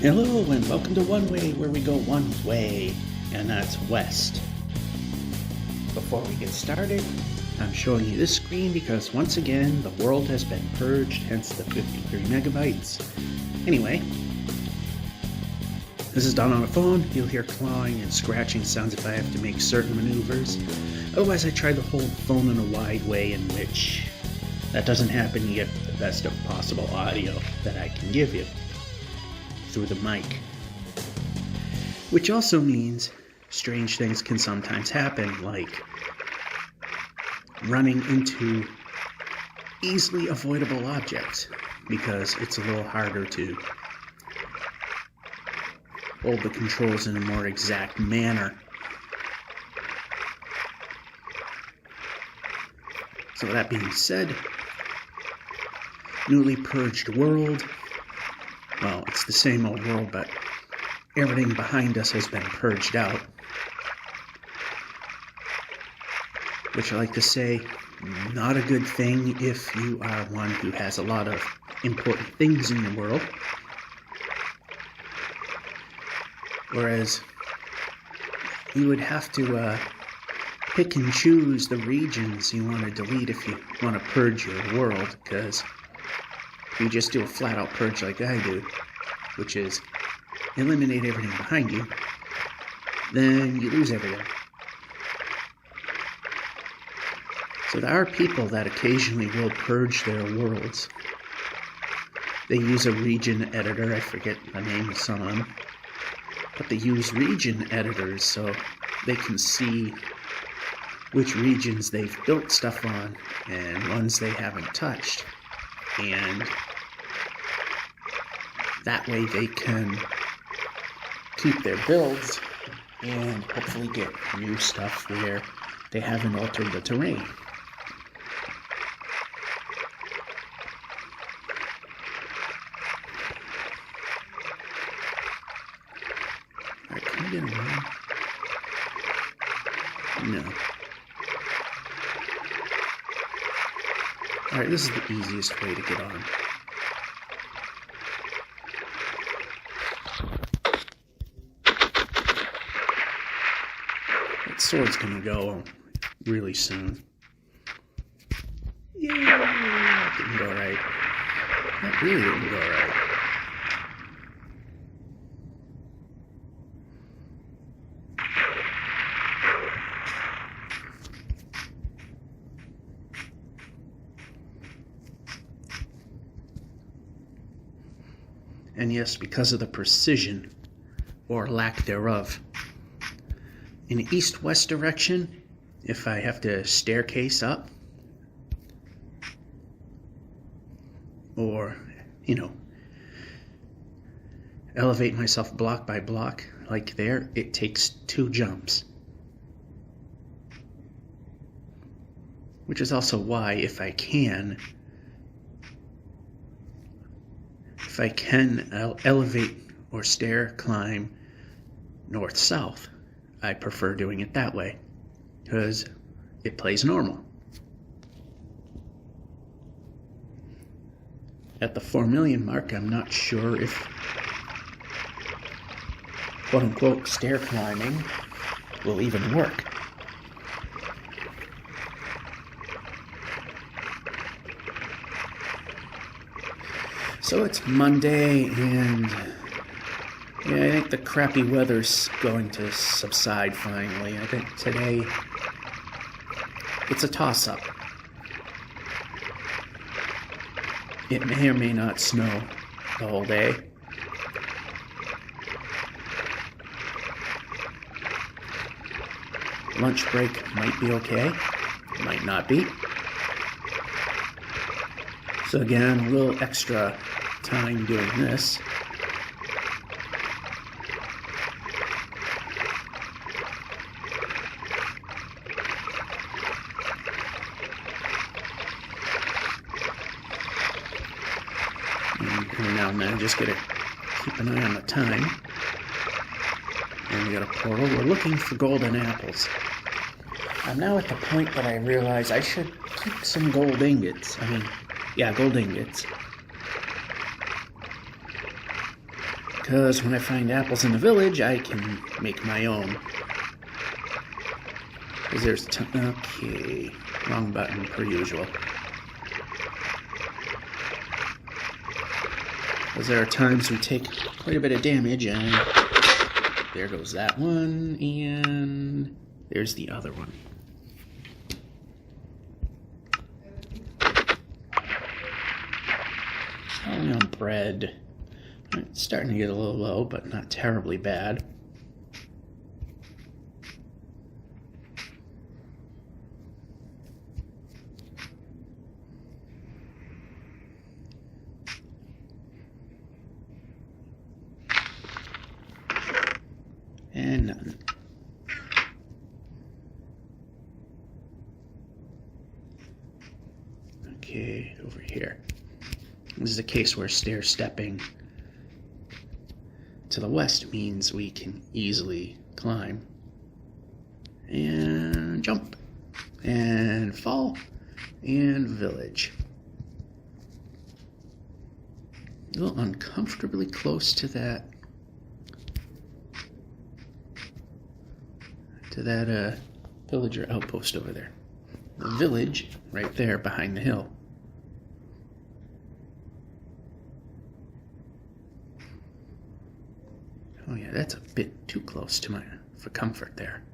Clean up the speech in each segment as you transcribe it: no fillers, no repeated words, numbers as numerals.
Hello and welcome to One Way, where we go one way, and that's west. Before we get started, I'm showing you this screen because once again the world has been purged, hence the 53 megabytes. Anyway, this is done on a phone. You'll hear clawing and scratching sounds if I have to make certain maneuvers. Otherwise, I try to hold the phone in a wide way in which that doesn't happen. You get the best of possible audio that I can give you through the mic. Which also means strange things can sometimes happen, like running into easily avoidable objects, because it's a little harder to hold the controls in a more exact manner. So that being said, newly purged world. Well, it's the same old world, but everything behind us has been purged out. Which I like to say, not a good thing if you are one who has a lot of important things in the world. Whereas you would have to pick and choose the regions you want to delete if you want to purge your world, because if you just do a flat-out purge like I do, which is eliminate everything behind you, then you lose everything. So there are people that occasionally will purge their worlds. They use a region editor, I forget the name of some of them, but they use region editors so they can see which regions they've built stuff on and ones they haven't touched. And that way they can keep their builds and hopefully get new stuff where they haven't altered the terrain. Alright, can we get around? No. Alright, this is the easiest way to get on. That sword's gonna go really soon. Yay! That didn't go right. That really didn't go right. And yes, because of the precision, or lack thereof, in the east-west direction, if I have to staircase up, or, elevate myself block by block, like there, it takes 2 jumps. Which is also why, if I can elevate or stair climb north-south, I prefer doing it that way, because it plays normal. At the 4 million mark, I'm not sure if quote-unquote stair climbing will even work. So it's Monday, and I think the crappy weather's going to subside finally. I think today it's a toss-up. It may or may not snow the whole day. Lunch break might be okay, might not be. So again, a little extra time doing this. And every now and then, just gotta keep an eye on the time. And we got a portal. We're looking for golden apples. I'm now at the point that I realize I should keep some gold ingots. Gold ingots. Because when I find apples in the village, I can make my own. Because there's okay, wrong button per usual. Because there are times we take quite a bit of damage, and there goes that one, and there's the other one. Falling on bread. It's starting to get a little low, but not terribly bad. And none. Okay, over here. This is a case where stair-stepping to the west means we can easily climb. And jump. And fall. And village. A little uncomfortably close to that villager outpost over there. The village right there behind the hill. Oh yeah, that's a bit too close to for comfort there.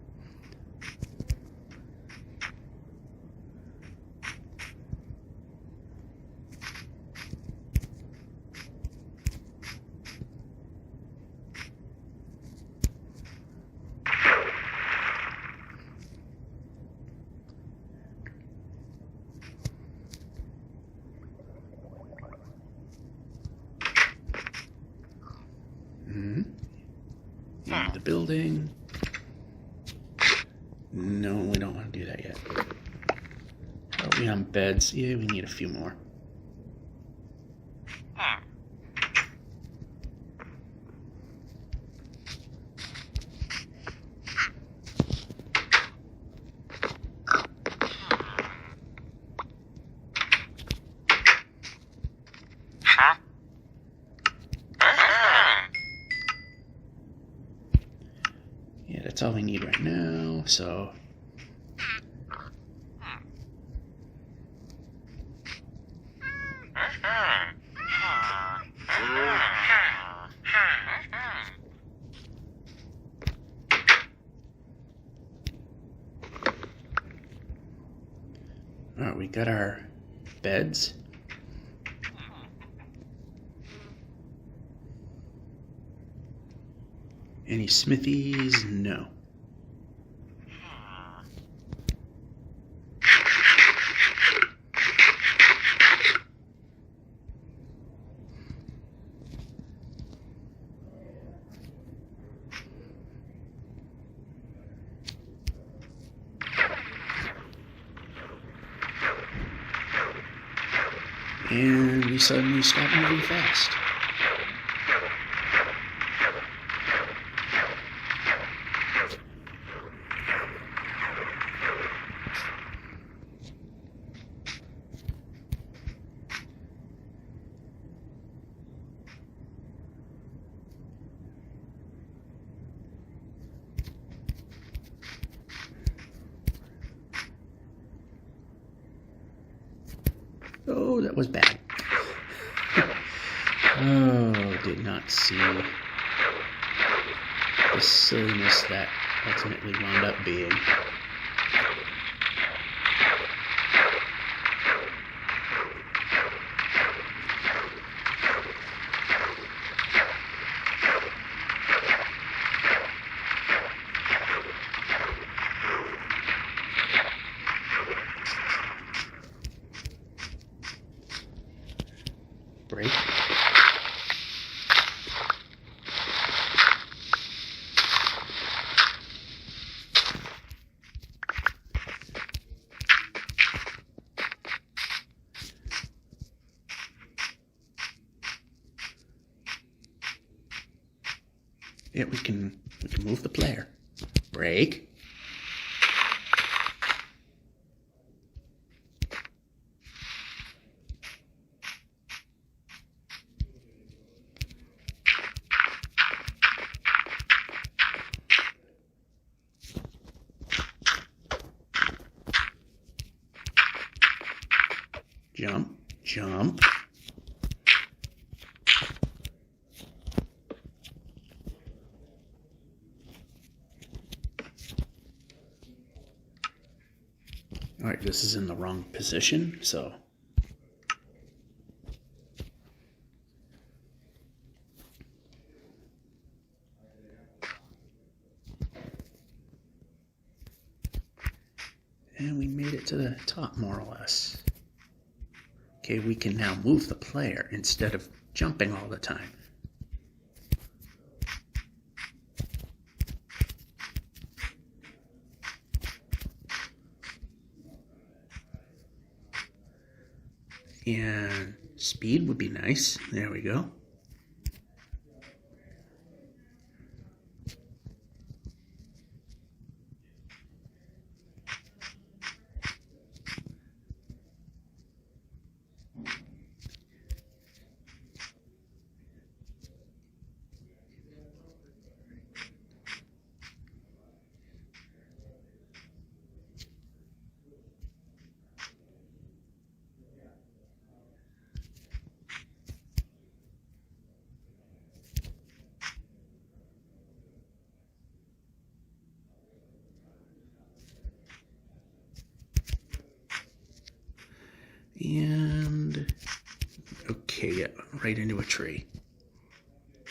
The building. No, we don't want to do that yet. Are we on beds? Yeah, we need a few more. That's all we need right now, so alright, we got our beds. Any smithies? No. And we suddenly stop moving fast. Oh, that was bad. Oh, did not see the silliness that ultimately wound up being. Break. Yeah, we can move the player. Break. jump, jump. All right, this is in the wrong position, so. And we made it to the top, more or less. Okay, we can now move the player instead of jumping all the time. And speed would be nice. There we go. And, okay, yeah, right into a tree.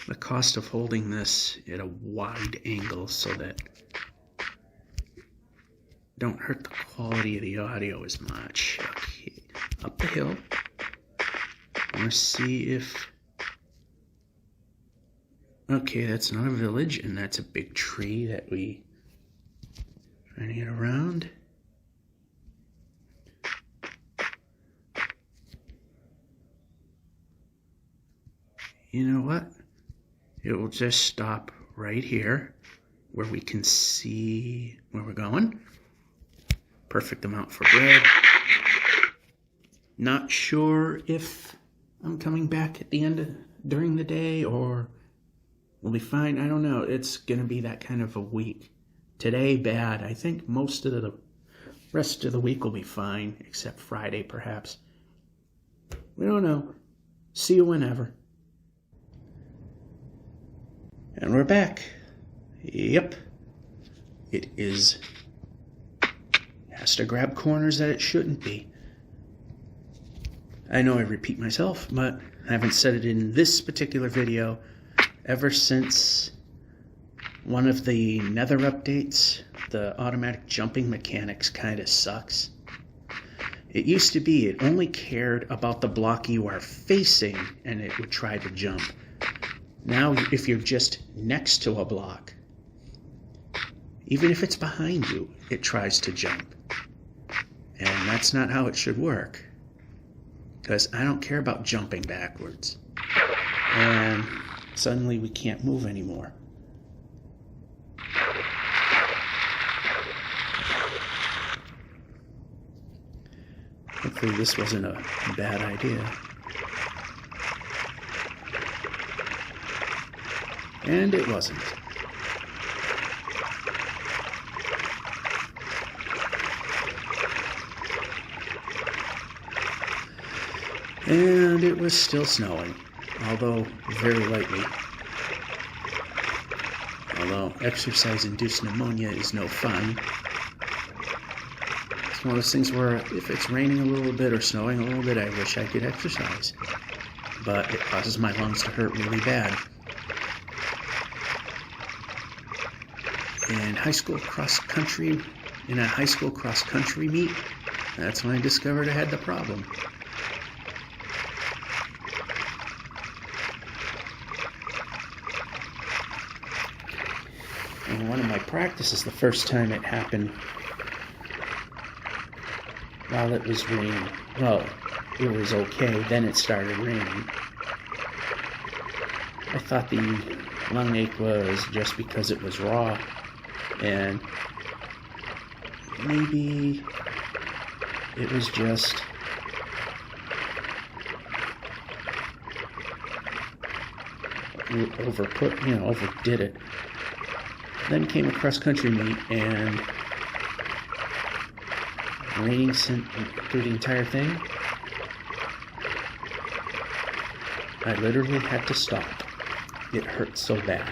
The cost of holding this at a wide angle so that don't hurt the quality of the audio as much. Okay, up the hill. I want to see if... Okay, that's not a village, and that's a big tree that we trying to get around. You know what? It will just stop right here where we can see where we're going. Perfect amount for bread. Not sure if I'm coming back at the end of during the day or we'll be fine. I don't know. It's going to be that kind of a week. Today, bad. I think most of the rest of the week will be fine, except Friday, perhaps. We don't know. See you whenever. And we're back. Yep. It is. Has to grab corners that it shouldn't be. I know I repeat myself, but I haven't said it in this particular video ever since one of the Nether updates. The automatic jumping mechanics kind of sucks. It used to be it only cared about the block you are facing and it would try to jump. Now, if you're just next to a block, even if it's behind you, it tries to jump. And that's not how it should work. Because I don't care about jumping backwards. And suddenly we can't move anymore. Hopefully this wasn't a bad idea. And it wasn't. And it was still snowing, although very lightly. Although exercise-induced pneumonia is no fun. It's one of those things where if it's raining a little bit or snowing a little bit, I wish I could exercise. But it causes my lungs to hurt really bad. In high school cross-country, in a high school cross-country meet, that's when I discovered I had the problem. And one of my practices, the first time it happened, while it was raining. Well, it was okay, then it started raining. I thought the lung ache was just because it was raw. And maybe it was just overdid it. Then came a cross-country meet and raining through the entire thing. I literally had to stop. It hurt so bad.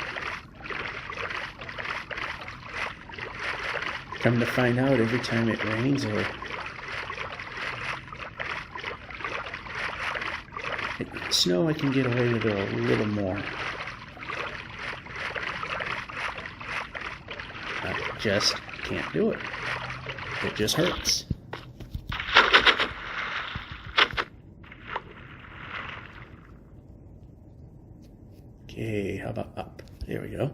Come to find out, every time it rains or snow, I can get away with it a little more. I just can't do it. It just hurts. Okay, how about up? There we go.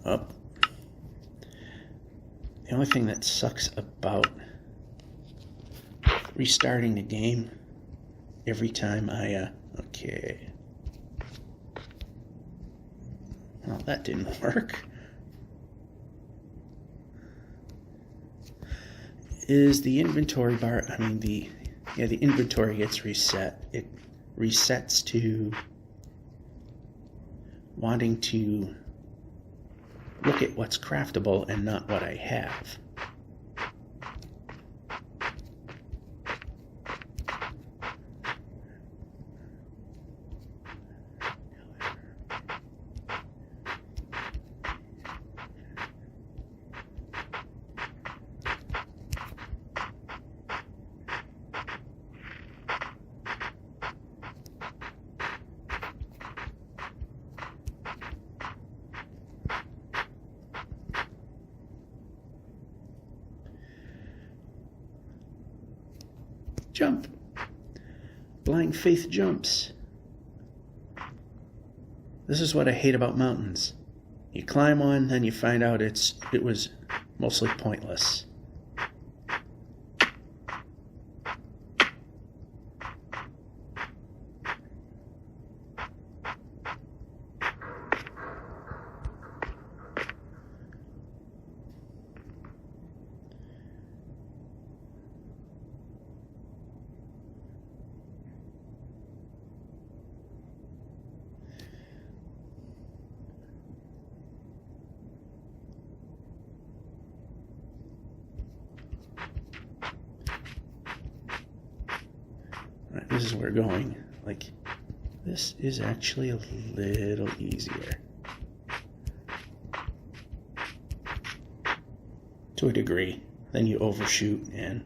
Up. The only thing that sucks about restarting the game every time I, okay. Well, that didn't work. Is the inventory bar, the inventory gets reset. It resets to wanting to look at what's craftable and not what I have. Jump. Blind faith jumps. This is what I hate about mountains. You climb one, then you find out it was mostly pointless. Right, this is where we're going. Like, this is actually a little easier. To a degree. Then you overshoot and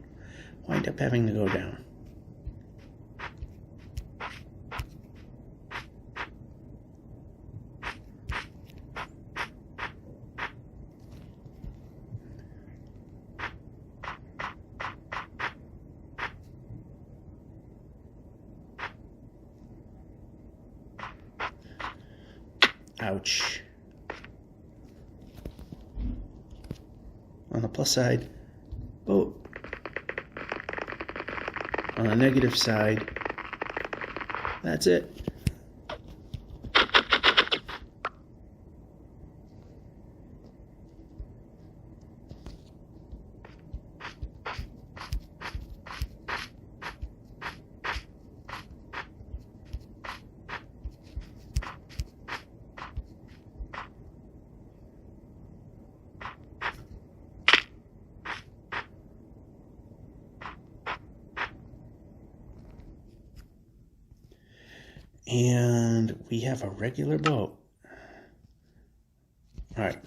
wind up having to go down. Ouch. On the plus side, boat. On the negative side, that's it. And we have a regular boat. All right.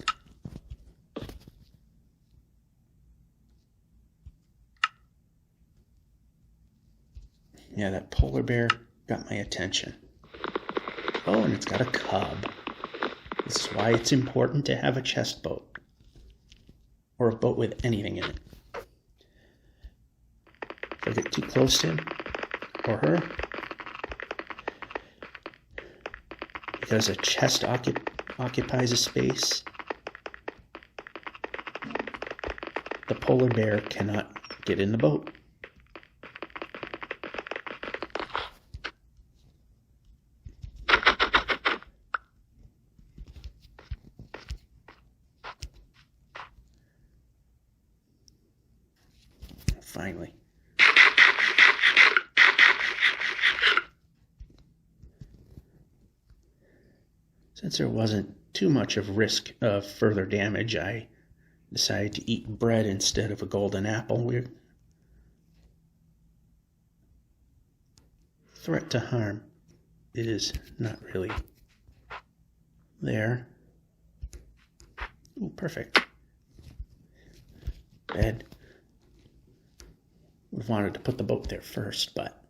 Yeah, that polar bear got my attention. Oh, and it's got a cub. This is why it's important to have a chest boat. Or a boat with anything in it. If I get too close to him or her, because a chest occupies a space, the polar bear cannot get in the boat. Finally. Since there wasn't too much of risk of further damage, I decided to eat bread instead of a golden apple. threat to harm is not really there. Ooh, perfect. Bed. We wanted to put the boat there first, but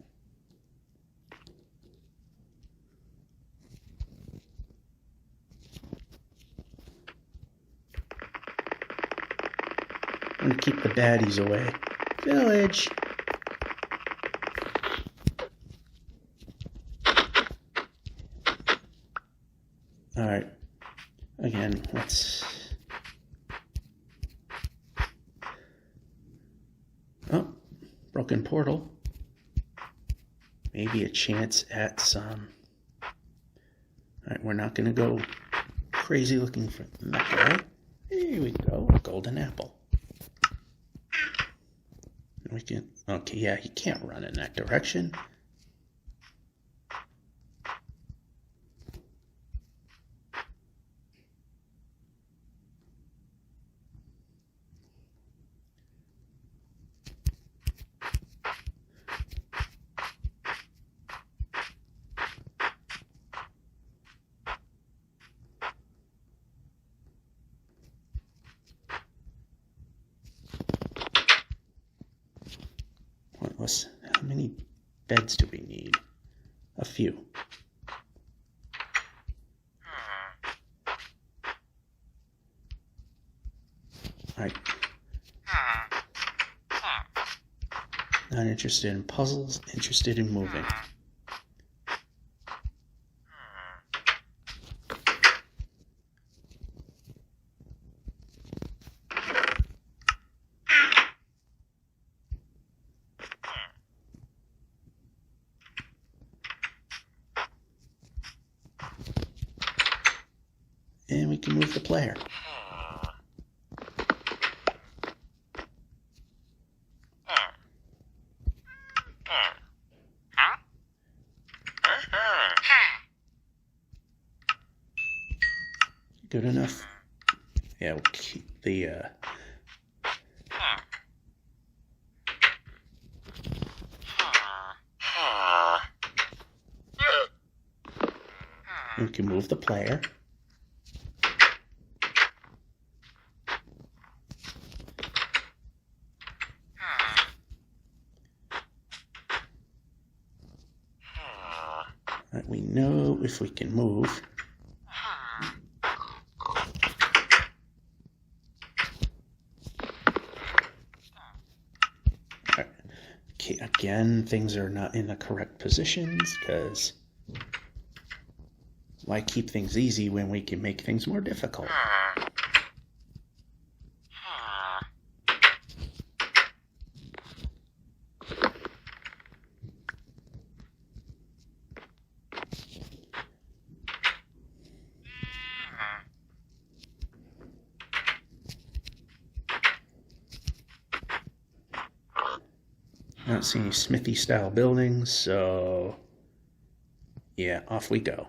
I'm gonna keep the baddies away. Village. All right. Again, let's. Oh, broken portal. Maybe a chance at some. All right, we're not gonna go crazy looking for that guy. Here we go, a golden apple. We can. Okay, yeah, he can't run in that direction. How many beds do we need? A few. Alright. Not interested in puzzles, interested in moving. And we can move the player. Good enough? Yeah, we'll keep the we can move the player. We know if we can move. Okay, again, things are not in the correct positions because why keep things easy when we can make things more difficult? I don't see any smithy style buildings, so yeah, off we go.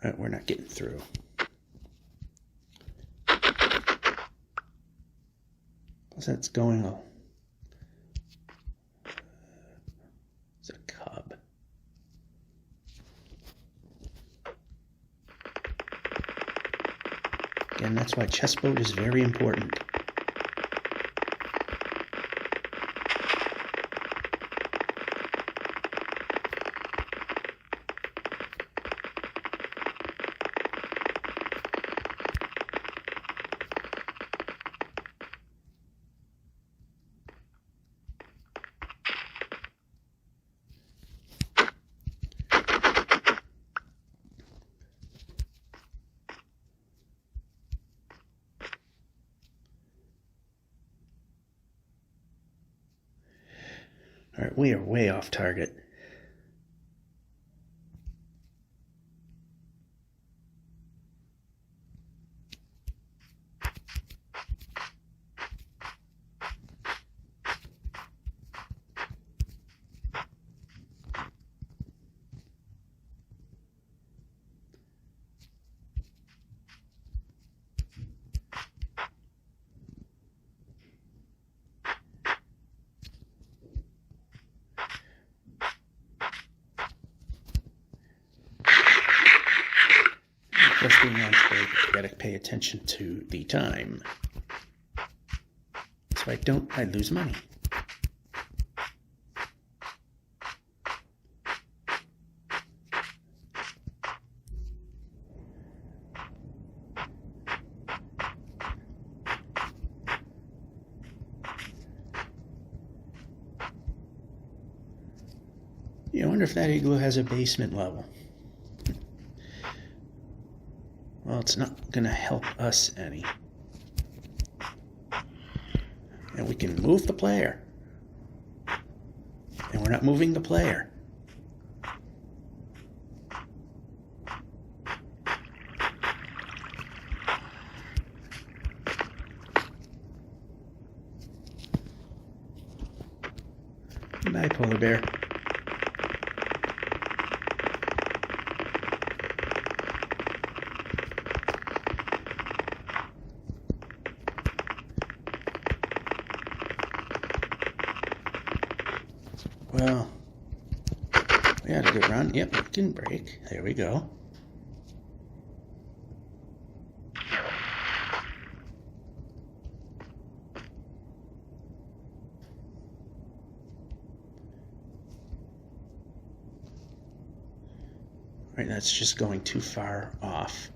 All right, we're not getting through. Plus that's going on. It's a cub. Again, that's why chessboard is very important. Alright, we are way off target. Plus, being on break, you gotta pay attention to the time. So I lose money. I wonder if that igloo has a basement level. Well, it's not going to help us any. And we can move the player. And we're not moving the player. Bye, polar bear. Well, we had a good run. Yep, it didn't break. There we go. Right, that's just going too far off.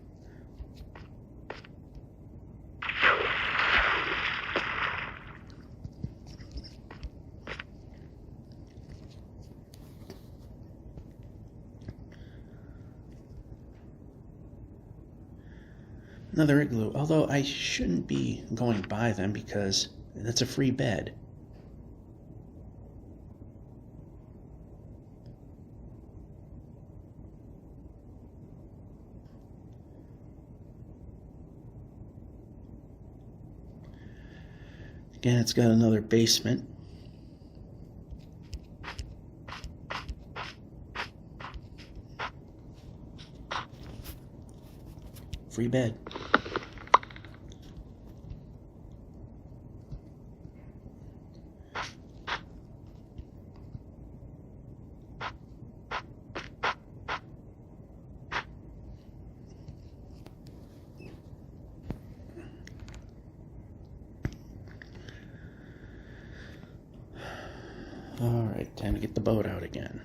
Another igloo, although I shouldn't be going by them because that's a free bed. Again, it's got another basement. Free bed. All right, time to get the boat out again.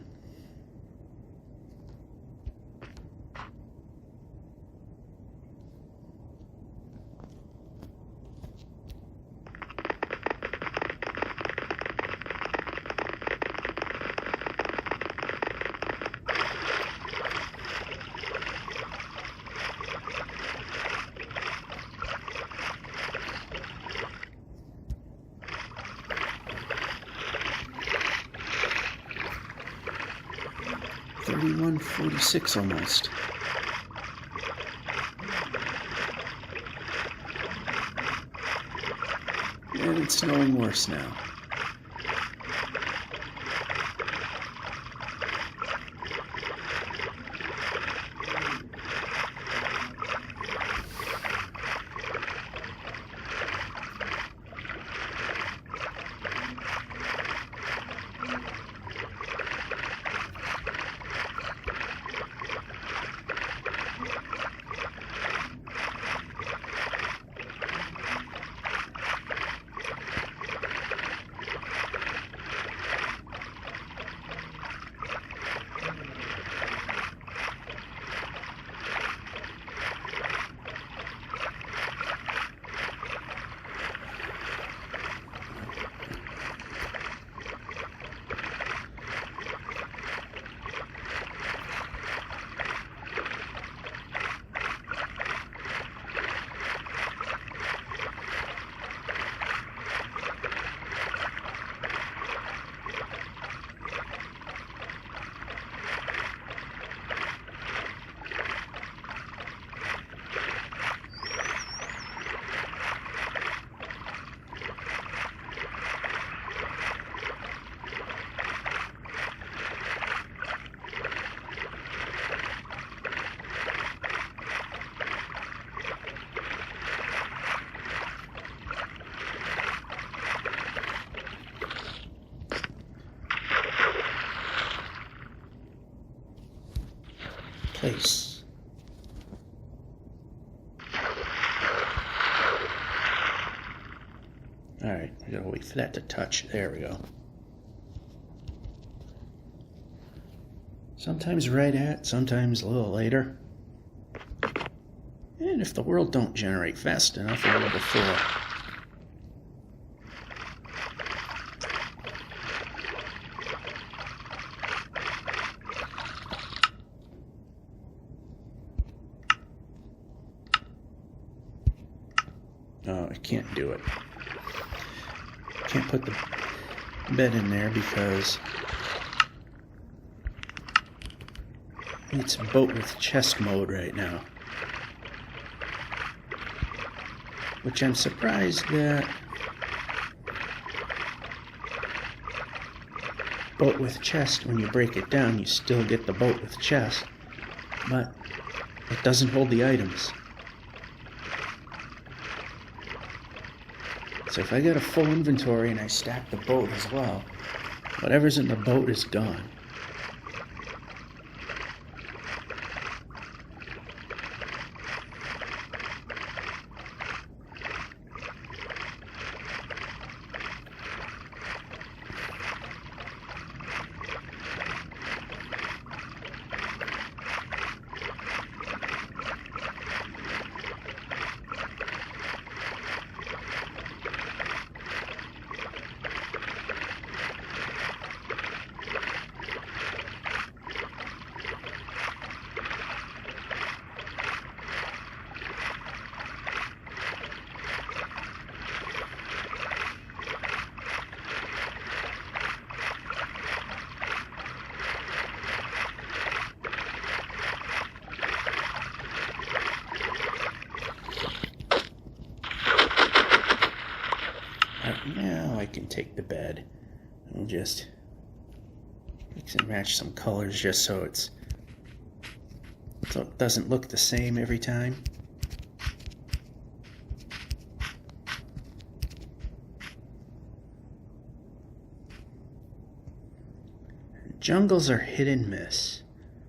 $31.46 almost. And it's snowing worse now. place. Alright, I gotta wait for that to touch. There we go. Sometimes right at, sometimes a little later. And if the world don't generate fast enough, a little before. Oh, I can't do it. Can't put the bed in there because it's boat with chest mode right now. Which I'm surprised that boat with chest, when you break it down, you still get the boat with chest, but it doesn't hold the items. So if I get a full inventory and I stack the boat as well, whatever's in the boat is gone. Now I can take the bed and just mix and match some colors just so it doesn't look the same every time. Jungles are hit and miss.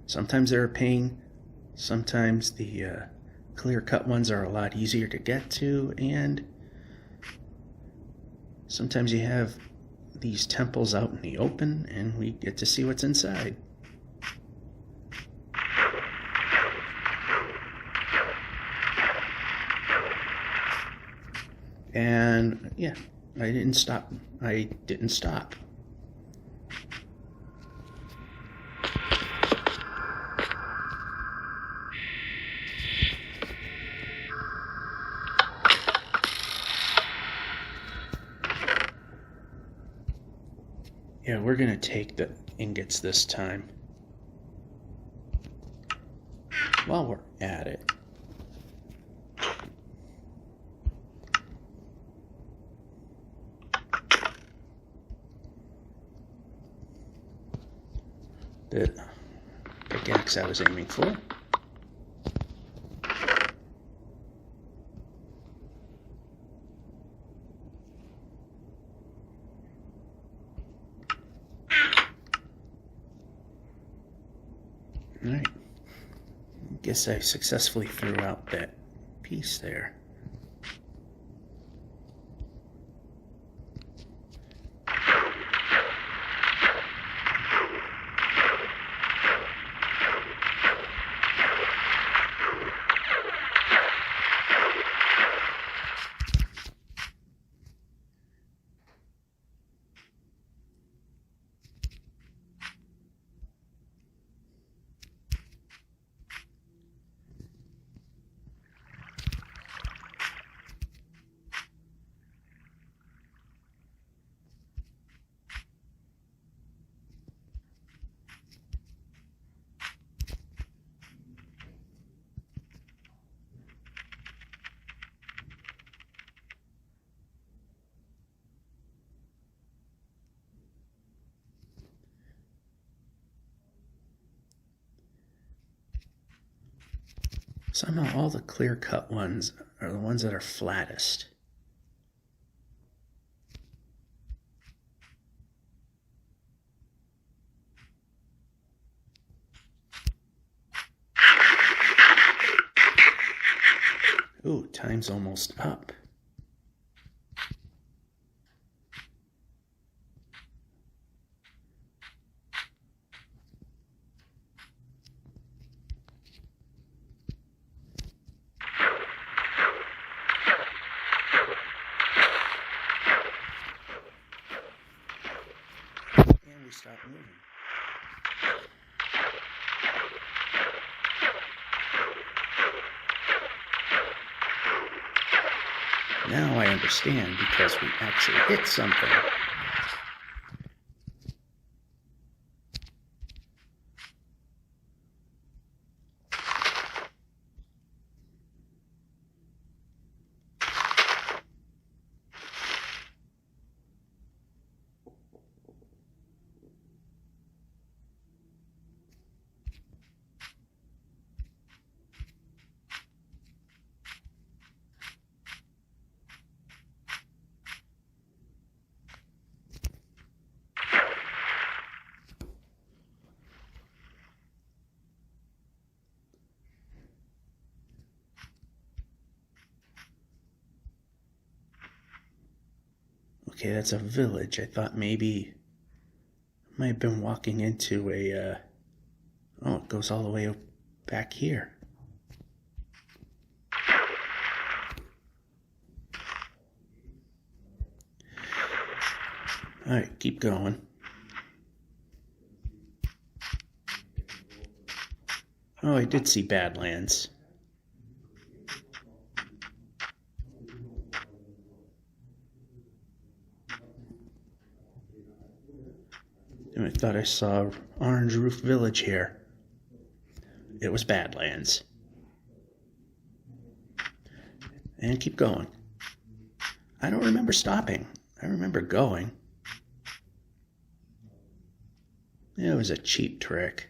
Sometimes they're a pain, sometimes the clear-cut ones are a lot easier to get to, and sometimes you have these temples out in the open and we get to see what's inside. And yeah, I didn't stop. Yeah, we're gonna take the ingots this time. While we're at it. The pickaxe I was aiming for. Alright, guess I successfully threw out that piece there. Somehow all the clear-cut ones are the ones that are flattest. Ooh, time's almost up. And we stop moving. Now I understand, because we actually hit something. Okay, that's a village. I thought maybe I might have been walking into a, oh, it goes all the way back here. Alright, keep going. Oh, I did see Badlands. And I thought I saw Orange Roof Village here. It was Badlands. And keep going. I don't remember stopping. I remember going. It was a cheap trick.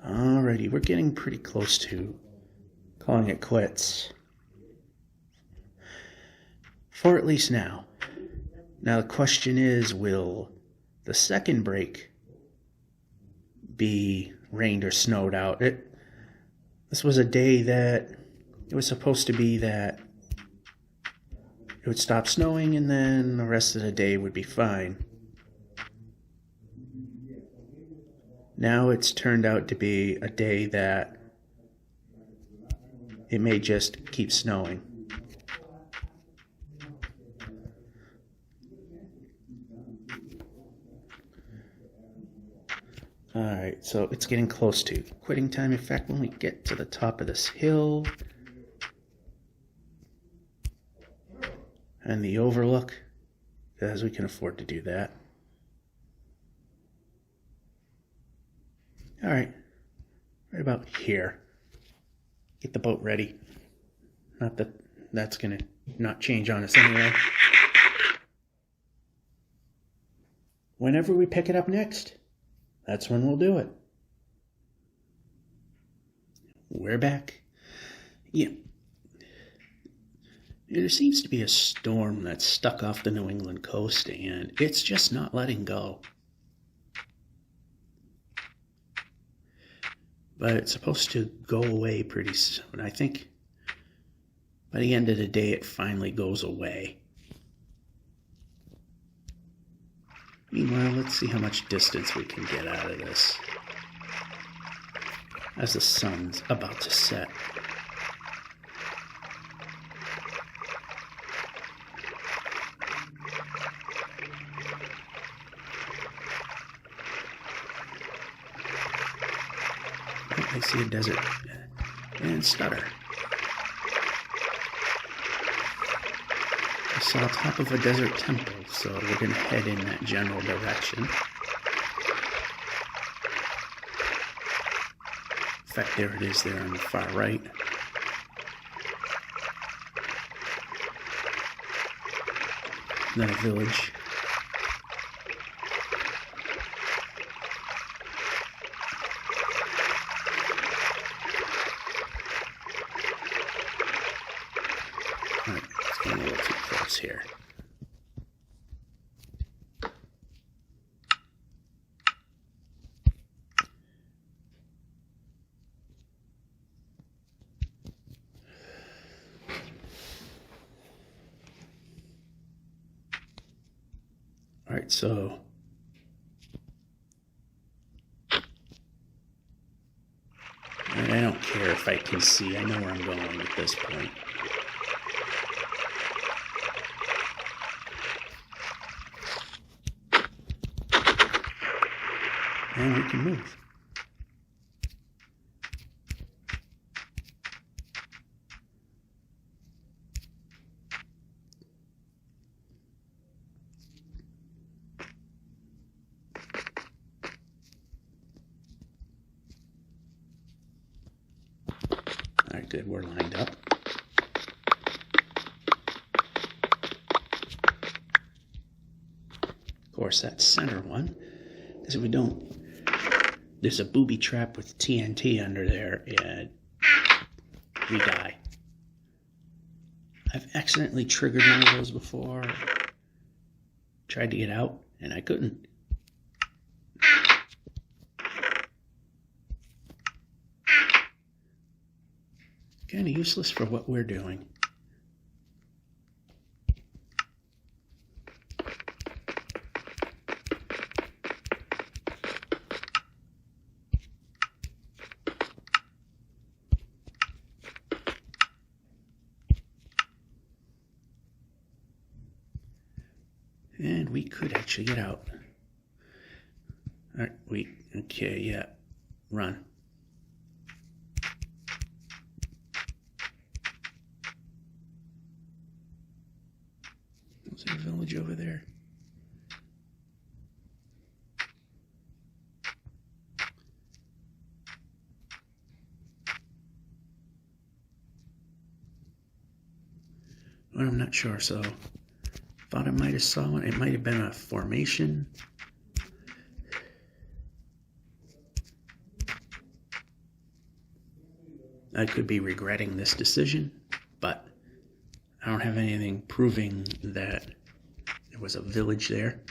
Alrighty, we're getting pretty close to calling it quits. For at least now. Now the question is, will the second break be rained or snowed out? This was a day that it was supposed to be that it would stop snowing and then the rest of the day would be fine. Now it's turned out to be a day that it may just keep snowing. Alright, so it's getting close to quitting time. In fact, when we get to the top of this hill and the overlook, because we can afford to do that. Alright, right about here. Get the boat ready. Not that that's going to not change on us anyway. Whenever we pick it up next, that's when we'll do it. We're back. Yeah. There seems to be a storm that's stuck off the New England coast, and it's just not letting go. But it's supposed to go away pretty soon. I think by the end of the day, it finally goes away. Meanwhile, let's see how much distance we can get out of this as the sun's about to set. Oh, I see a desert and stutter. I saw the top of a desert temple, so we're going to head in that general direction. In fact, there it is there on the far right. And then a village. here. All right, so I don't care if I can see. I know where I'm going at this point. And we can move. All right, good, we're lined up. Of course, that center one, because if we don't, there's a booby trap with TNT under there, and we die. I've accidentally triggered one of those before. Tried to get out, and I couldn't. Kind of useless for what we're doing. And we could actually get out. All right, okay, yeah, run. Was there a village over there? Well, I'm not sure, so thought I might have saw one. It might have been a formation. I could be regretting this decision, but I don't have anything proving that there was a village there.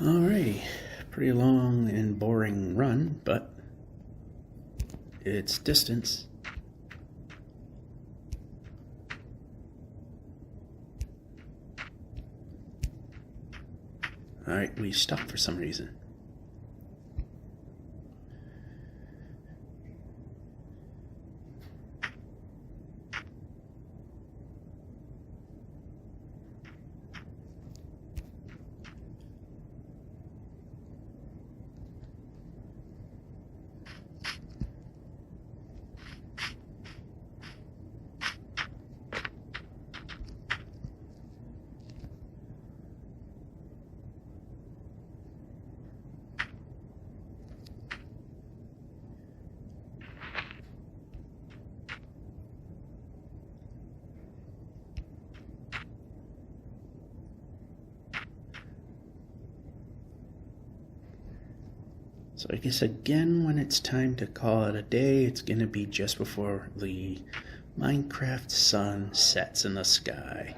Alrighty, pretty long and boring run, but it's distance. Alright, we stopped for some reason. So I guess again, when it's time to call it a day, it's going to be just before the Minecraft sun sets in the sky.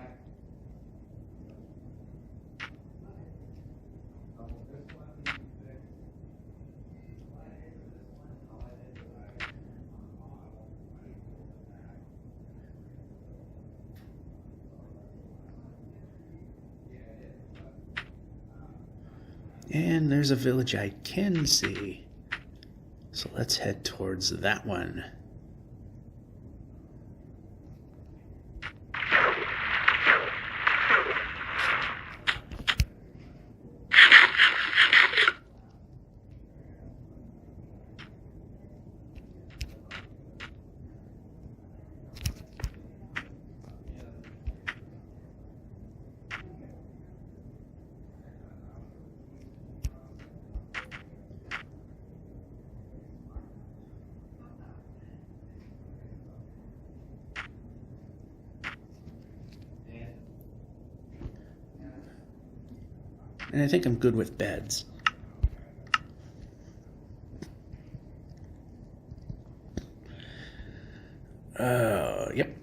And there's a village I can see. So let's head towards that one. And I think I'm good with beds. Yep.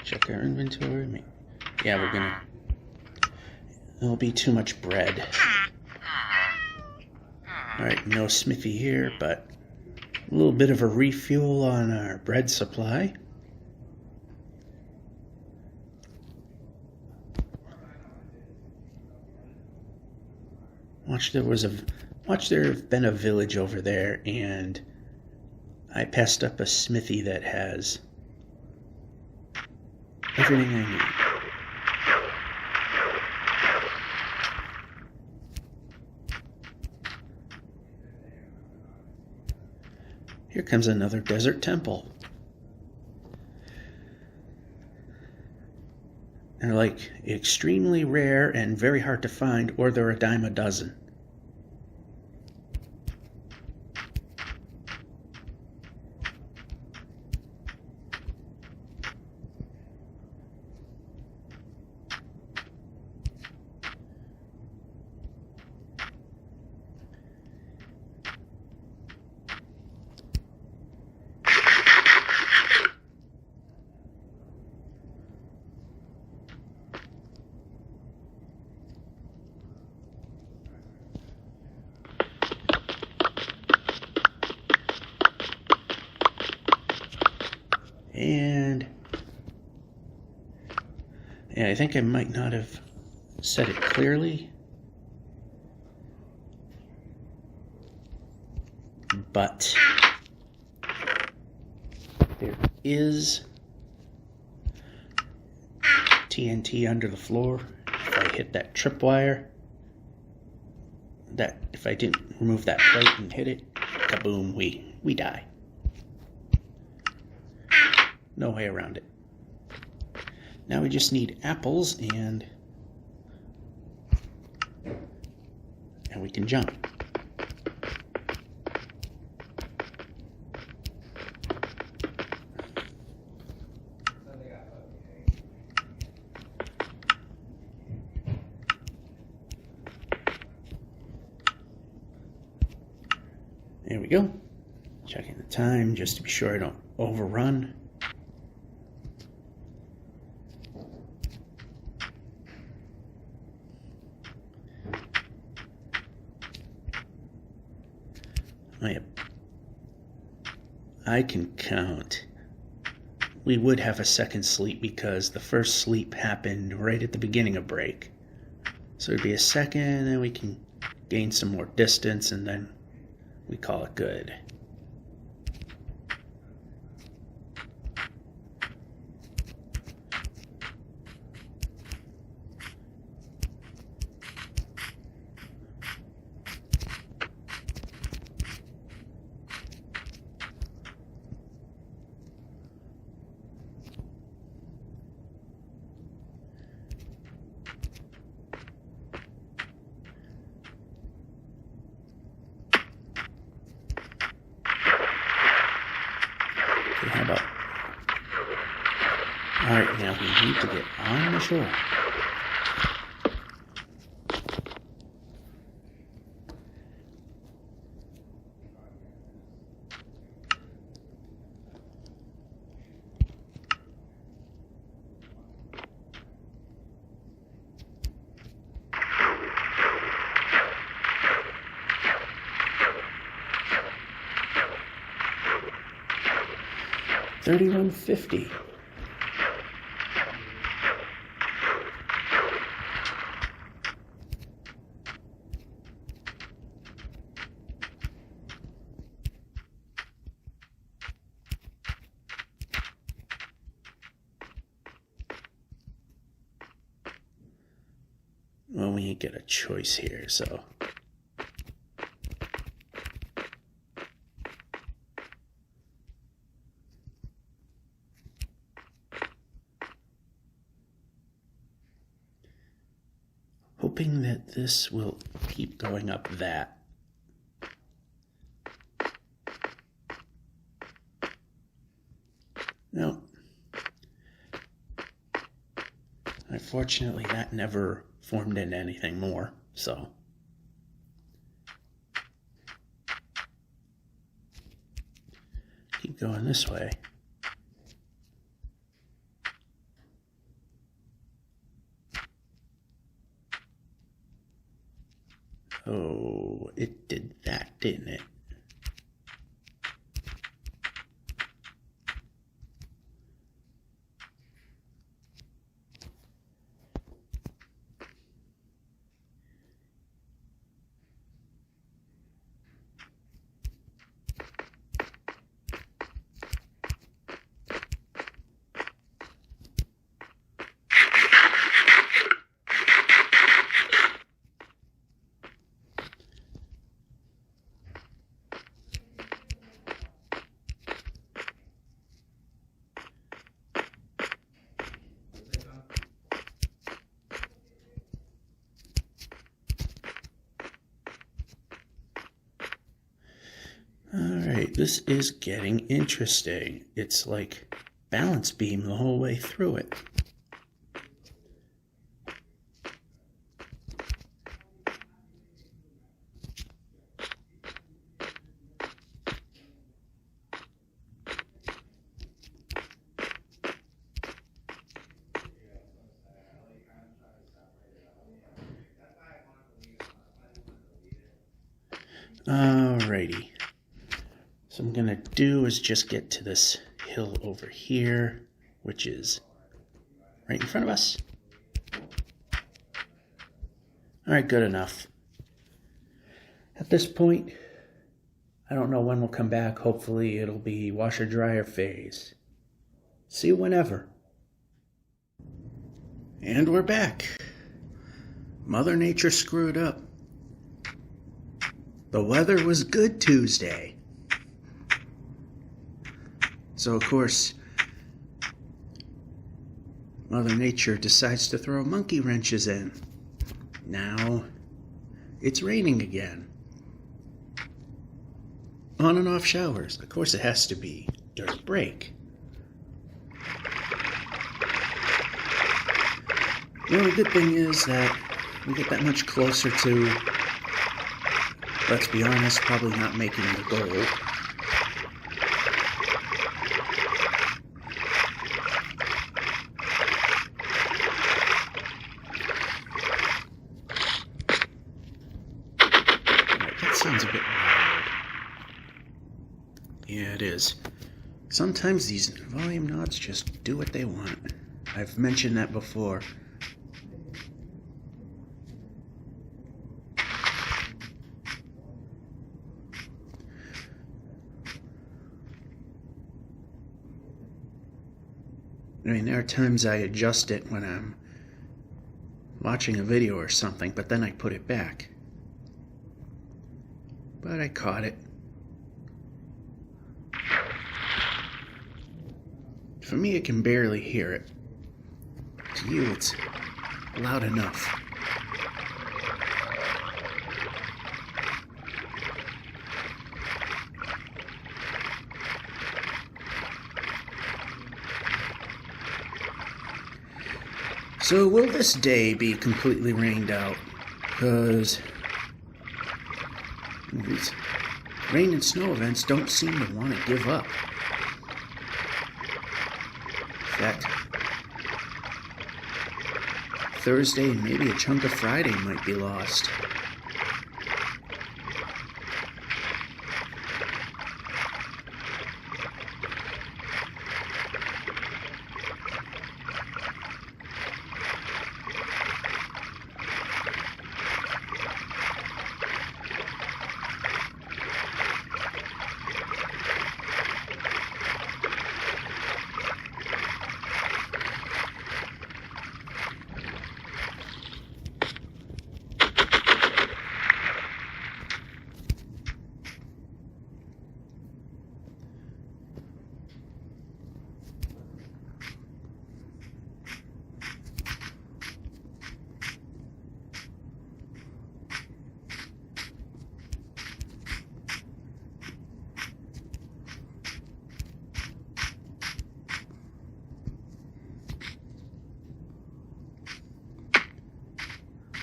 Check our inventory. Yeah, we're gonna... There'll be too much bread. Alright, no smithy here, but a little bit of a refuel on our bread supply. Watch there have been a village over there, and I passed up a smithy that has everything I need. Here comes another desert temple. They're like extremely rare and very hard to find, or they're a dime a dozen. And yeah, I think I might not have said it clearly, but there is TNT under the floor. If I hit that tripwire, that if I didn't remove that plate and hit it, kaboom, we die. No way around it. Now we just need apples and we can jump. There we go. Checking the time just to be sure I don't overrun. Oh, yep. I can count. We would have a second sleep because the first sleep happened right at the beginning of break. So it'd be a second, and we can gain some more distance, and then we call it good. How about... Alright, now we need to get on the shore. $31.50. Well, we ain't get a choice here, so... Hoping that this will keep going up that. No. Unfortunately, that never formed into anything more, so. Keep going this way. Oh, it did that, didn't it? Alright, this is getting interesting. It's like balance beam the whole way through it. Alrighty. So I'm going to do is just get to this hill over here, which is right in front of us. Alright, good enough. At this point, I don't know when we'll come back. Hopefully it'll be washer-dryer phase. See you whenever. And we're back. Mother Nature screwed up. The weather was good Tuesday. So, of course, Mother Nature decides to throw monkey wrenches in. Now, it's raining again. On and off showers. Of course, it has to be during break. The only good thing is that we get that much closer to, let's be honest, probably not making the goal. Sounds a bit loud. Yeah, it is. Sometimes these volume knobs just do what they want. I've mentioned that before. I mean, there are times I adjust it when I'm watching a video or something, but then I put it back. But I caught it. For me, I can barely hear it. To you, it's loud enough. So will this day be completely rained out? Because these rain and snow events don't seem to want to give up. In fact, Thursday and maybe a chunk of Friday might be lost.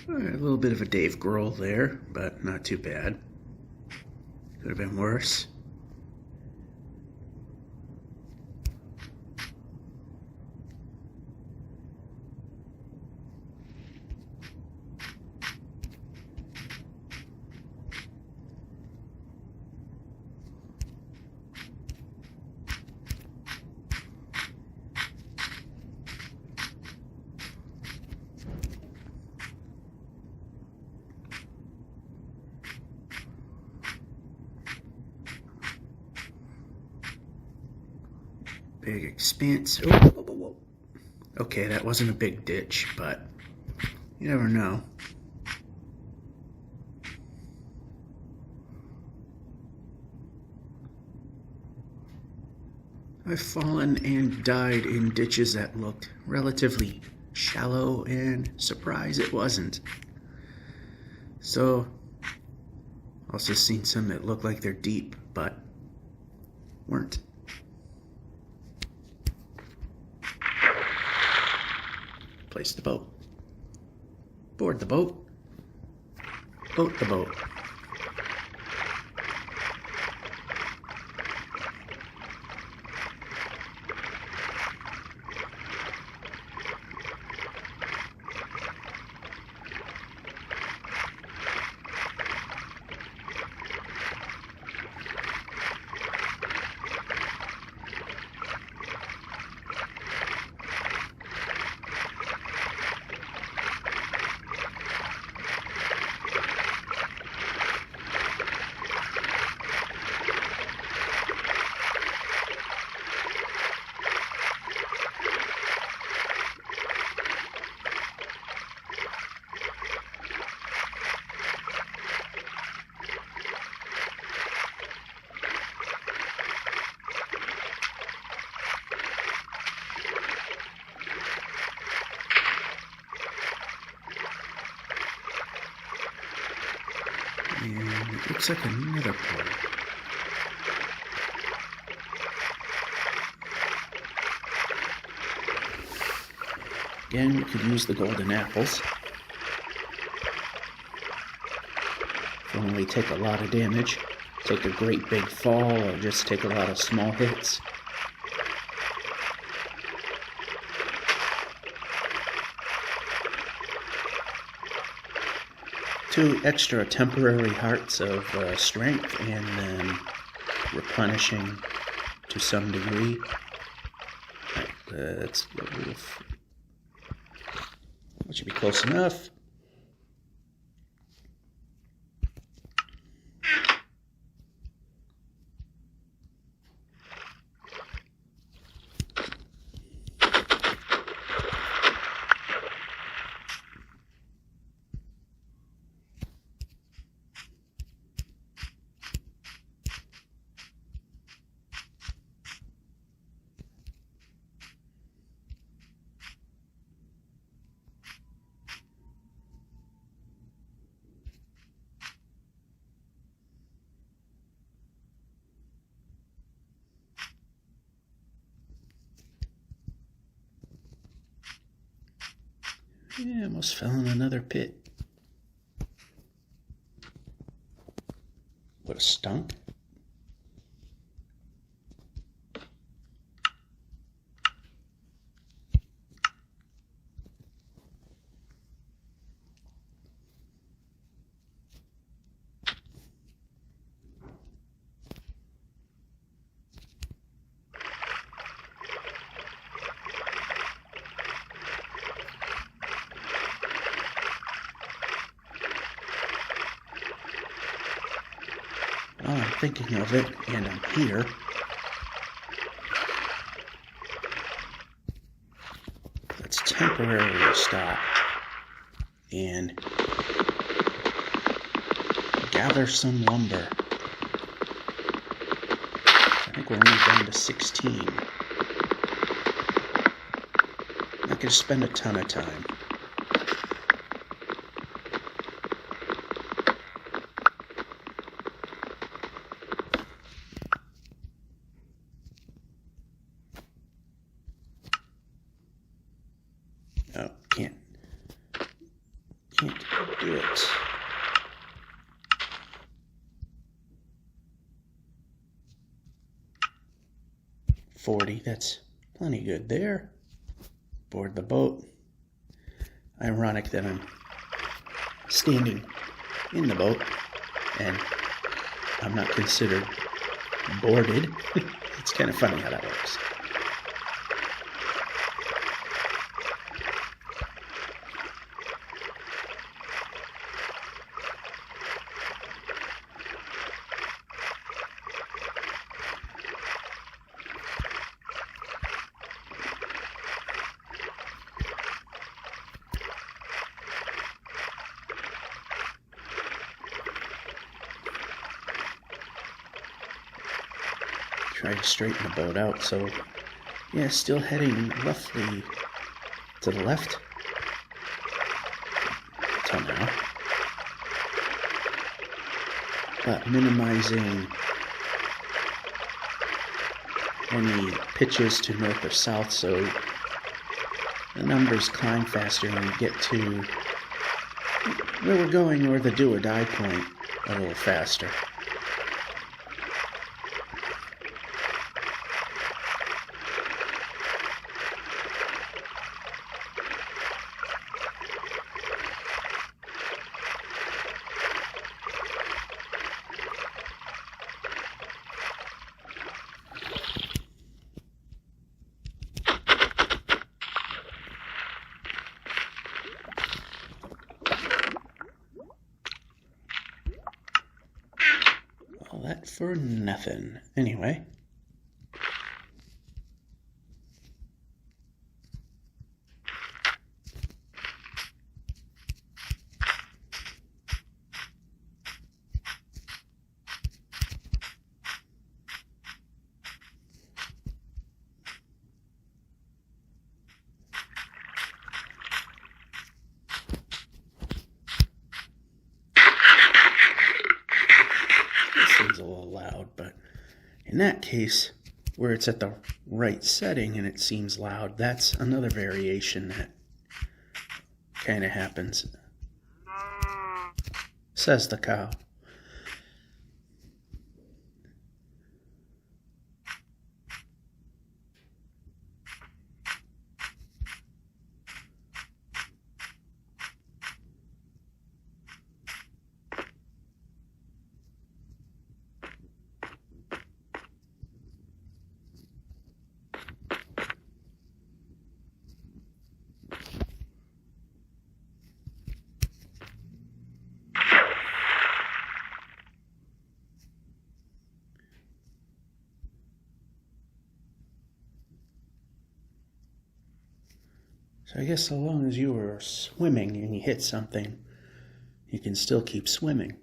A little bit of a Dave Grohl there, but not too bad. Could have been worse. Big expanse. Oh, whoa, whoa, whoa. Okay, that wasn't a big ditch, but you never know. I've fallen and died in ditches that looked relatively shallow, and surprised it wasn't. So, also seen some that look like they're deep, but weren't. Place the boat. Board the boat. Boat the boat. And it looks like another port. Again, we could use the golden apples. If only take a lot of damage, take a great big fall, or just take a lot of small hits. Two extra temporary hearts of strength, and then replenishing to some degree. Let's go with... That should be close enough. Yeah, almost fell in another pit. What a stunk. While I'm thinking of it, and I'm here, let's temporarily stop and gather some lumber. I think we're only down to 16. I'm not going to spend a ton of time. Oh, can't do it. $40, that's plenty good there. Board the boat. Ironic that I'm standing in the boat and I'm not considered boarded. It's kind of funny how that works. Try to straighten the boat out. So, yeah, still heading roughly to the left till now, but minimizing any pitches to north or south so the numbers climb faster and we get to where we're going, or the do or die point, a little faster. All that for nothing. Anyway. Seems a little loud, but in that case, where it's at the right setting and it seems loud, that's another variation that kind of happens. Says the cow. So I guess so long as you were swimming and you hit something, you can still keep swimming.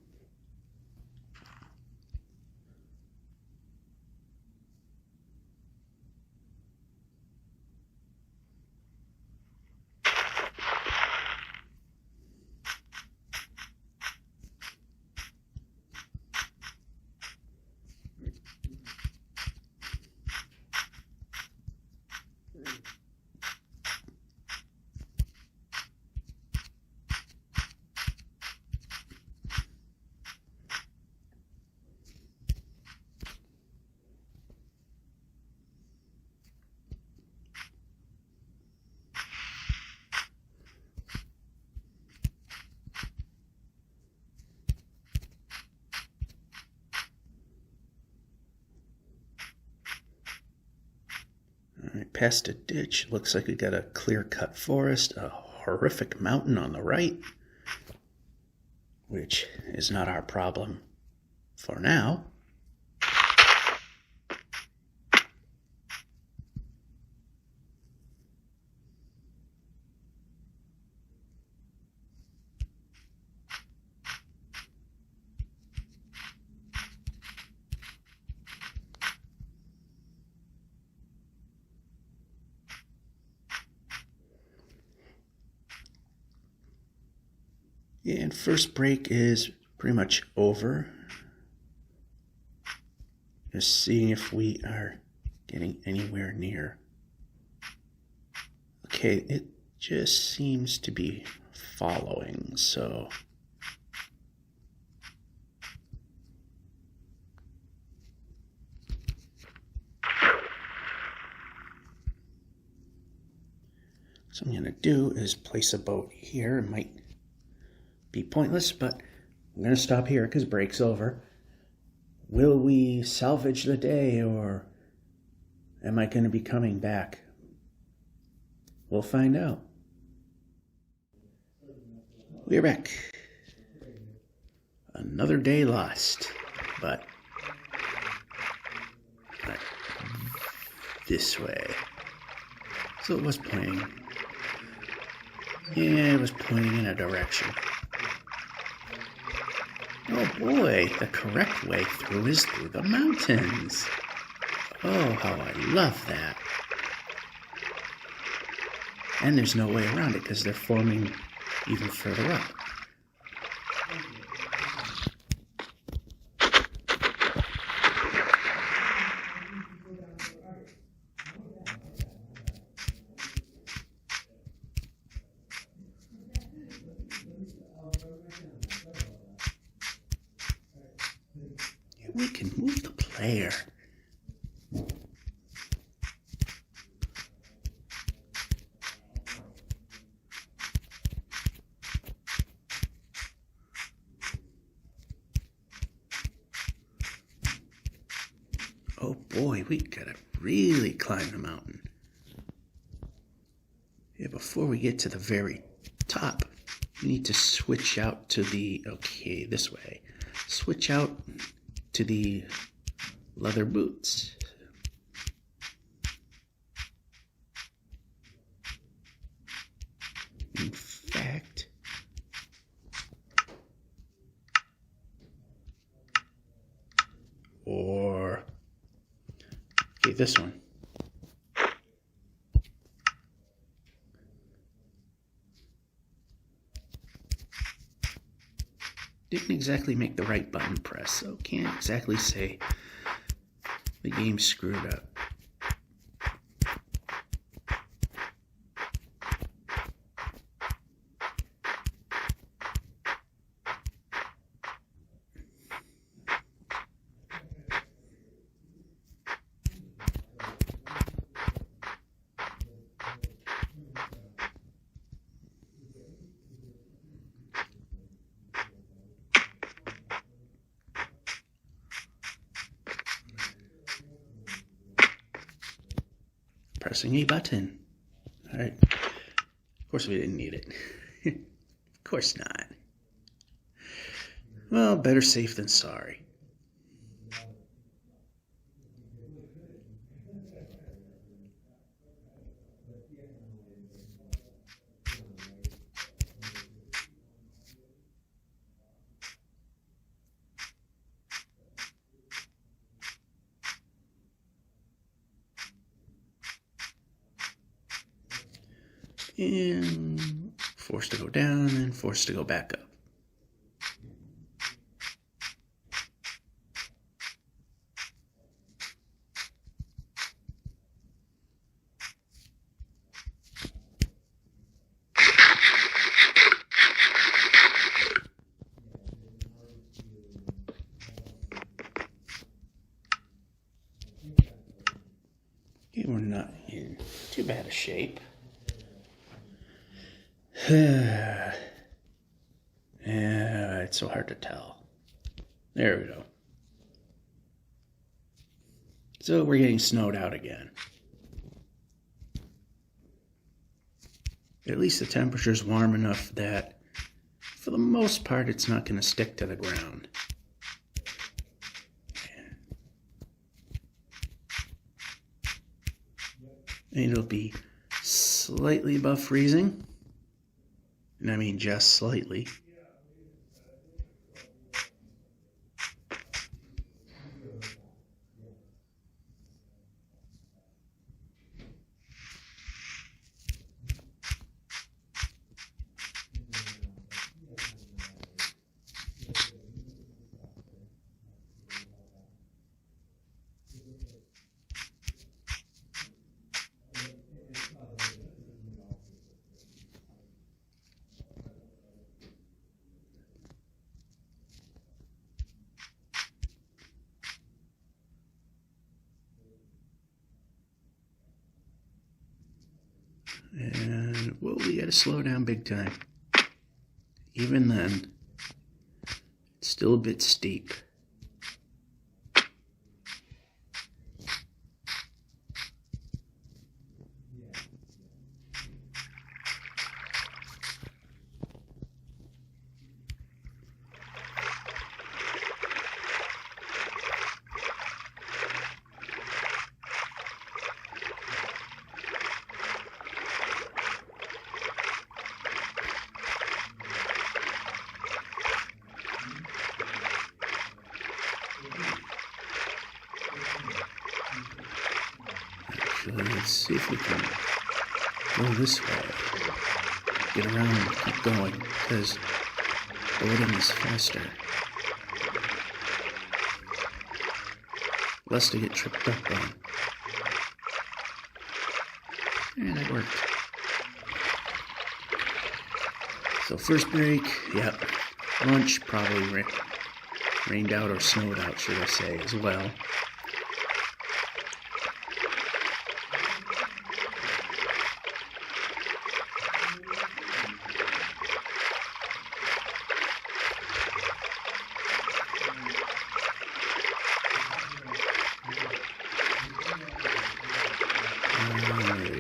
past a ditch. Looks like we got a clear-cut forest, a horrific mountain on the right, which is not our problem for now. And first break is pretty much over. Just seeing if we are getting anywhere near. Okay, it just seems to be following, so what I'm going to do is place a boat here. It might be pointless, but I'm going to stop here because break's over. Will we salvage the day, or am I going to be coming back? We'll find out. We're back. Another day lost, but this way. So it was pointing. Yeah, it was pointing in a direction. Oh boy, the correct way through is through the mountains. Oh, how I love that. And there's no way around it because they're forming even further up. We can move the player. Oh boy, we gotta really climb the mountain. Yeah, before we get to the very top, we need to switch out to the, okay, this way. Switch out to the leather boots. In fact, or, okay, this one. Didn't exactly make the right button press, so can't exactly say the game screwed up. Pressing a button. All right. Of course we didn't need it. Of course not. Well, better safe than sorry. And forced to go down and forced to go back up. Okay, we're not in too bad a shape. Yeah, it's so hard to tell. There we go. So we're getting snowed out again. At least the temperature's warm enough that, for the most part, it's not going to stick to the ground. And it'll be slightly above freezing. And I mean just slightly. And, whoa, we gotta slow down big time. Even then, it's still a bit steep. Let's see if we can go this way. Get around and keep going, because boating is faster. Less to get tripped up on. And that worked. So first break, yep. Lunch probably rained out or snowed out, should I say, as well.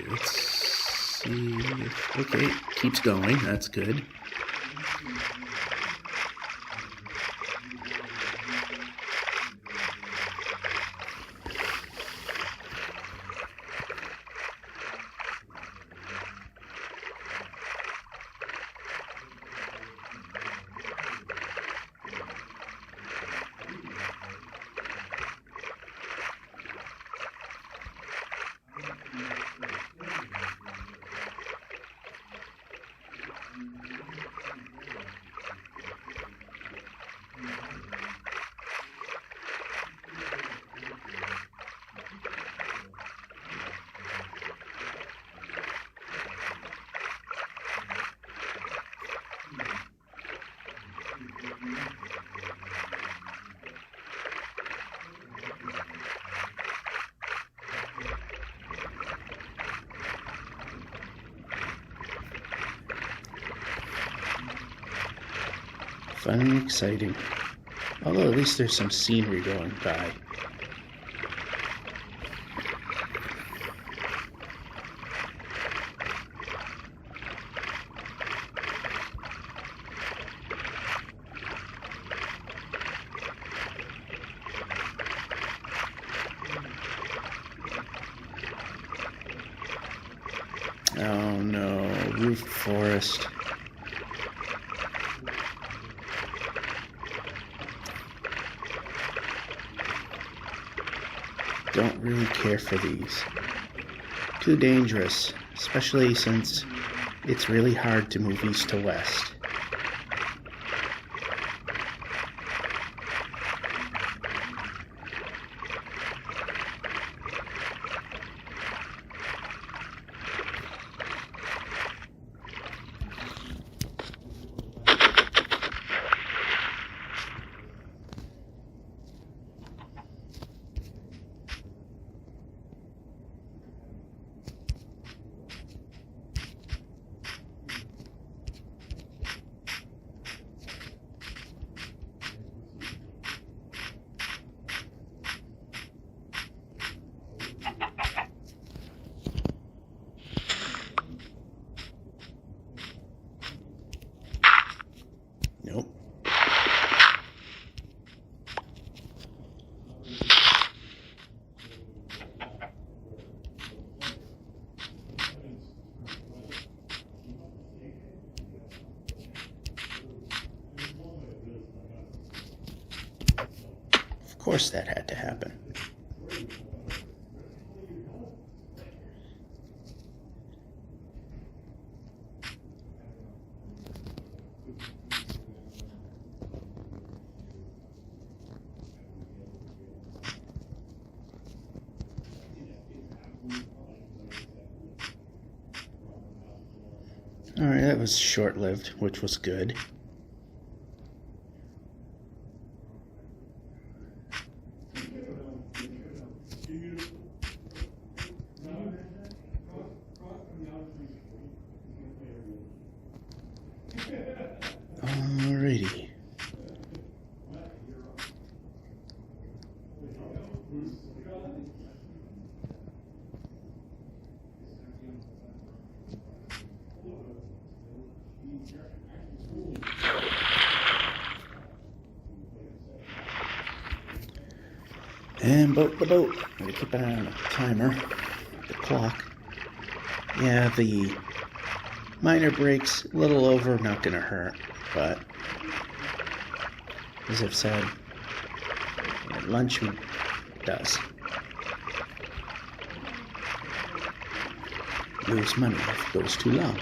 Let's see. Okay, keeps going. That's good. Fun and exciting. Although at least there's some scenery going by. Oh no, roof forest. Don't really care for these. Too dangerous, especially since it's really hard to move east to west. course that had to happen. Alright, that was short-lived, which was good. Alrighty. And boat the boat. I'm going to keep an eye on the timer, the clock. Yeah, the minor breaks, a little over, not going to hurt, but as I've said, at lunch does. Lose money if it goes too long.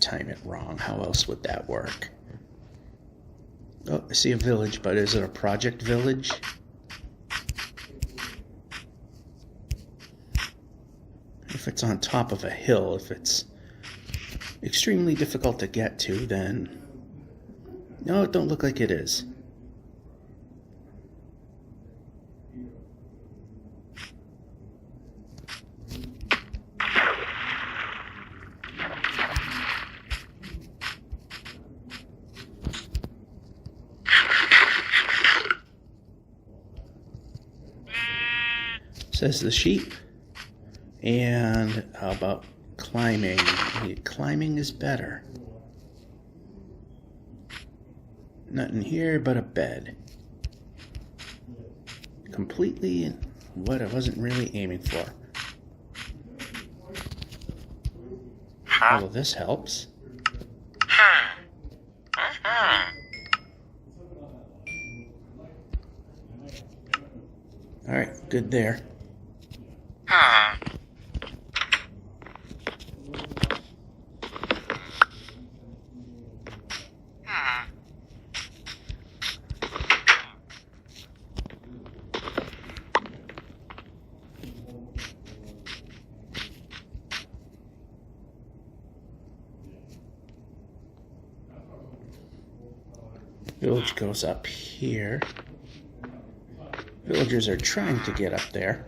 Time it wrong. How else would that work? Oh, I see a village, but is it a project village? If it's on top of a hill, if it's extremely difficult to get to, then no, it don't look like it is. Says the sheep. And how about climbing? Climbing is better. Nothing here but a bed. Completely what I wasn't really aiming for. Although this helps. Alright, good there. Village goes up here. Villagers are trying to get up there.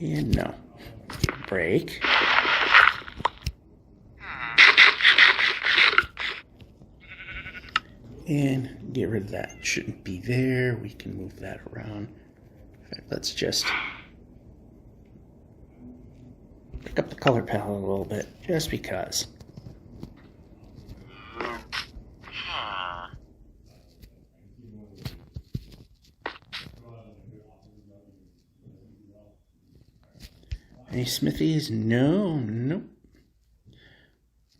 And no. Break. And get rid of that. Shouldn't be there. We can move that around. In fact, let's just pick up the color palette a little bit, just because. Any smithies? No, nope.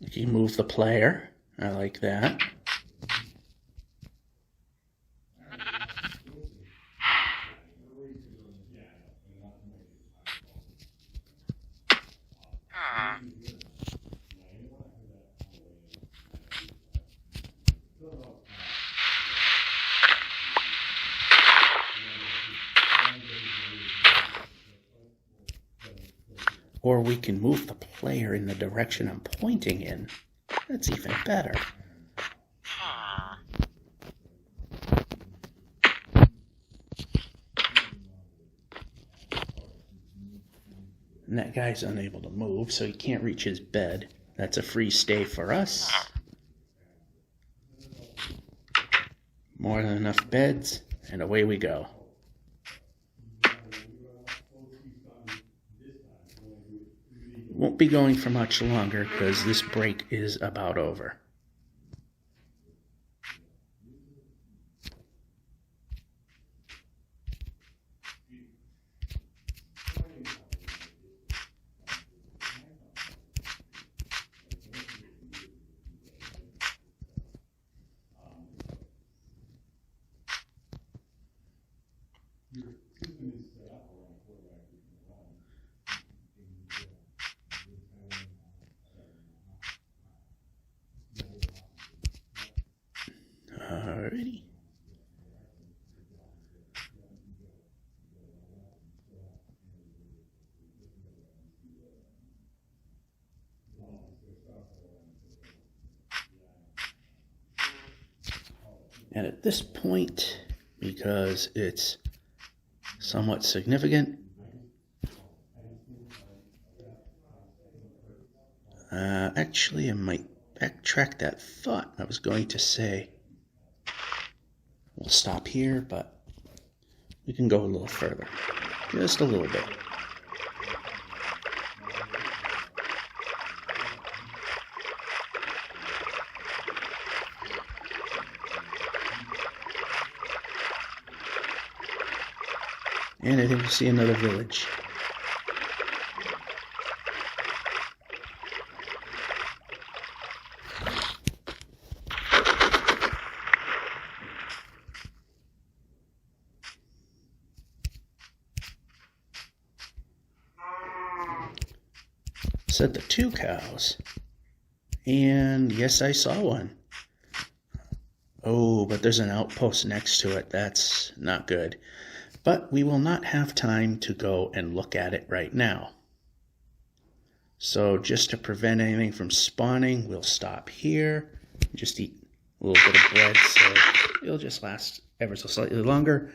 You can move the player. I like that. Or we can move the player in the direction I'm pointing in. That's even better. And that guy's unable to move, so he can't reach his bed. That's a free stay for us. More than enough beds, and away we go. Won't be going for much longer because this break is about over. Alrighty. And at this point, because it's somewhat significant, actually I might backtrack that thought. I was going to say we'll stop here, but we can go a little further, just a little bit. And I think we see another village. Said the 2 cows. And yes, I saw one. Oh, but there's an outpost next to it. That's not good. But we will not have time to go and look at it right now. So just to prevent anything from spawning, we'll stop here. Just eat a little bit of bread so it'll just last ever so slightly longer.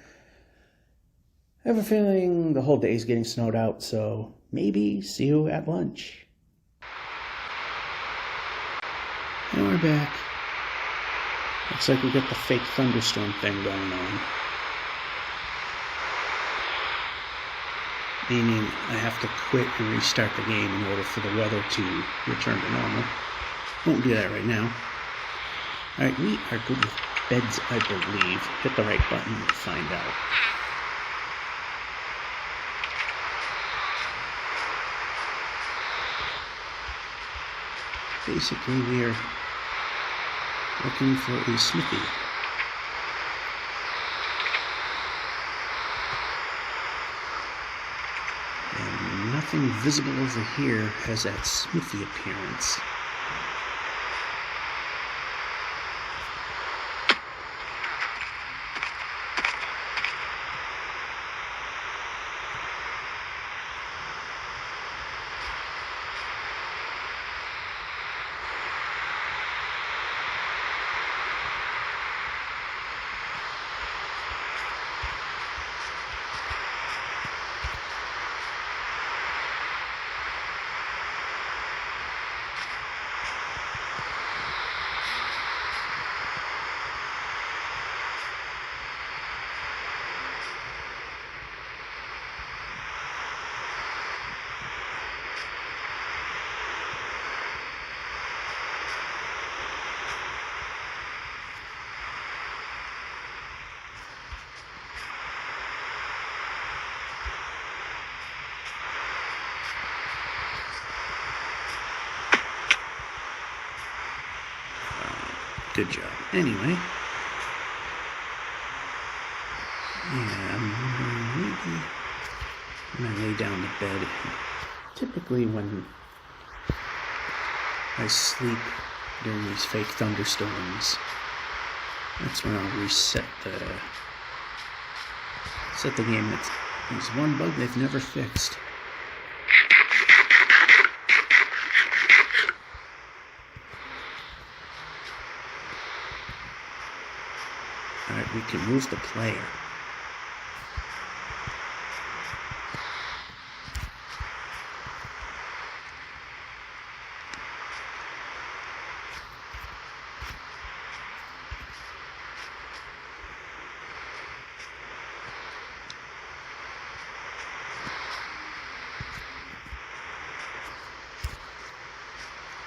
I have a feeling the whole day's getting snowed out, so maybe see you at lunch. And we're back. Looks like we got the fake thunderstorm thing going on. Meaning I have to quit and restart the game in order for the weather to return to normal. Won't do that right now. Alright, we are good with beds, I believe. Hit the right button and find out. Basically, we're looking for a smithy. And nothing visible over here has that smithy appearance. Good job. Anyway. Yeah, I'm wondering maybe when I lay down to bed, typically when I sleep during these fake thunderstorms, that's when I'll reset the game. There's one bug they've never fixed. can move the player.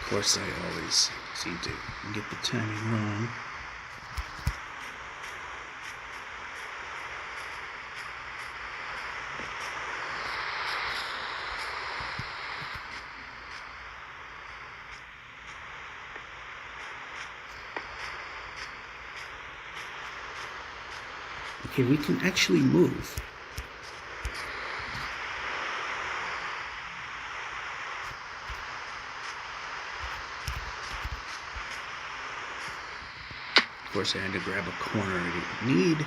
Of course, I always seem to get the timing wrong. Okay, we can actually move. Of course, I had to grab a corner I didn't need.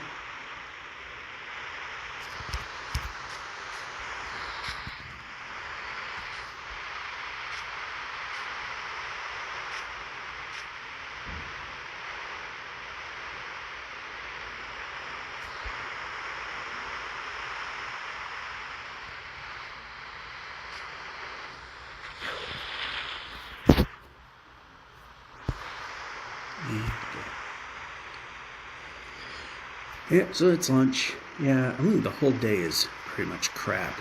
Yeah, so it's lunch. Yeah, I mean, the whole day is pretty much crap.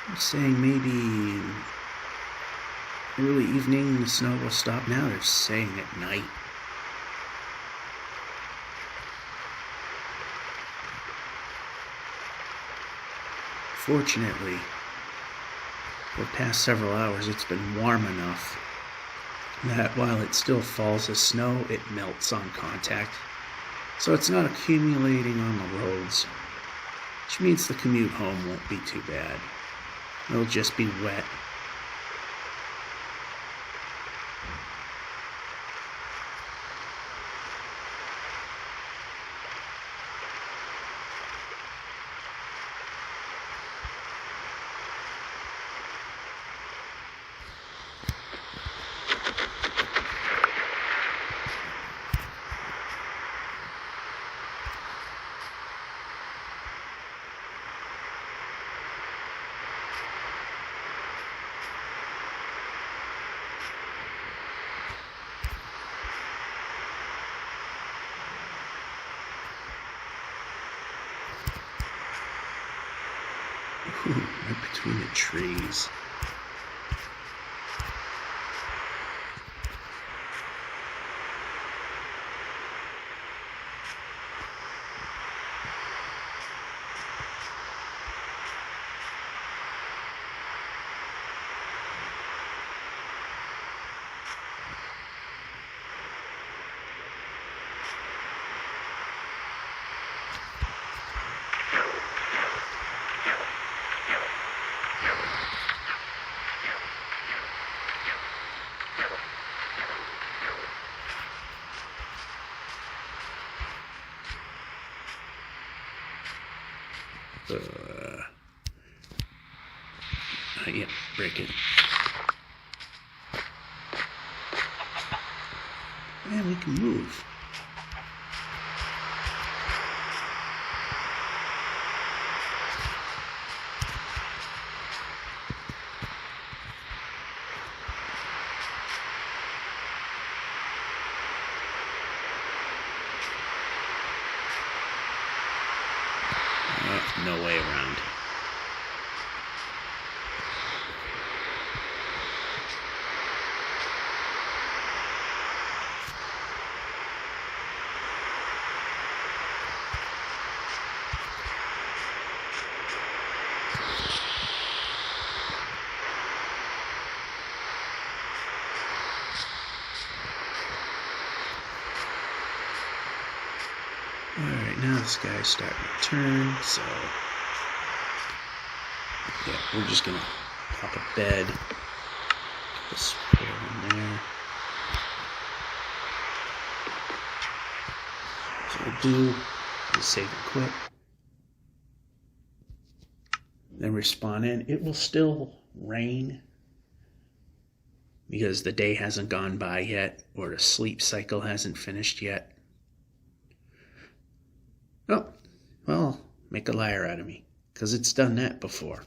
I'm saying maybe early evening the snow will stop. Now they're saying at night. Fortunately, for the past several hours, it's been warm enough that while it still falls as snow, it melts on contact. So it's not accumulating on the roads, which means the commute home won't be too bad. It'll just be wet. Right between the trees. Yeah, break it. And we can move. No way around. Alright, now this guy's starting to turn, so yeah, we're just gonna pop a bed, put the spare in there. So we'll do is save and quit. Then respawn in. It will still rain because the day hasn't gone by yet or the sleep cycle hasn't finished yet. Oh, well, make a liar out of me, because it's done that before.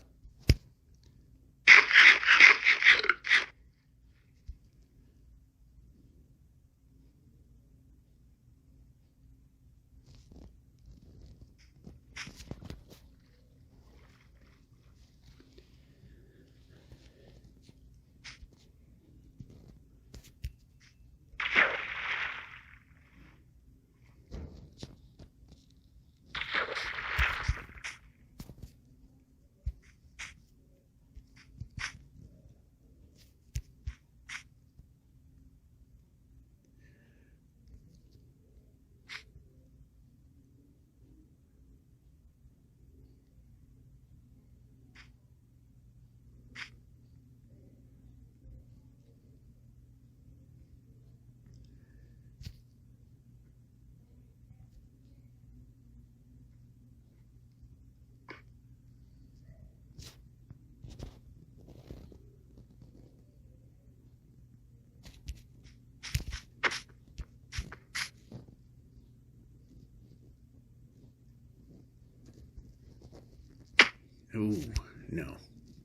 Ooh, no.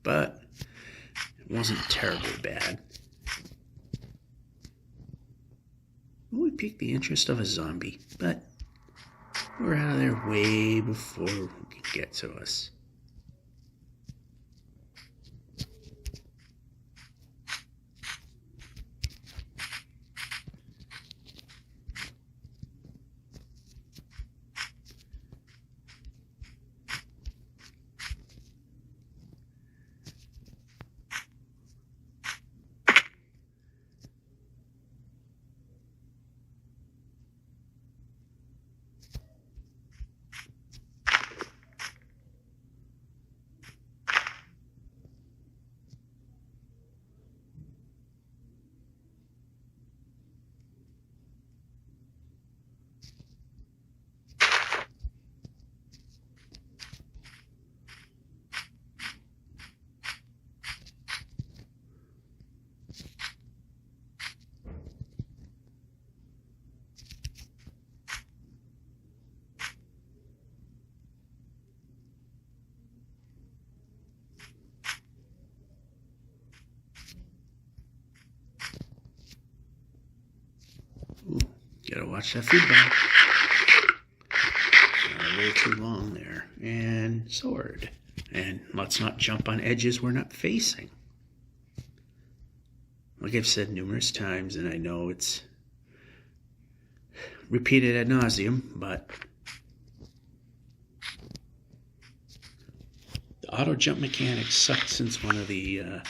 But it wasn't terribly bad. It would pique the interest of a zombie, but we're out of there way before it can get to us. Ooh, gotta watch that feedback. A little too long there. And sword. And let's not jump on edges we're not facing. Like I've said numerous times, and I know it's repeated ad nauseum, but the auto jump mechanic sucked since one of the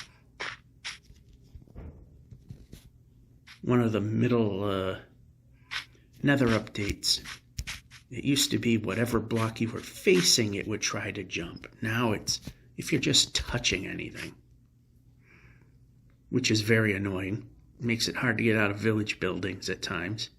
middle Nether updates. It used to be whatever block you were facing, it would try to jump. Now it's if you're just touching anything, which is very annoying. It makes it hard to get out of village buildings at times.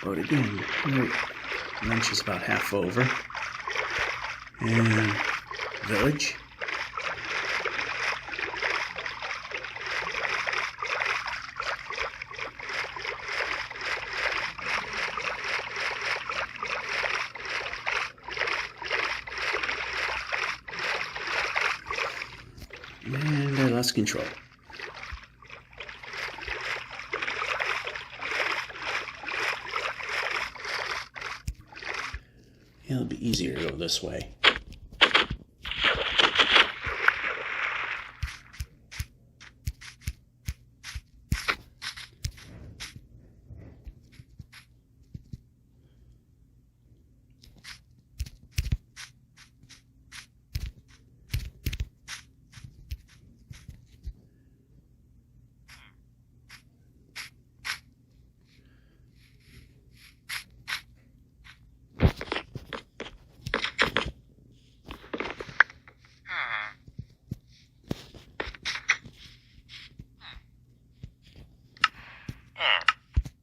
But again, lunch is about half over. And village. And I lost control. It'll be easier to go this way.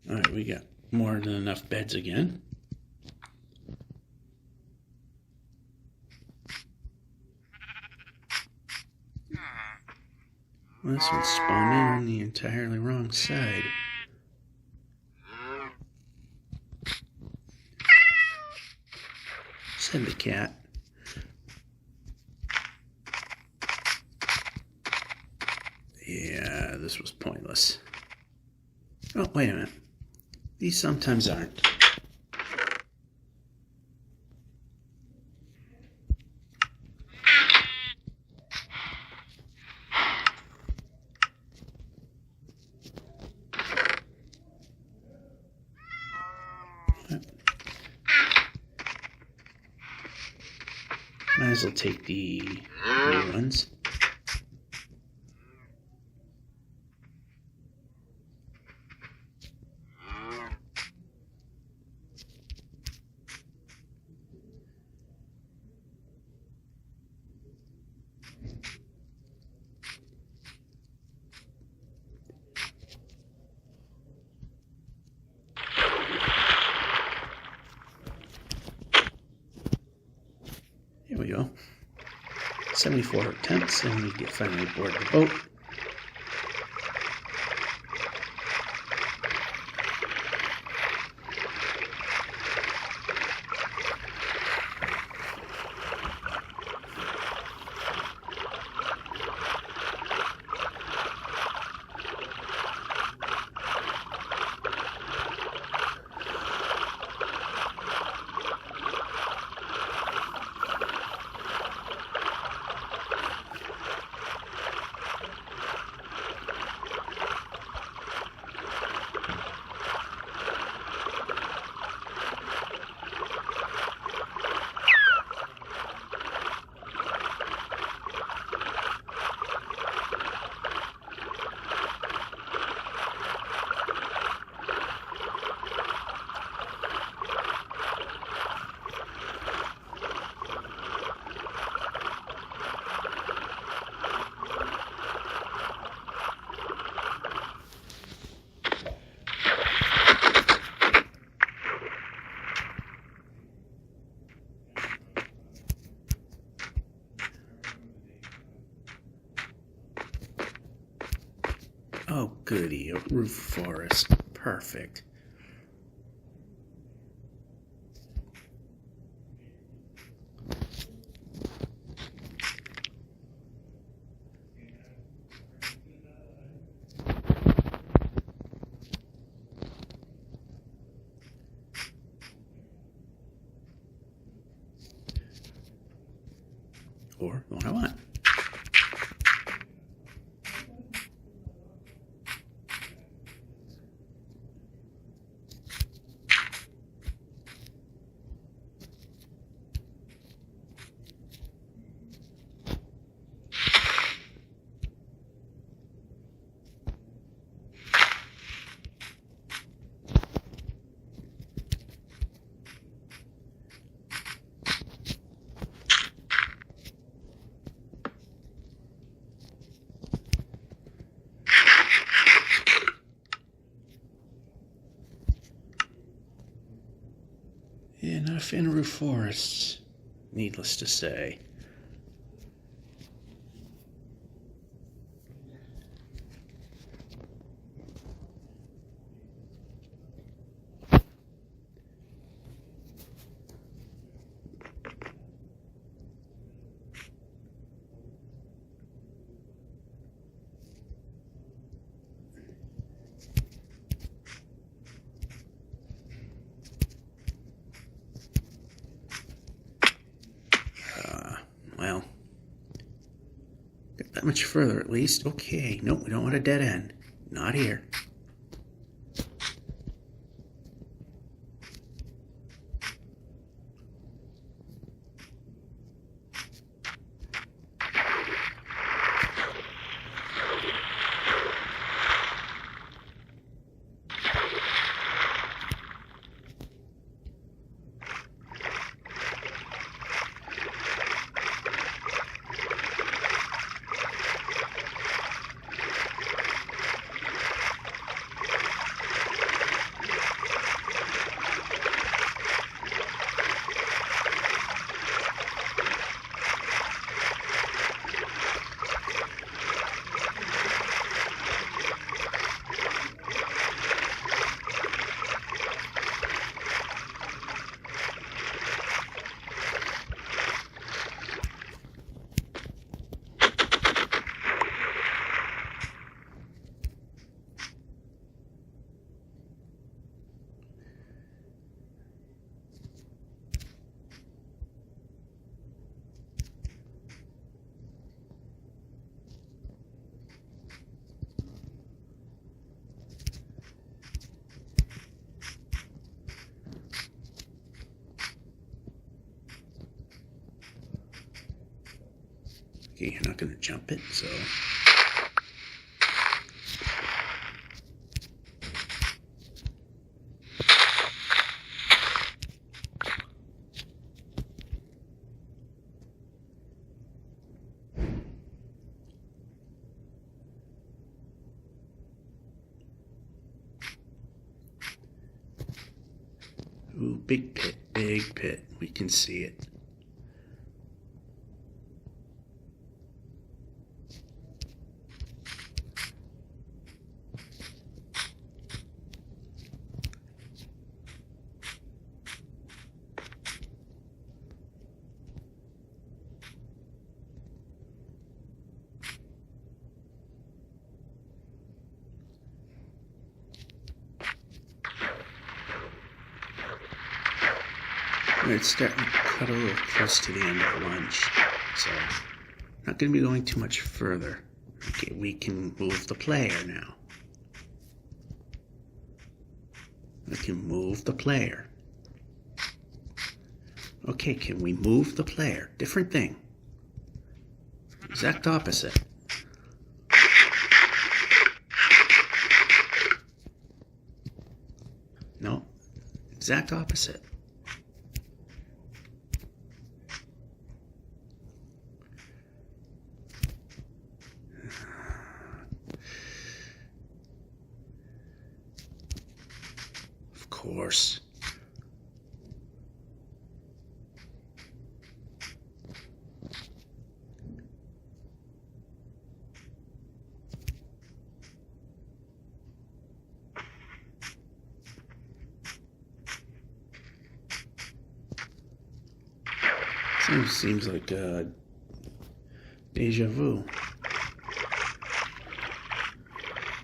Alright, we got more than enough beds again. Well, this one spawned in on the entirely wrong side. Said the cat. Yeah, this was pointless. Oh, wait a minute. These sometimes aren't. Might as well take the new ones. Here we go. 74 attempts, and we get finally aboard the boat. Oh, goody, a roof forest. Perfect. Or the one I want. Enough in forests, needless to say. Well, got that much further at least. Okay, nope, we don't want a dead end. Not here. Okay, you're not going to jump it, so... Ooh, big pit, big pit. We can see it. It's starting to cut a little close to the end of lunch, so not going to be going too much further. Okay, we can move the player now. We can move the player. Okay, can we move the player? Different thing. Exact opposite. No, exact opposite. Of course. Seems like deja vu.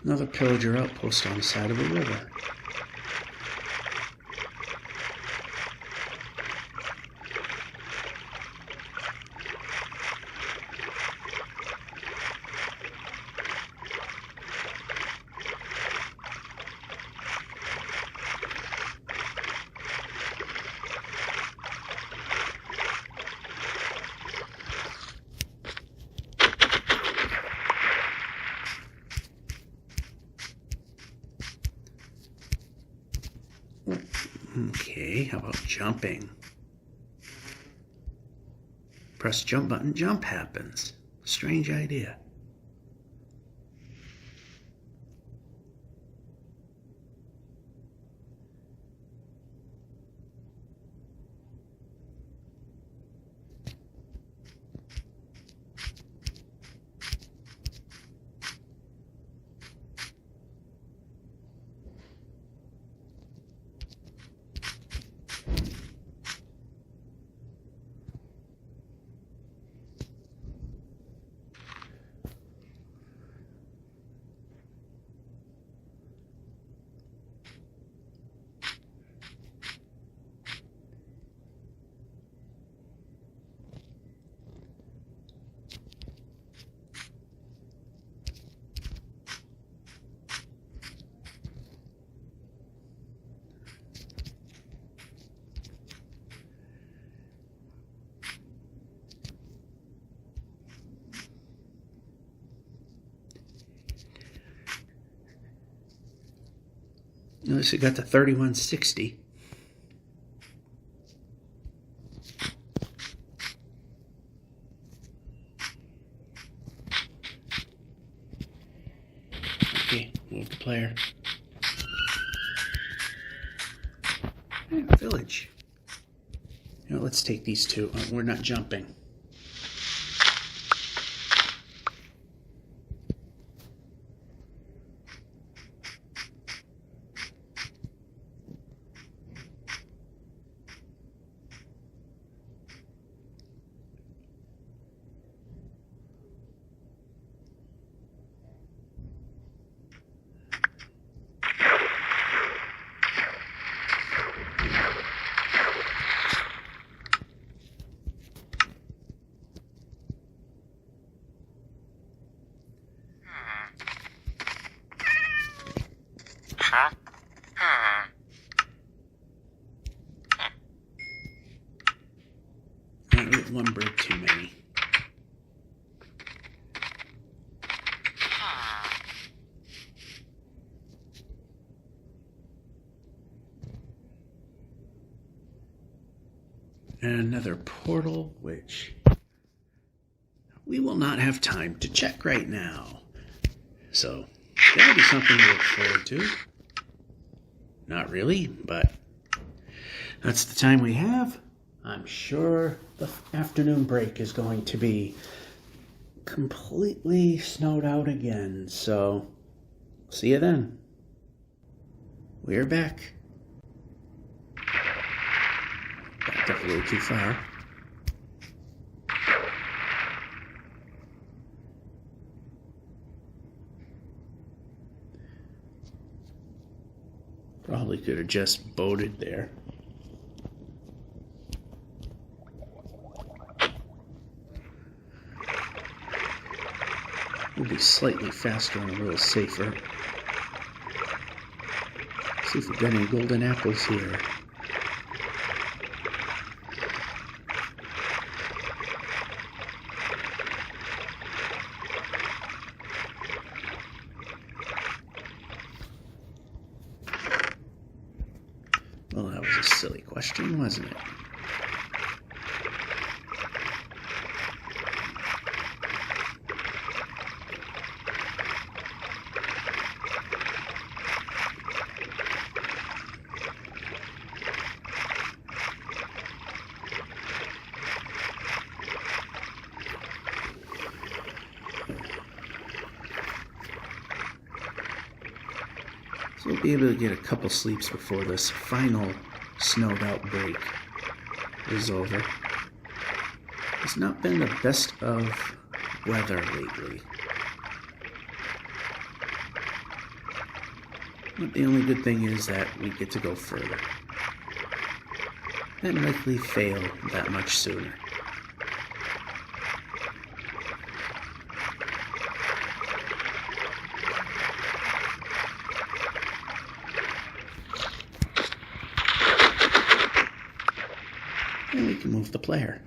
Another pillager outpost on the side of a river. Okay, how about jumping? Press jump button, jump happens. Strange idea. Notice it got to 3160. Okay, move the player. Village. You know, let's take these two. We're not jumping. One bird too many. And another portal, which we will not have time to check right now. So that'll be something to look forward to. Not really, but that's the time we have. I'm sure the afternoon break is going to be completely snowed out again, so see you then. We're back. Backed up a little too far. Probably could have just boated there. We'll be slightly faster and a little safer. See if we've got any golden apples here. Well, that was a silly question, wasn't it? So we'll be able to get a couple sleeps before this final snowed out break is over. It's not been the best of weather lately. But the only good thing is that we get to go further. And likely fail that much sooner. And we can move the player.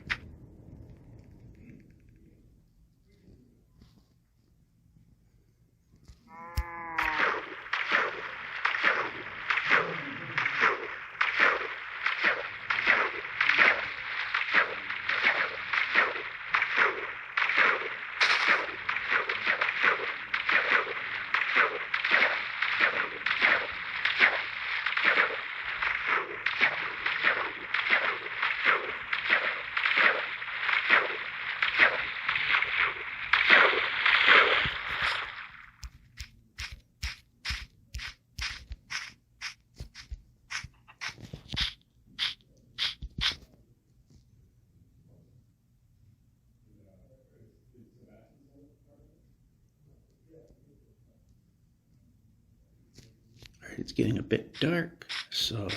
It's getting a bit dark, so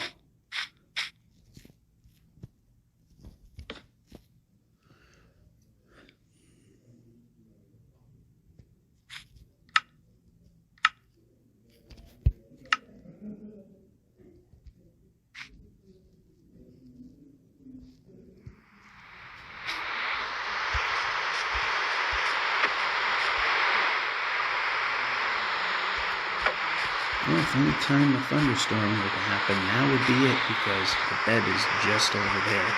well, if any time a thunderstorm were to happen, now would be it, because the bed is just over there.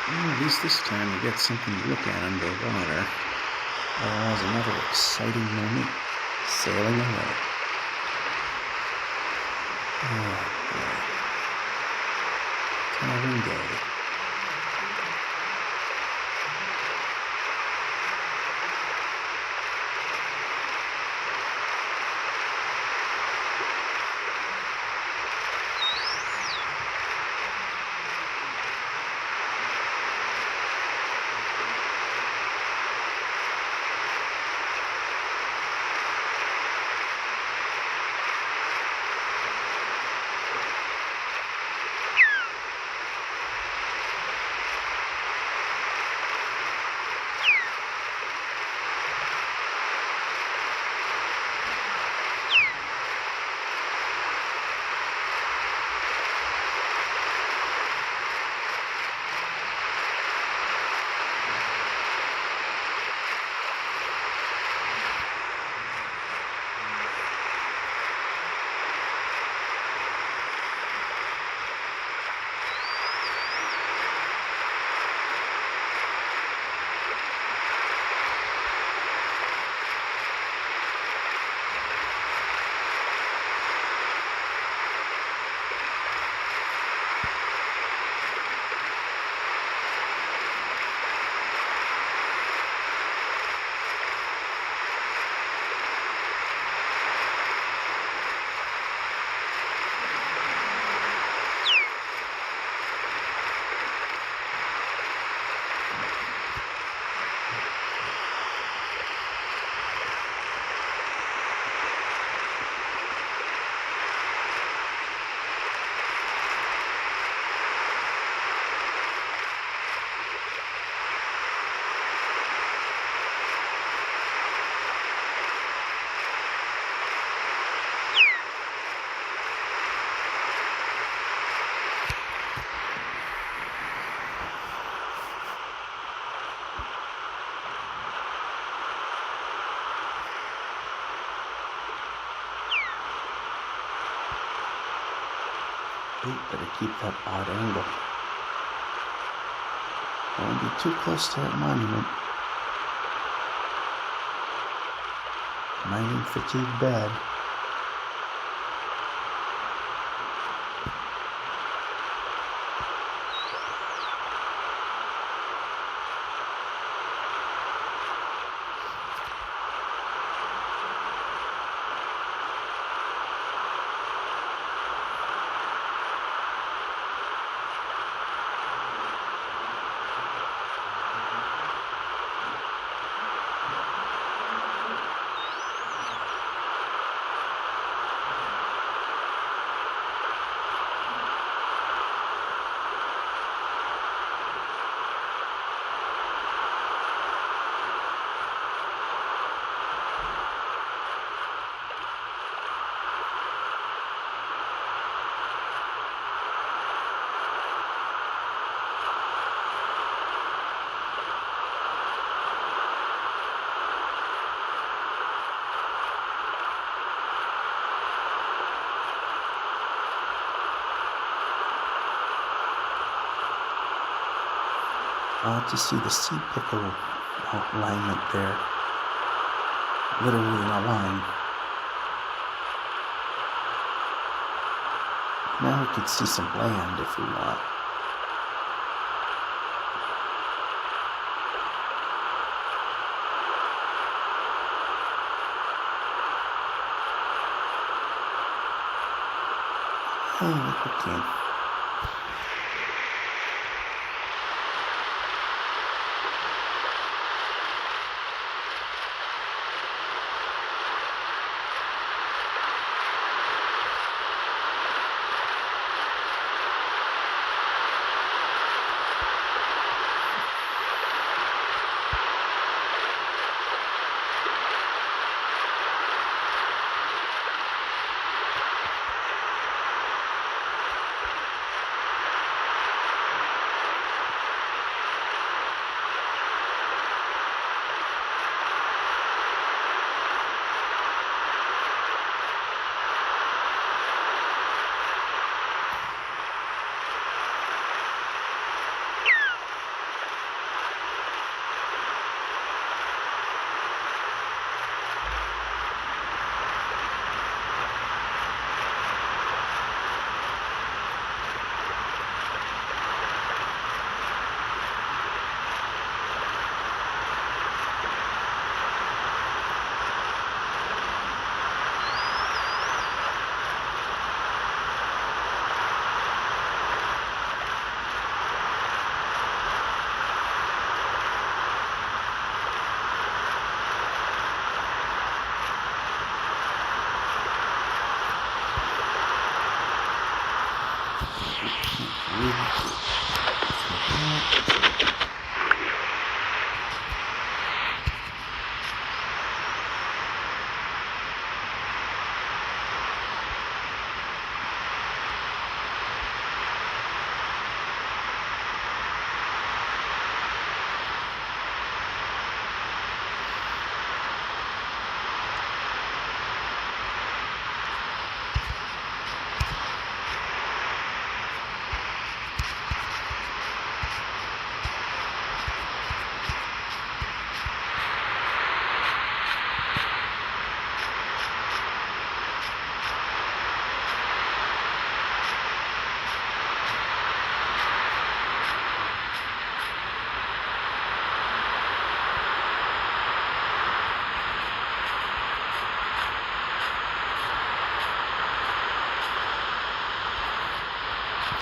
Well, at least this time we get something to look at underwater. There's another exciting moment sailing away. Oh boy. Calvin Day. Better keep that odd angle. Don't be too close to that monument. Mining fatigue bad. Just see the sea pickle alignment there. Literally in a line. Now we could see some land if we want. Oh, okay.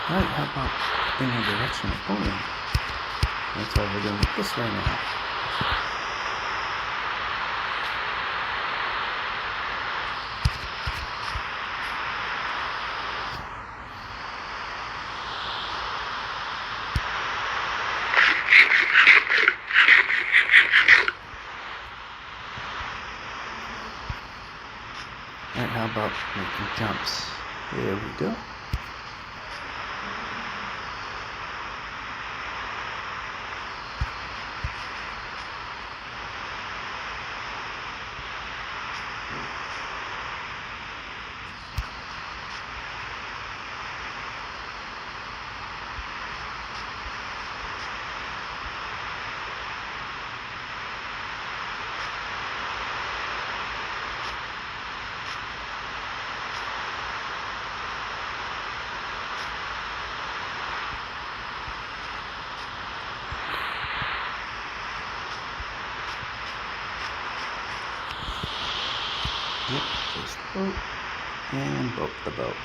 Alright, how about in the direction of home? That's why we're doing it this way now. Alright, how about making jumps? There we go. Yep, there's the boat, and boat the boat.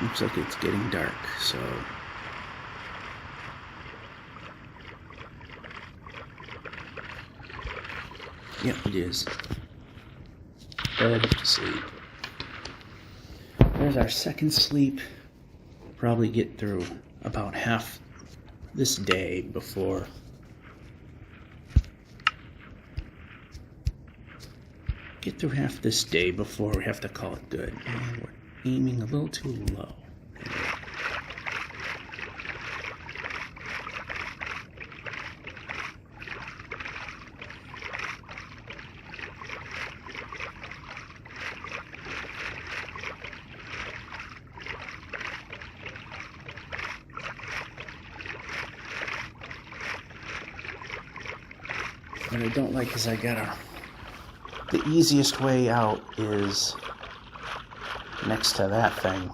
Looks like it's getting dark, so yep, it is. Bed to sleep. There's our second sleep. Probably get through about half this day before we have to call it good. And we're aiming a little too low. What I don't like is the easiest way out is next to that thing.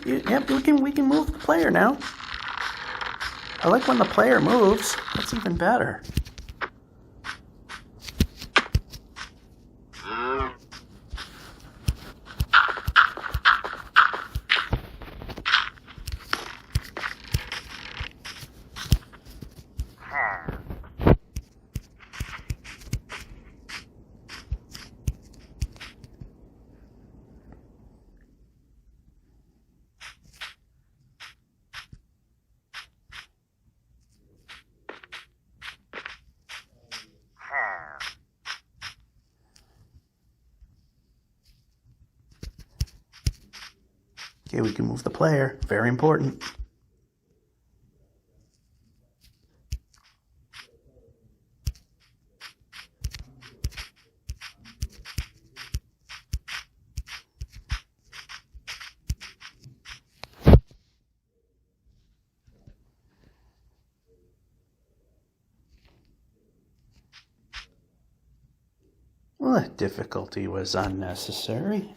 Yep, we can move the player now. I like when the player moves. That's even better. Okay, we can move the player. Very important. Well, that difficulty was unnecessary.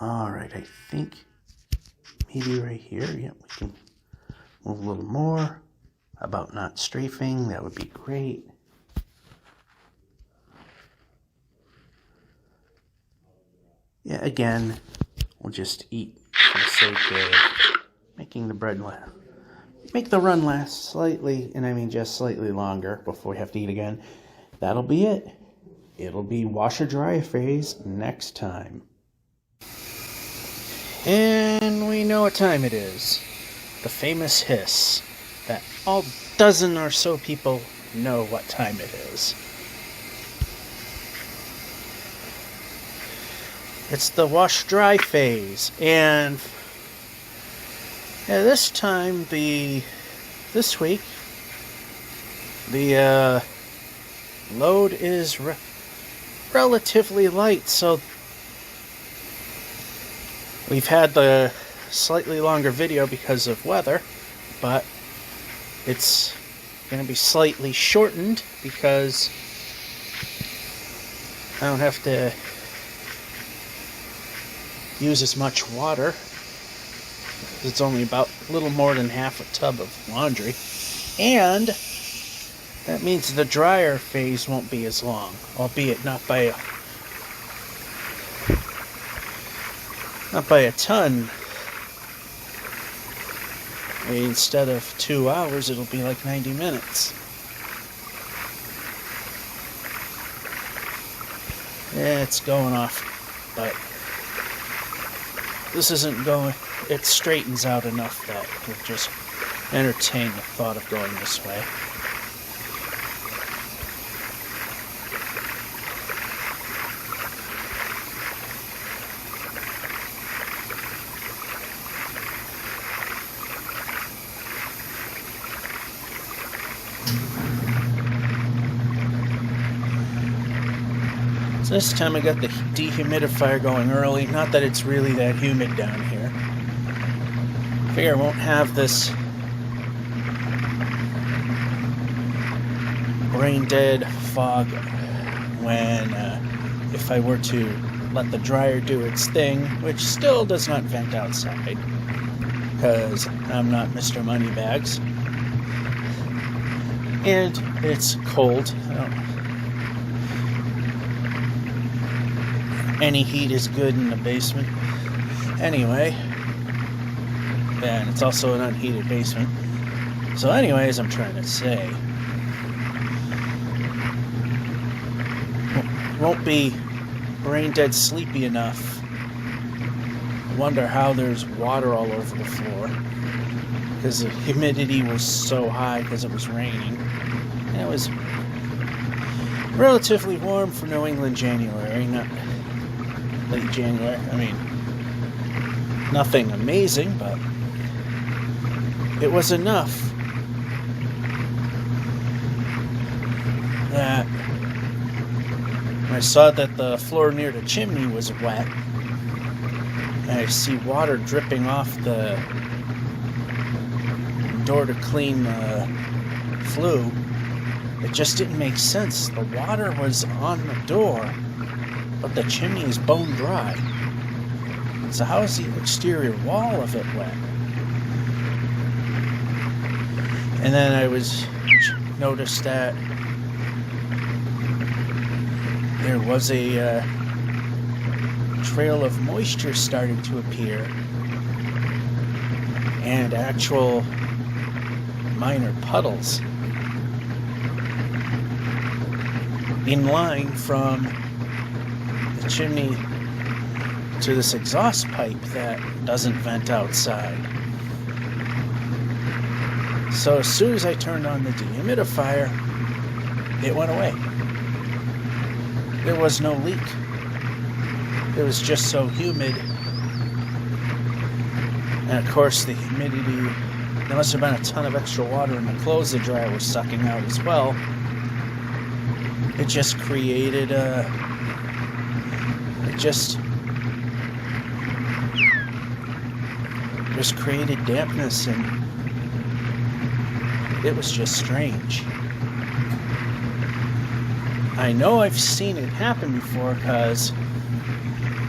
All right, I think maybe right here, yeah, we can move a little more. How about not strafing? That would be great. Yeah, again, we'll just eat for the sake of making the bread make the run last slightly, and I mean just slightly longer before we have to eat again. That'll be it. It'll be washer dryer phase next time. And we know what time it is. The famous hiss that all dozen or so people know what time it is. It's the wash dry phase, and this time this week the load is relatively light, so we've had the slightly longer video because of weather, but it's going to be slightly shortened because I don't have to use as much water. It's only about a little more than half a tub of laundry, and that means the dryer phase won't be as long, albeit not by a ton. I mean, instead of 2 hours, it'll be like 90 minutes. Yeah, it's going off, but this isn't going, it straightens out enough that we'll just entertain the thought of going this way. So this time I got the dehumidifier going early. Not that it's really that humid down here. I figure I won't have this brain dead fog when if I were to let the dryer do its thing, which still does not vent outside because I'm not Mr. Moneybags, and it's cold. Any heat is good in the basement anyway, and it's also an unheated basement. So anyways, I'm trying to say, won't be brain dead sleepy enough. Wonder how there's water all over the floor, because the humidity was so high because it was raining, and it was relatively warm for New England January, not late January. I mean, nothing amazing, but it was enough that when I saw that the floor near the chimney was wet, and I see water dripping off the door to clean the flue, it just didn't make sense. The water was on the door, but the chimney is bone dry. So how is the exterior wall of it wet? And then I noticed that there was a trail of moisture starting to appear, and actual minor puddles in line from the chimney to this exhaust pipe that doesn't vent outside. So as soon as I turned on the dehumidifier, it went away. There was no leak. It was just so humid. And of course the humidity, there must have been a ton of extra water in the clothes the dryer was sucking out as well. It just created created dampness, and it was just strange. I know I've seen it happen before, because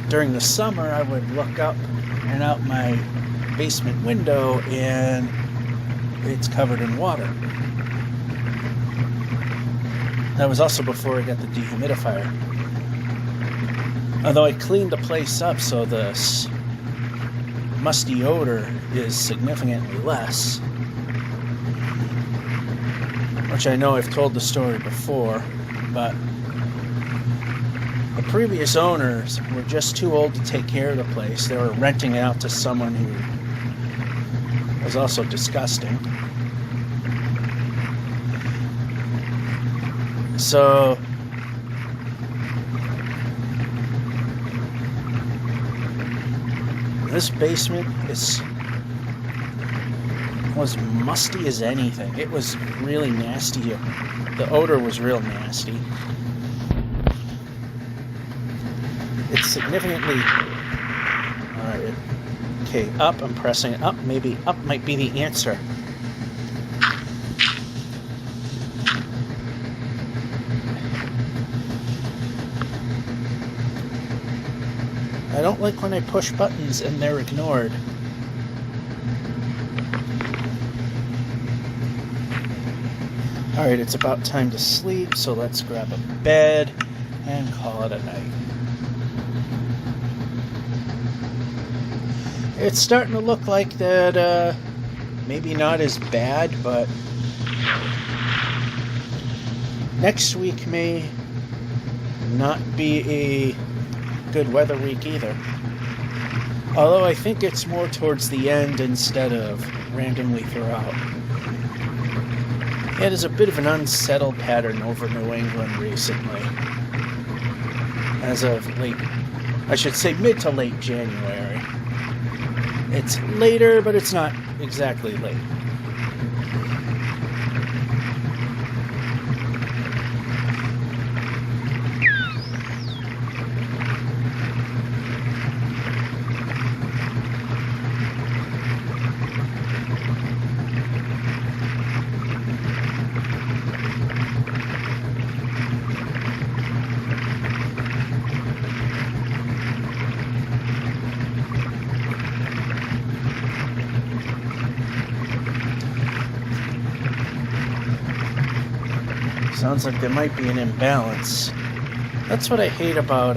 during the summer I would look up and out my basement window and it's covered in water. That was also before I got the dehumidifier. Although I cleaned the place up, so the musty odor is significantly less. Which I know I've told the story before, but the previous owners were just too old to take care of the place. They were renting it out to someone who was also disgusting. So this basement was musty as anything. It was really nasty. The odor was real nasty. It's significantly... Alright. Okay, up. I'm pressing it up. Maybe up might be the answer. I don't like when I push buttons and they're ignored. Alright, it's about time to sleep, so let's grab a bed and call it a night. It's starting to look like that, maybe not as bad, but next week may not be a good weather week either. Although I think it's more towards the end instead of randomly throughout. Yeah, there's a bit of an unsettled pattern over New England recently. As of late, I should say mid to late January. It's later, but it's not exactly late. Sounds like there might be an imbalance. That's what I hate about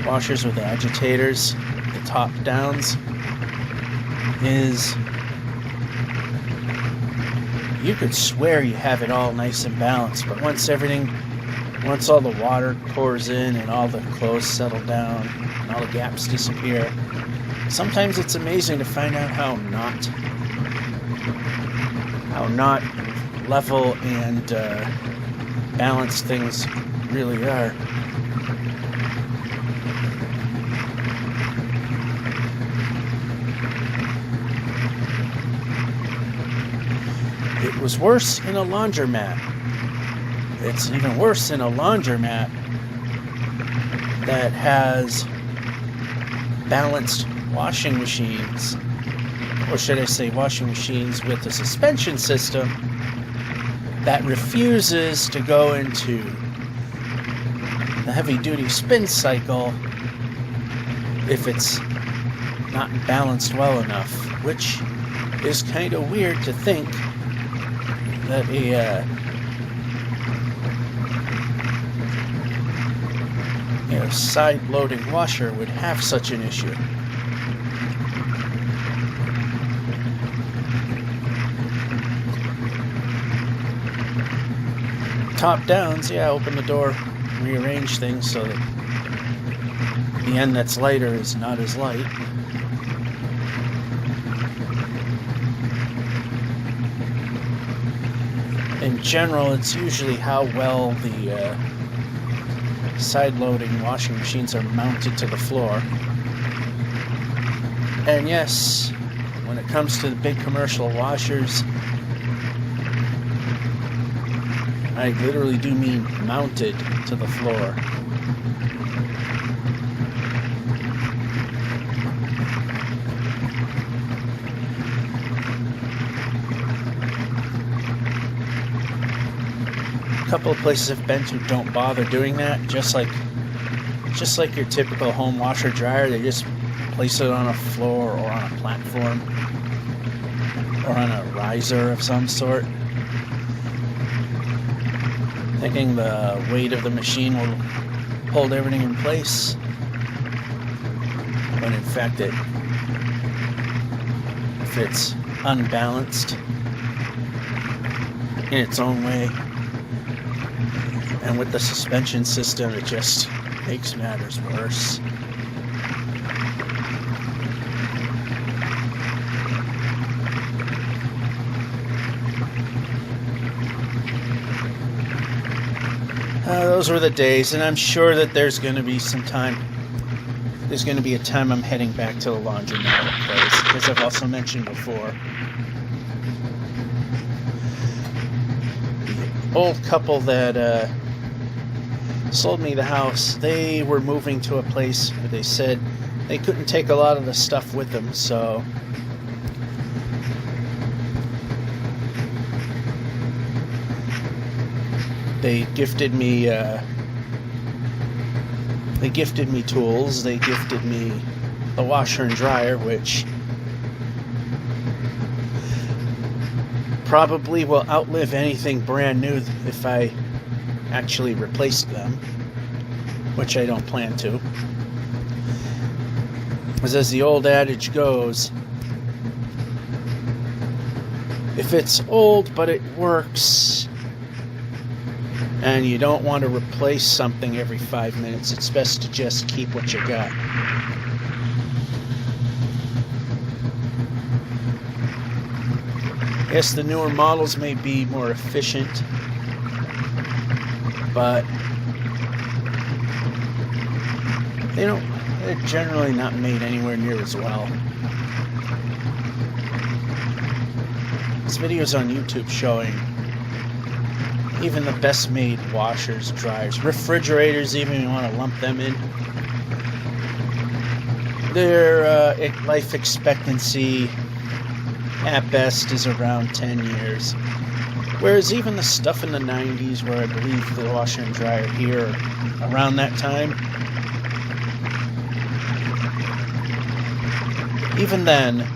washers with agitators, the top downs, is you could swear you have it all nice and balanced, but once all the water pours in and all the clothes settle down and all the gaps disappear, sometimes it's amazing to find out how not level and balanced things really are. It was worse in a laundromat. It's even worse in a laundromat that has balanced washing machines, or should I say washing machines with a suspension system that refuses to go into the heavy-duty spin cycle if it's not balanced well enough, which is kind of weird to think that a side-loading washer would have such an issue. Top downs, yeah, open the door, rearrange things so that the end that's lighter is not as light. In general, it's usually how well the side-loading washing machines are mounted to the floor. And yes, when it comes to the big commercial washers, I literally do mean mounted to the floor. A couple of places I've been to don't bother doing that, just like your typical home washer dryer. They just place it on a floor or on a platform or on a riser of some sort, thinking the weight of the machine will hold everything in place, when in fact if it's unbalanced in its own way, and with the suspension system, it just makes matters worse. Those were the days, and I'm sure that there's going to be a time I'm heading back to the laundromat place, as I've also mentioned before. The old couple that sold me the house, they were moving to a place where they said they couldn't take a lot of the stuff with them, so they gifted me tools. They gifted me a washer and dryer, which probably will outlive anything brand new if I actually replaced them, which I don't plan to. As the old adage goes, if it's old but it works and you don't want to replace something every 5 minutes, it's best to just keep what you got. Yes, the newer models may be more efficient, but they're generally not made anywhere near as well. There's videos on YouTube showing even the best made washers, dryers, refrigerators, even if you want to lump them in, their life expectancy at best is around 10 years. Whereas even the stuff in the 90s, where I believe the washer and dryer here around that time, even then,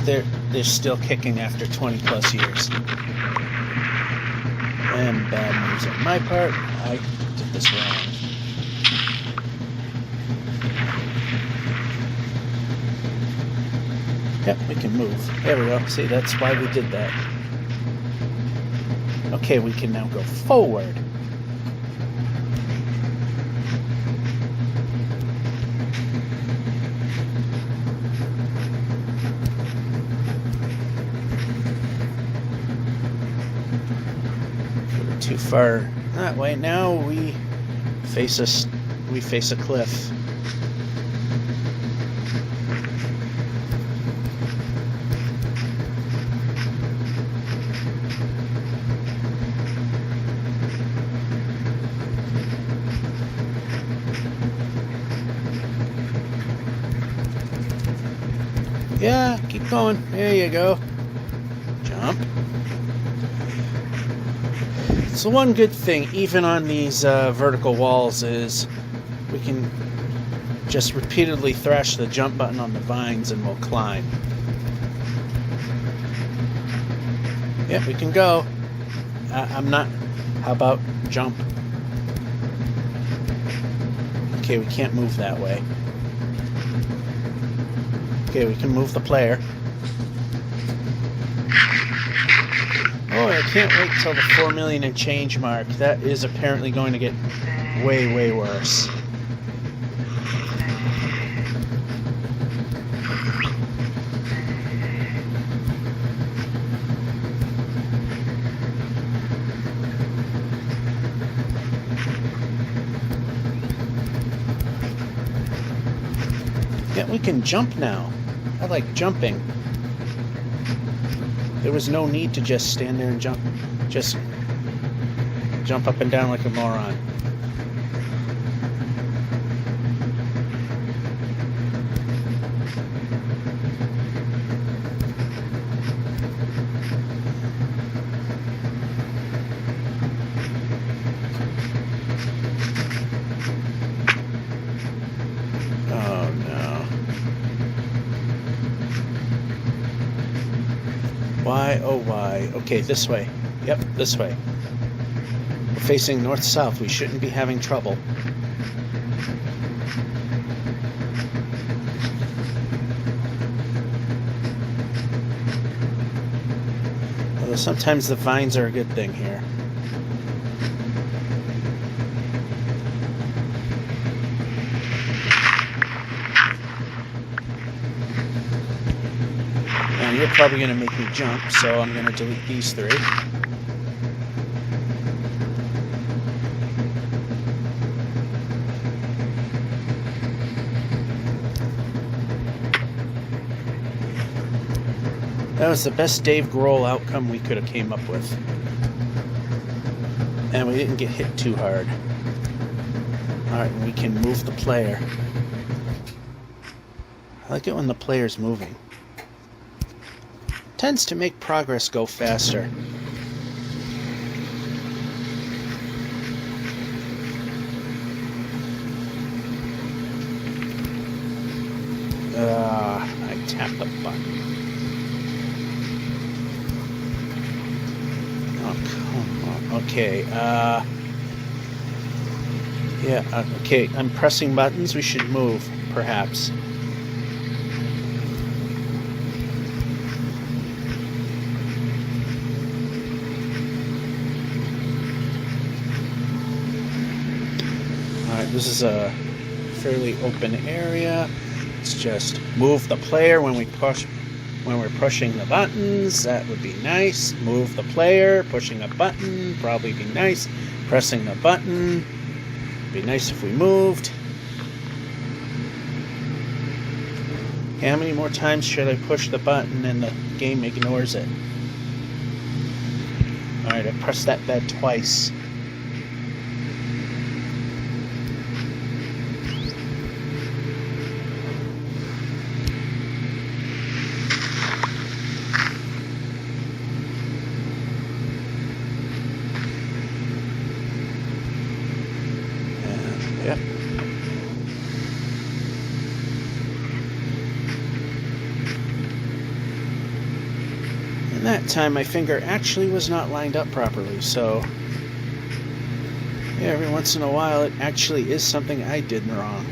they're still kicking after 20 plus years. And bad news on my part. I did this wrong. Yep, we can move. There we go. See, that's why we did that. Okay, we can now go forward. We're too far that way. Now we face a cliff. Yeah, keep going. There you go. Jump. So one good thing, even on these vertical walls, is we can just repeatedly thrash the jump button on the vines and we'll climb. Yeah, we can go. I'm not... How about jump? Okay, we can't move that way. Okay, we can move the player. Oh, I can't wait till the 4 million and change mark. That is apparently going to get way, way worse. Yeah, we can jump now. I like jumping. There was no need to just stand there and jump. Just jump up and down like a moron. Oh no. Why, oh why? Okay, this way. Yep, this way. We're facing north-south. We shouldn't be having trouble. Although sometimes the vines are a good thing here. You're probably going to make me jump, so I'm going to delete these three. That was the best Dave Grohl outcome we could have came up with. And we didn't get hit too hard. Alright, we can move the player. I like it when the player's moving. Tends to make progress go faster. I tapped the button. Oh, come on. Okay, yeah, okay, I'm pressing buttons. We should move, perhaps. This is a fairly open area. Let's just move the player when we're pushing the buttons. That would be nice. Move the player, pushing a button, probably be nice. Pressing the button, be nice if we moved. Okay, how many more times should I push the button and the game ignores it? Alright, I pressed that bed twice. Yep. That time my finger actually was not lined up properly, so yeah, every once in a while it actually is something I did wrong.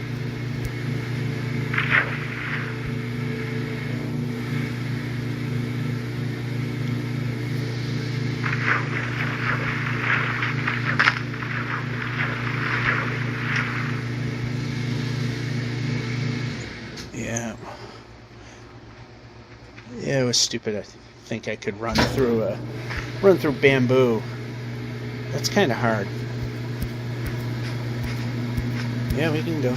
Yeah, it was stupid. I think I could run through bamboo. That's kind of hard. Yeah, we can go.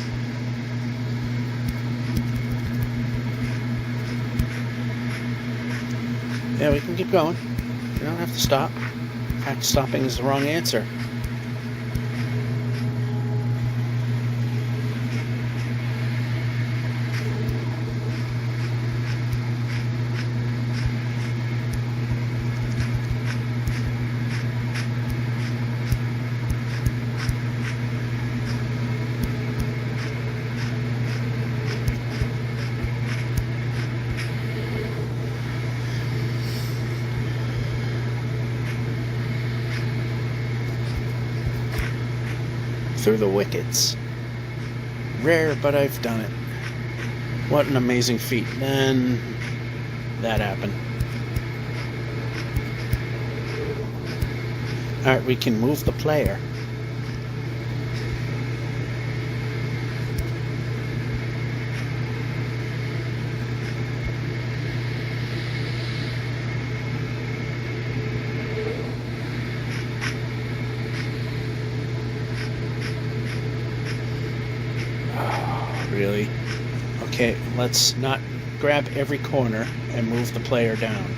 Yeah, we can keep going. You don't have to stop. In fact, stopping is the wrong answer. Through the wickets. Rare, but I've done it. What an amazing feat. Then that happened. Alright, we can move the player. Really? Okay, let's not grab every corner and move the player down.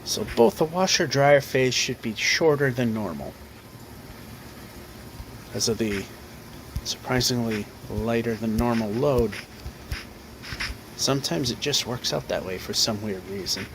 So both the washer-dryer phase should be shorter than normal because of the surprisingly lighter than normal load. Sometimes it just works out that way for some weird reason.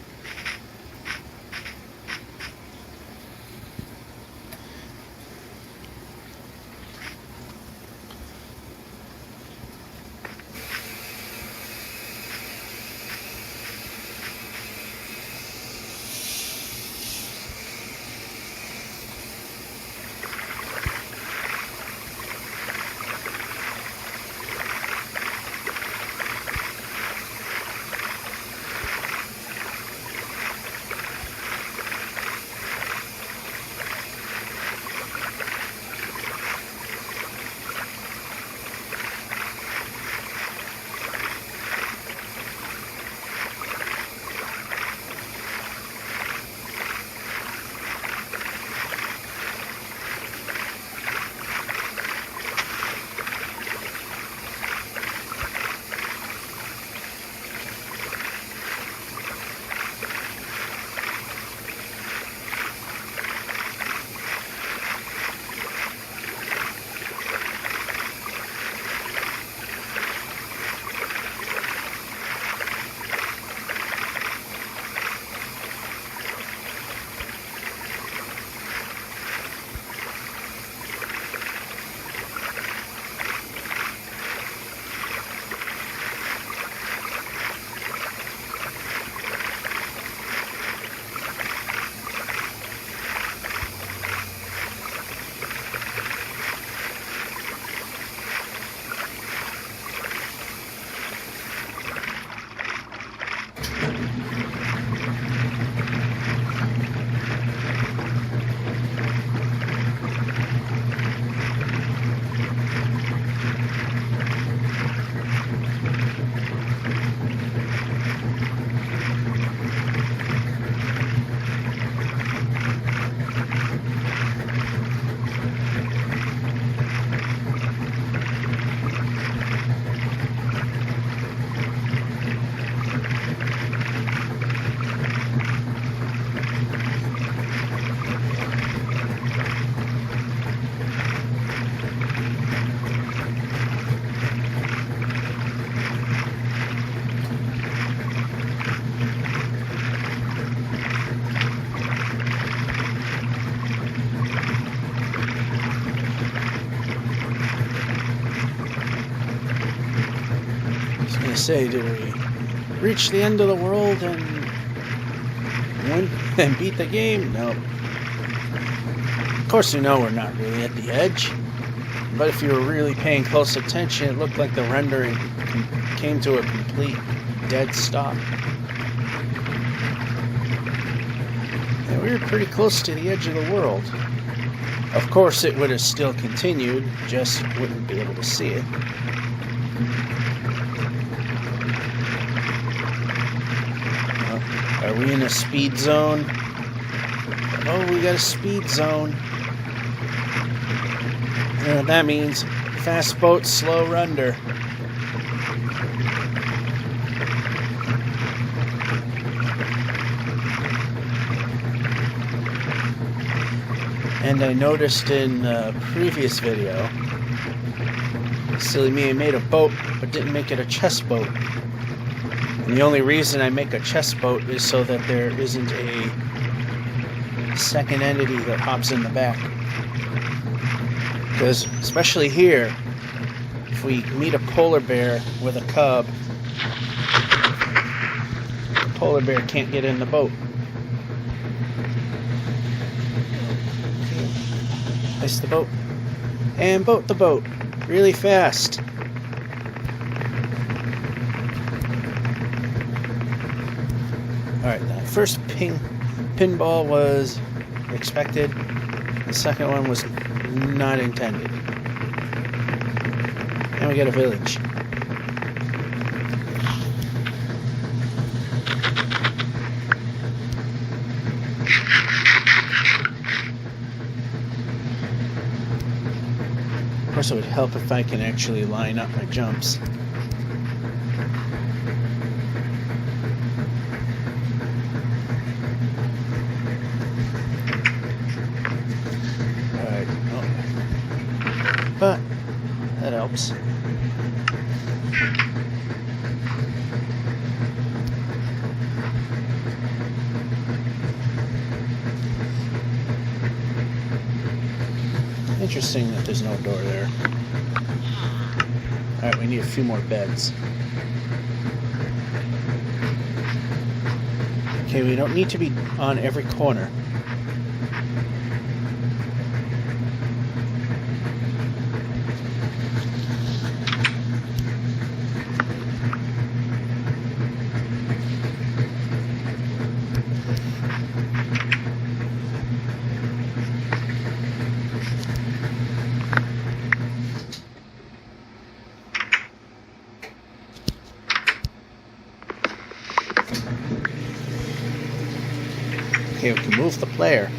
say, did we reach the end of the world and win and beat the game? No. Of course, you know we're not really at the edge. But if you were really paying close attention, it looked like the rendering came to a complete dead stop. And we were pretty close to the edge of the world. Of course, it would have still continued, just wouldn't be able to see it. Are we in a speed zone? Oh, we got a speed zone. And that means fast boat, slow render. And I noticed in a previous video, silly me, I made a boat, but didn't make it a chest boat. And the only reason I make a chest boat is so that there isn't a second entity that hops in the back. Because, especially here, if we meet a polar bear with a cub, the polar bear can't get in the boat. Place the boat. And boat the boat. Really fast. Alright, that first pinball was expected. The second one was not intended. And we got a village. Of course, it would help if I can actually line up my jumps. Alright, oh. But that helps. Interesting that there's no door there. Alright, we need a few more beds. Okay, we don't need to be on every corner. Okay, we can move the player.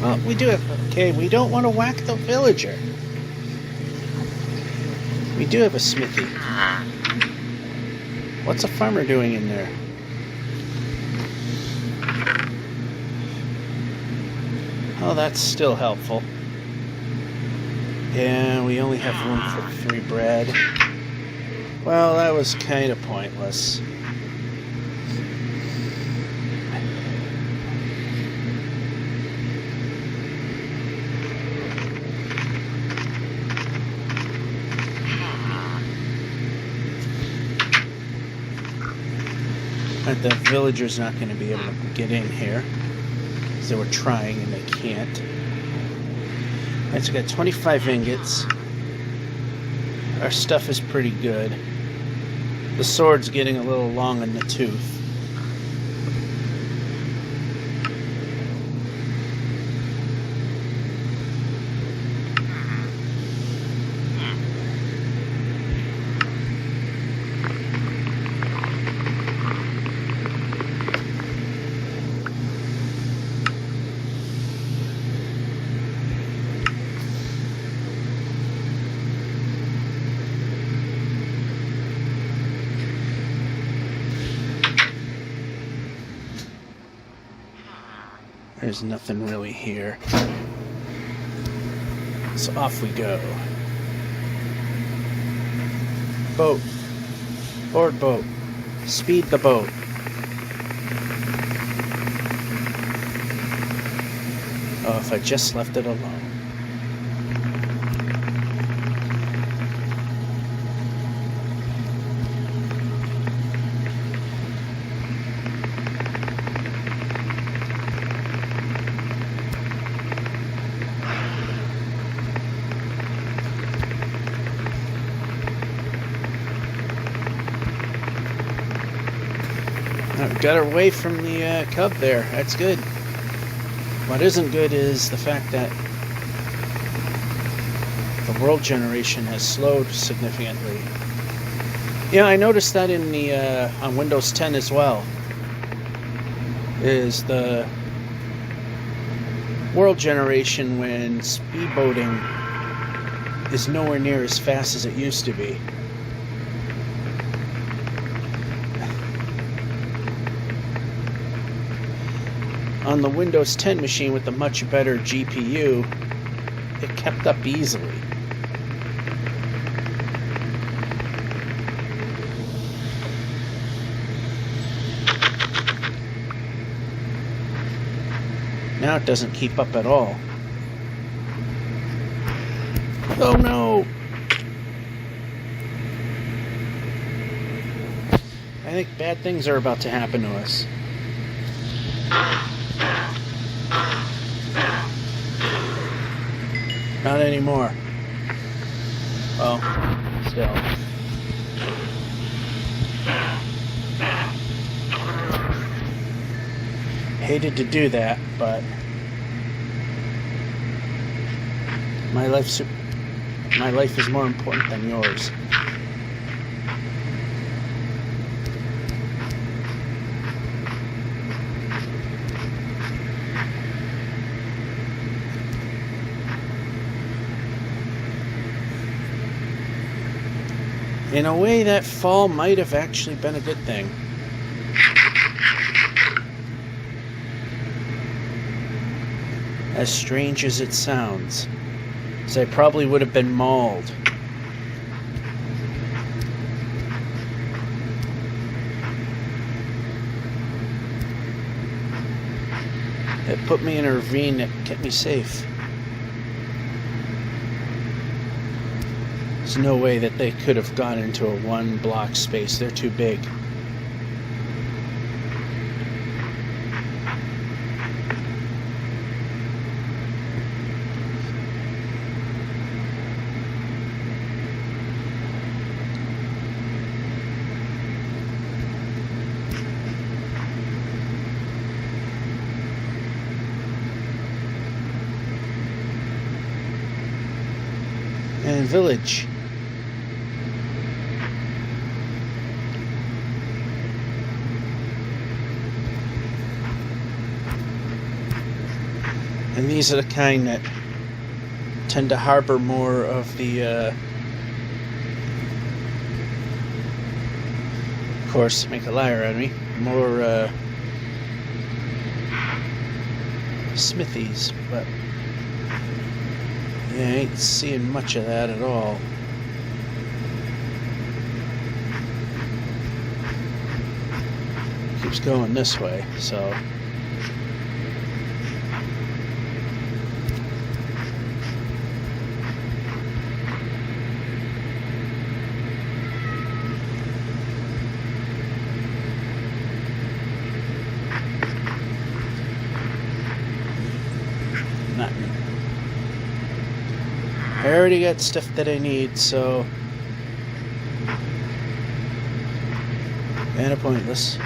Well, we do have... Okay, we don't want to whack the villager. We do have a smithy. What's a farmer doing in there? Oh, that's still helpful. Yeah, we only have room for 3 bread. Well, that was kind of pointless. The villager's not going to be able to get in here. Because they were trying and they can't. Alright, so we got 25 ingots. Our stuff is pretty good. The sword's getting a little long in the tooth. There's nothing really here. So off we go. Boat. Board boat. Speed the boat. Oh, if I just left it alone. Got away from the cub there. That's good. What isn't good is the fact that the world generation has slowed significantly. Yeah, I noticed that in the on Windows 10 as well. Is the world generation when speedboating is nowhere near as fast as it used to be. On the Windows 10 machine with a much better GPU, it kept up easily. Now it doesn't keep up at all. Oh no! I think bad things are about to happen to us. Not anymore. Well, still. Hated to do that, but my life is more important than yours. In a way, that fall might have actually been a good thing. As strange as it sounds, as I probably would have been mauled. It put me in a ravine that kept me safe. There's no way that they could have gone into a one block space. They're too big. And village. And these are the kind that tend to harbor more of the, of course, make a liar out of me, more smithies, but yeah, I ain't seeing much of that at all. Keeps going this way, so. I already got stuff that I need, so kinda pointless.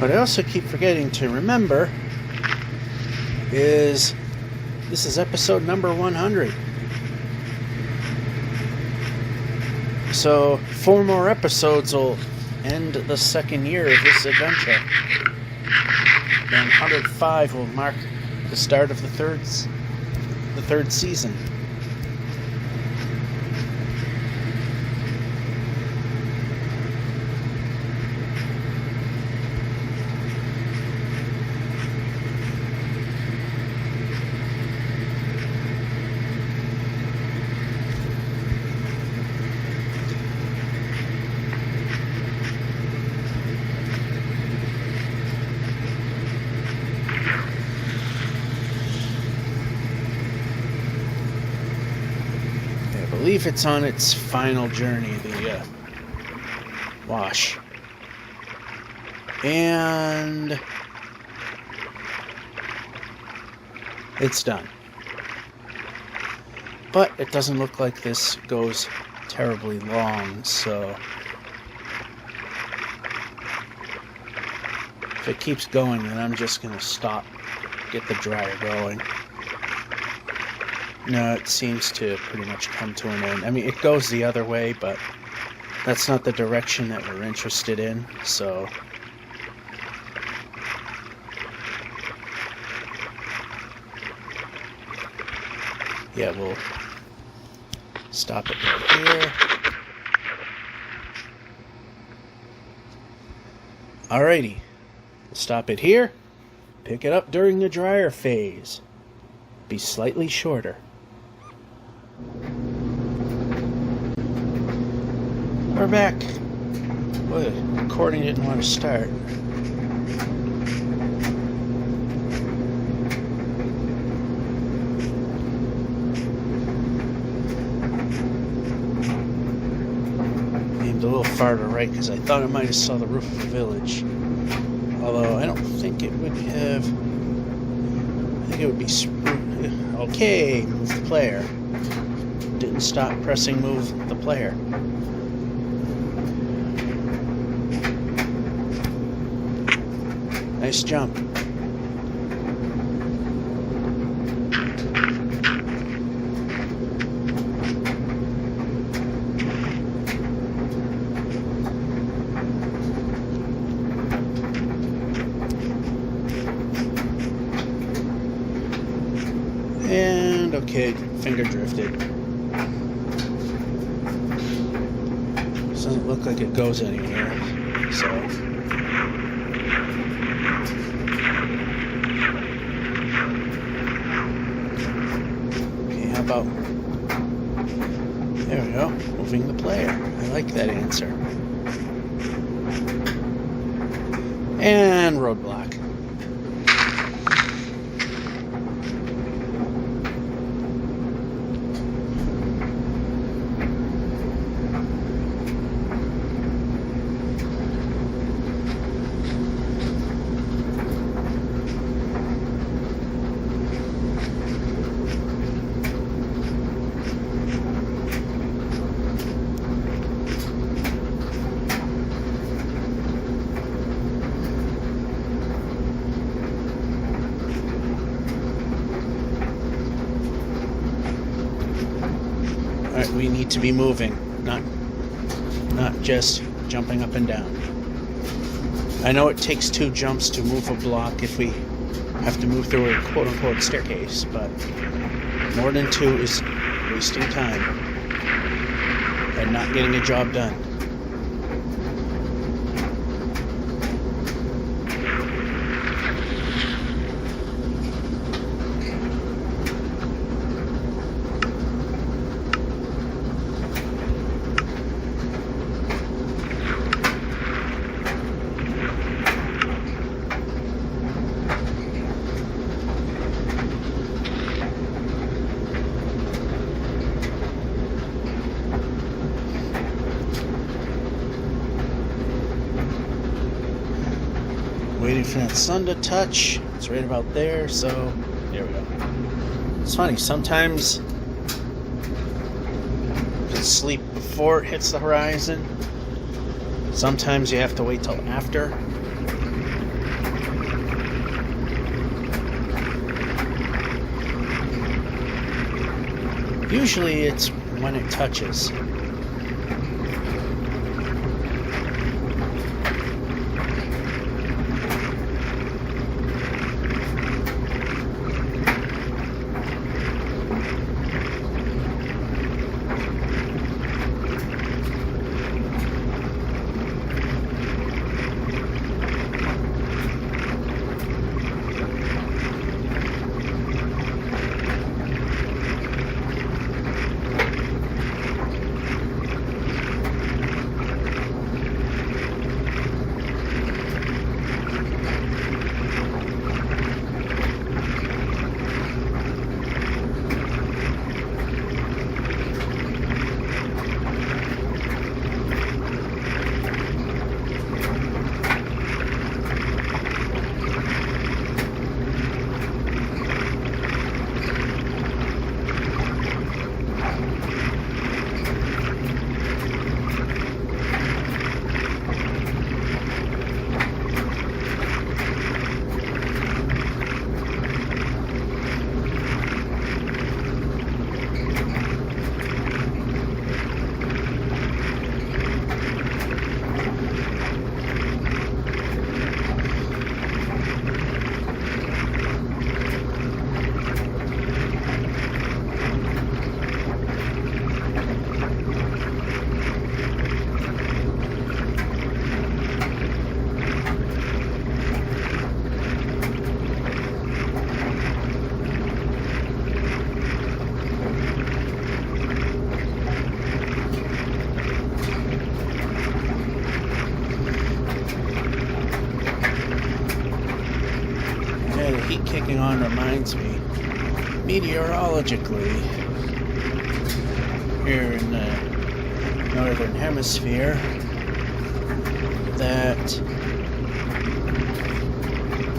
What I also keep forgetting to remember is this is episode number 100. So 4 more episodes will end the second year of this adventure. Then 105 will mark the start of the third season. I believe it's on its final journey, the wash. And it's done. But it doesn't look like this goes terribly long, so if it keeps going, then I'm just going to stop, get the dryer going. No, it seems to pretty much come to an end. I mean, it goes the other way, but that's not the direction that we're interested in, so yeah, we'll stop it right here. Alrighty, we'll stop it here. Pick it up during the dryer phase. Be slightly shorter. We're back. Boy, the recording didn't want to start. Aimed a little farther right because I thought I might have saw the roof of the village. Although I don't think it would have. I think it would be okay. Move the player. Didn't stop pressing move the player. Nice jump. And okay, finger drifted. Doesn't look like it goes anywhere, so. About there we go, moving the player. I like that answer. And roadblock. Alright, we need to be moving, not just jumping up and down. I know it takes 2 jumps to move a block if we have to move through a quote-unquote staircase, but more than 2 is wasting time and not getting a job done. Waiting for that sun to touch. It's right about there, so there we go. It's funny, sometimes you can sleep before it hits the horizon. Sometimes you have to wait till after. Usually it's when it touches. Heat kicking on reminds me, meteorologically, here in the northern hemisphere, that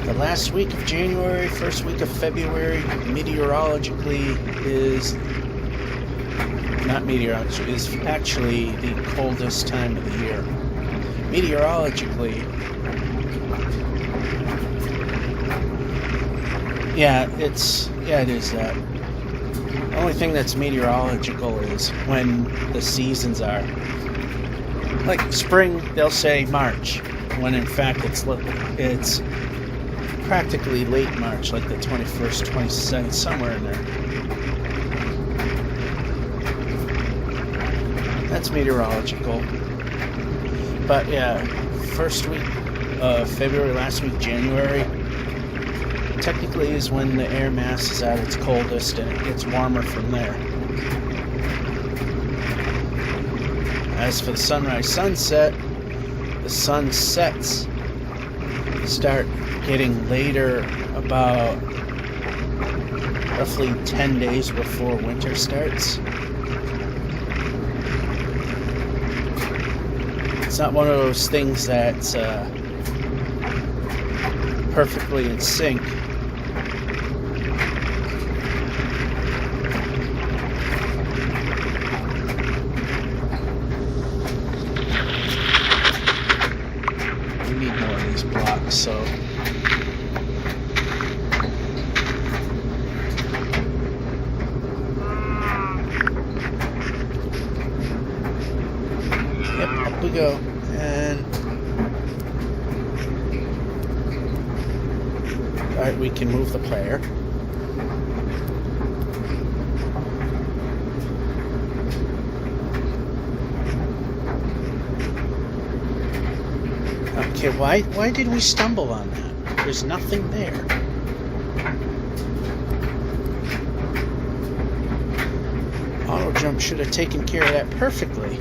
the last week of January, first week of February, meteorologically is actually the coldest time of the year. Meteorologically, it is that. The only thing that's meteorological is when the seasons are. Like spring, they'll say March, when in fact it's practically late March, like the 21st, 22nd, somewhere in there. That's meteorological. But yeah, first week of February, last week January, technically is when the air mass is at its coldest and it gets warmer from there. As for the sunrise sunset, the sunsets start getting later, about roughly 10 days before winter starts. It's not one of those things that's perfectly in sync. So yep, up we go. And alright, we can move the player. Okay, why did we stumble on that? There's nothing there. Auto jump should have taken care of that perfectly.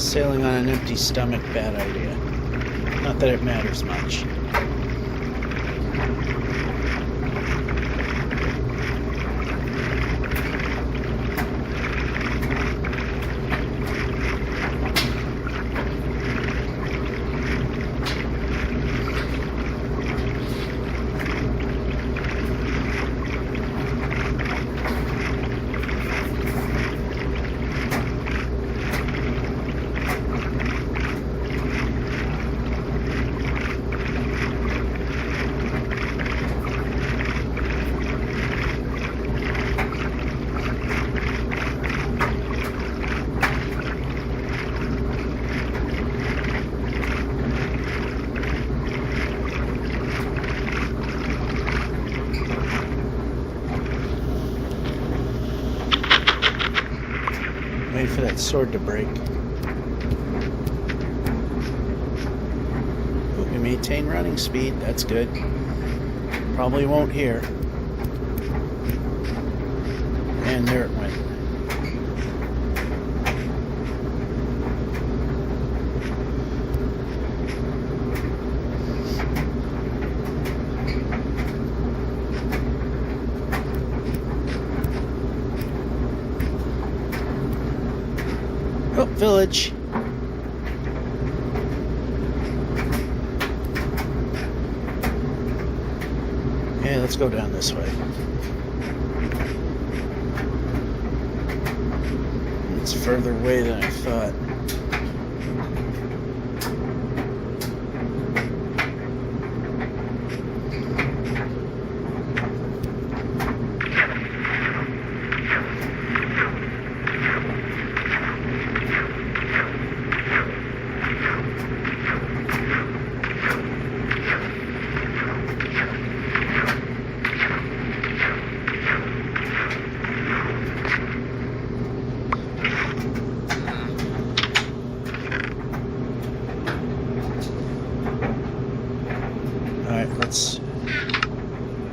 Sailing on an empty stomach, bad idea. Not that it matters much. Wait for that sword to break. We maintain running speed, that's good. Probably won't here. And there it went. Oh, village. Okay, let's go down this way. It's further away than I thought.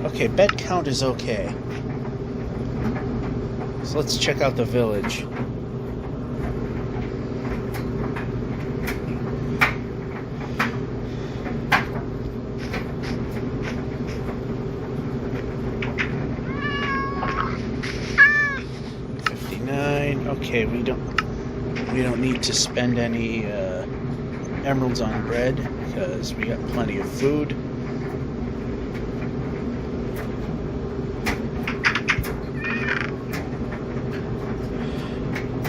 Okay, bed count is okay. So let's check out the village. Okay, we don't need to spend any emeralds on bread because we got plenty of food.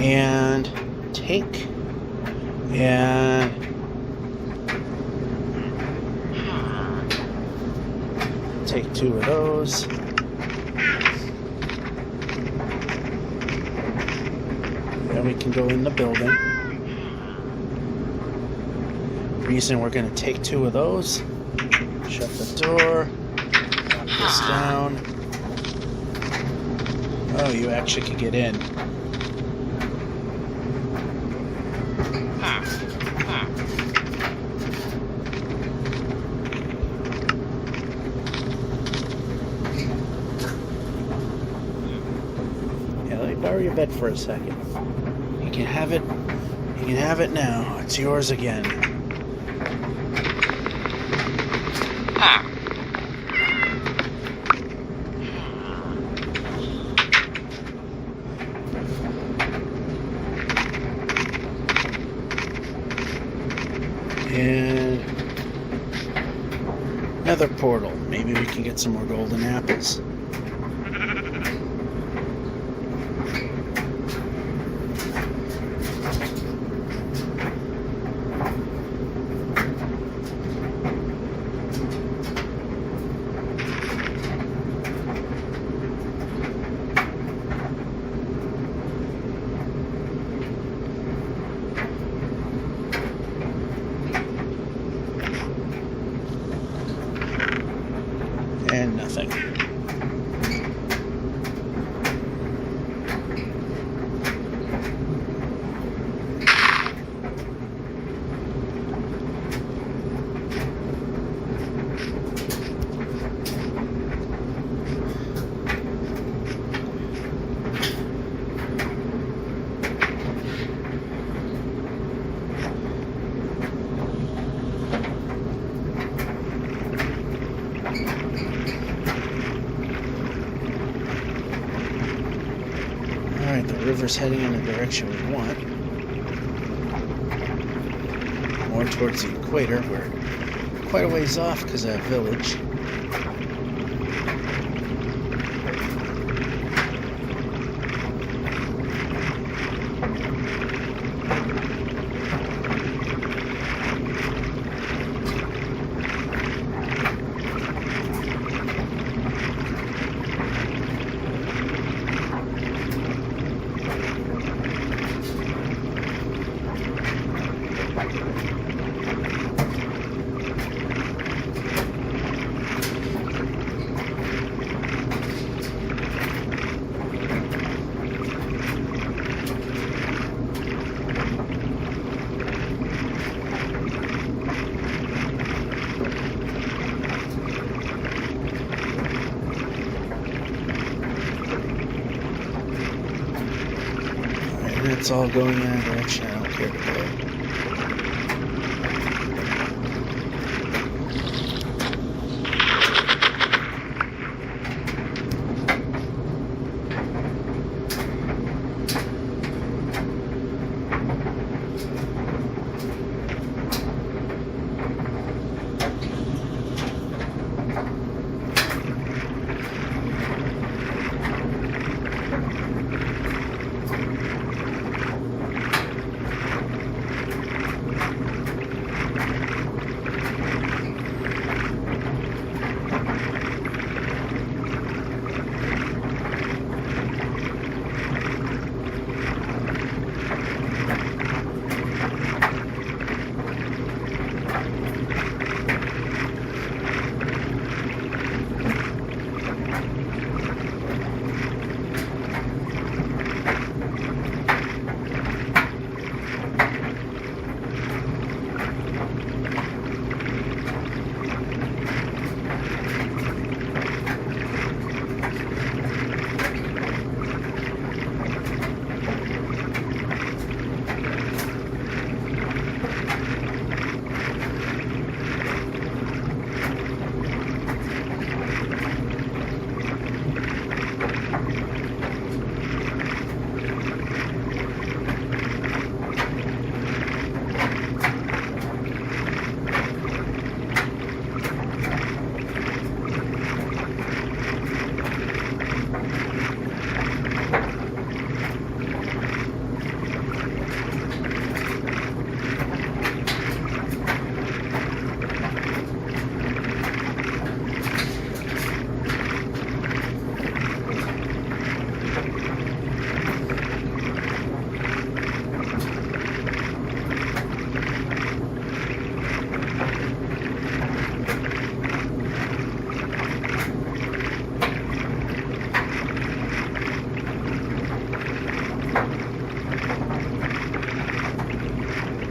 And take and take 2 of those. Then we can go in the building. Reason we're going to take 2 of those. Shut the door. Lock this down. Oh, you actually could get in. Yeah, let me borrow your bed for a second. You can have it. You can have it now. It's yours again. And another portal. Maybe we can get some more golden apples. And nothing. river's heading in the direction we want. More towards the equator. We're quite a ways off because of that village. It's all going in a direction I don't care to go.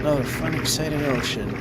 Another fun, exciting ocean.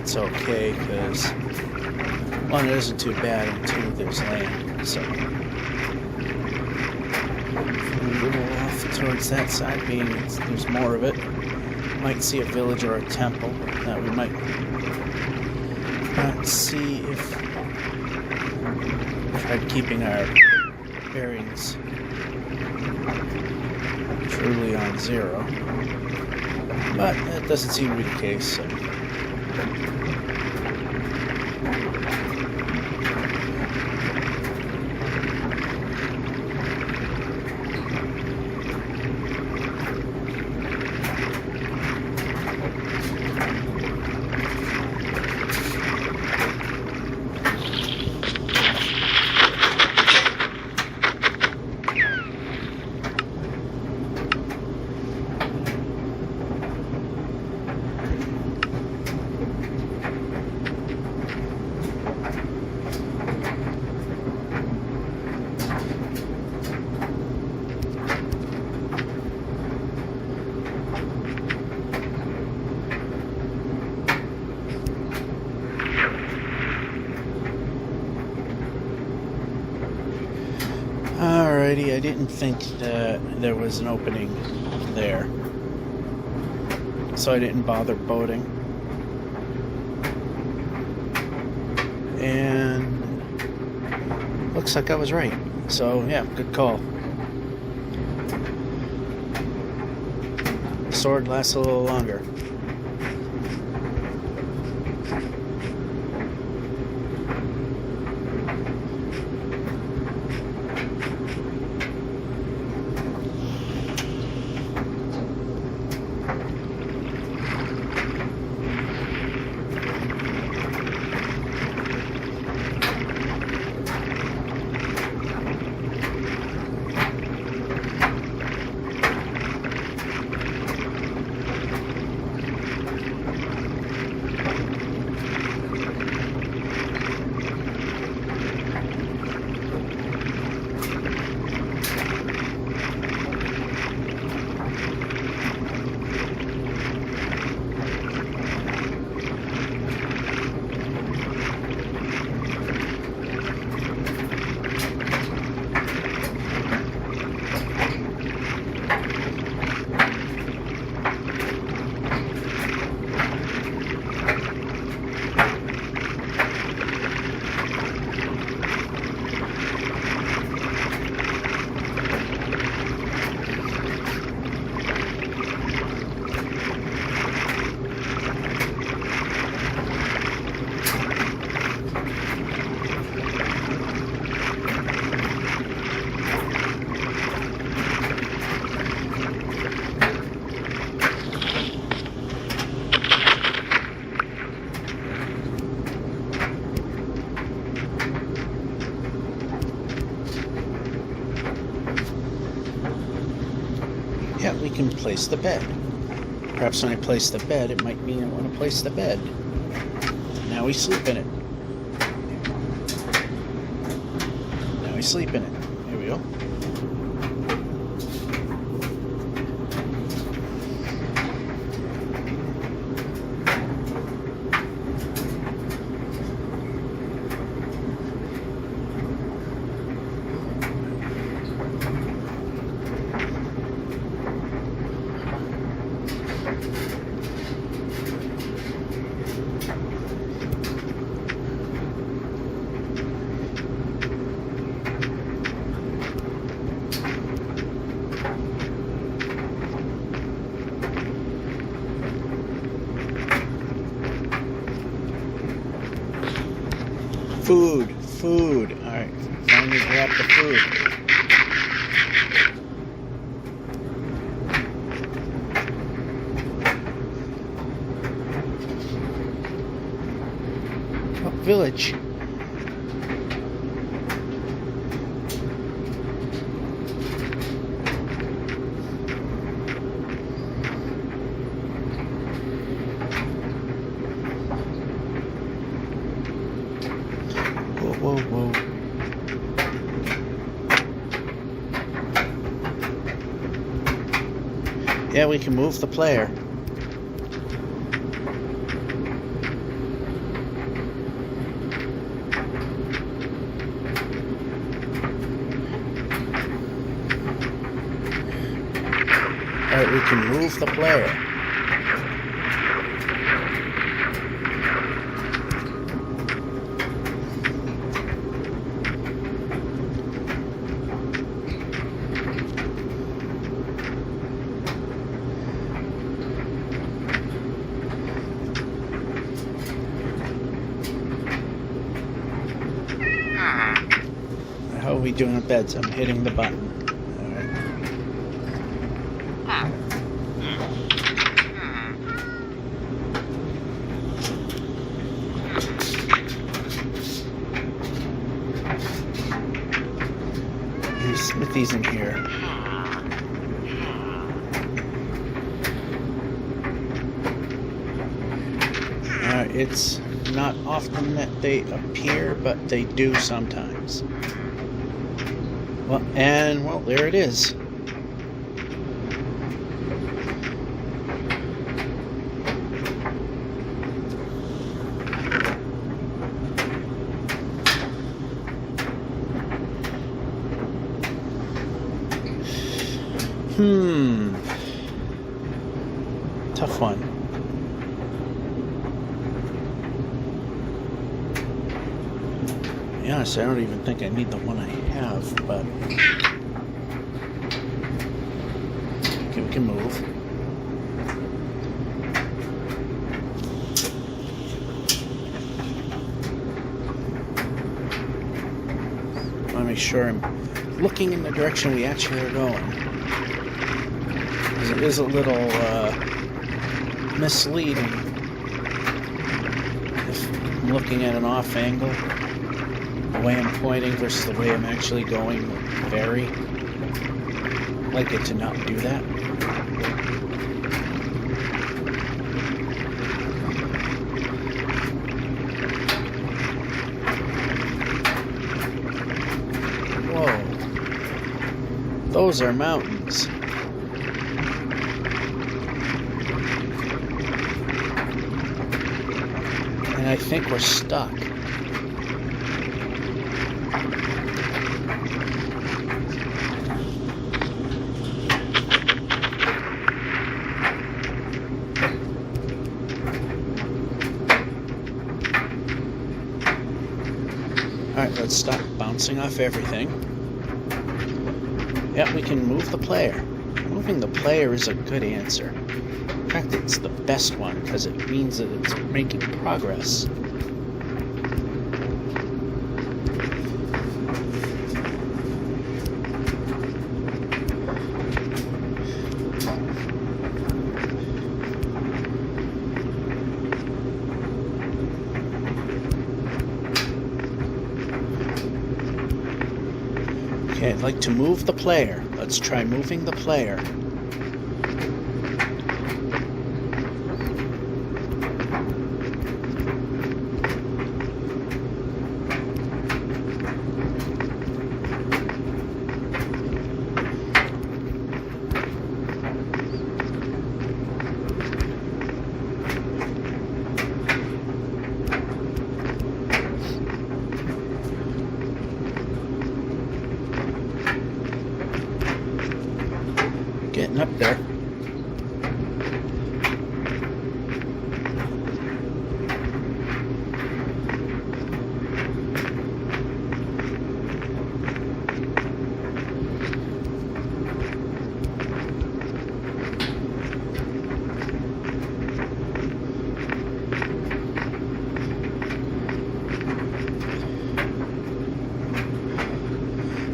that's okay, because one, it isn't too bad, and two, there's land. So if we move off towards that side, being there's more of it, might see a village or a temple that we might not see if we tried keeping our bearings truly on 0. But that doesn't seem to be the case, so. Alrighty, I didn't think that there was an opening there, so I didn't bother boating. And looks like I was right. So yeah, good call. Sword lasts a little longer. Yeah, we can place the bed. Perhaps when I place the bed, it might mean I want to place the bed. Now we sleep in it. Now we sleep in it. Here we go. Food. Alright, finally grab the food. Oh, village. Whoa. Yeah, we can move the player. Alright, we can move the player. How are we doing with beds? I'm hitting the button. There's Smithies in here. It's not often that they appear, but they do sometimes. Well, there it is. Tough one. To be honest, I don't even think I need the one I have, but okay, we can move. I want to make sure I'm looking in the direction we actually are going. Because it is a little misleading if I'm looking at an off angle. The way I'm pointing versus the way I'm actually going will vary. I'd like it to not do that. Whoa. Those are mountains. And I think we're stuck. Alright, let's stop bouncing off everything. Yep, we can move the player. Moving the player is a good answer. In fact, it's the best one because it means that it's making progress. Okay, I'd like to move the player. Let's try moving the player. Getting up there.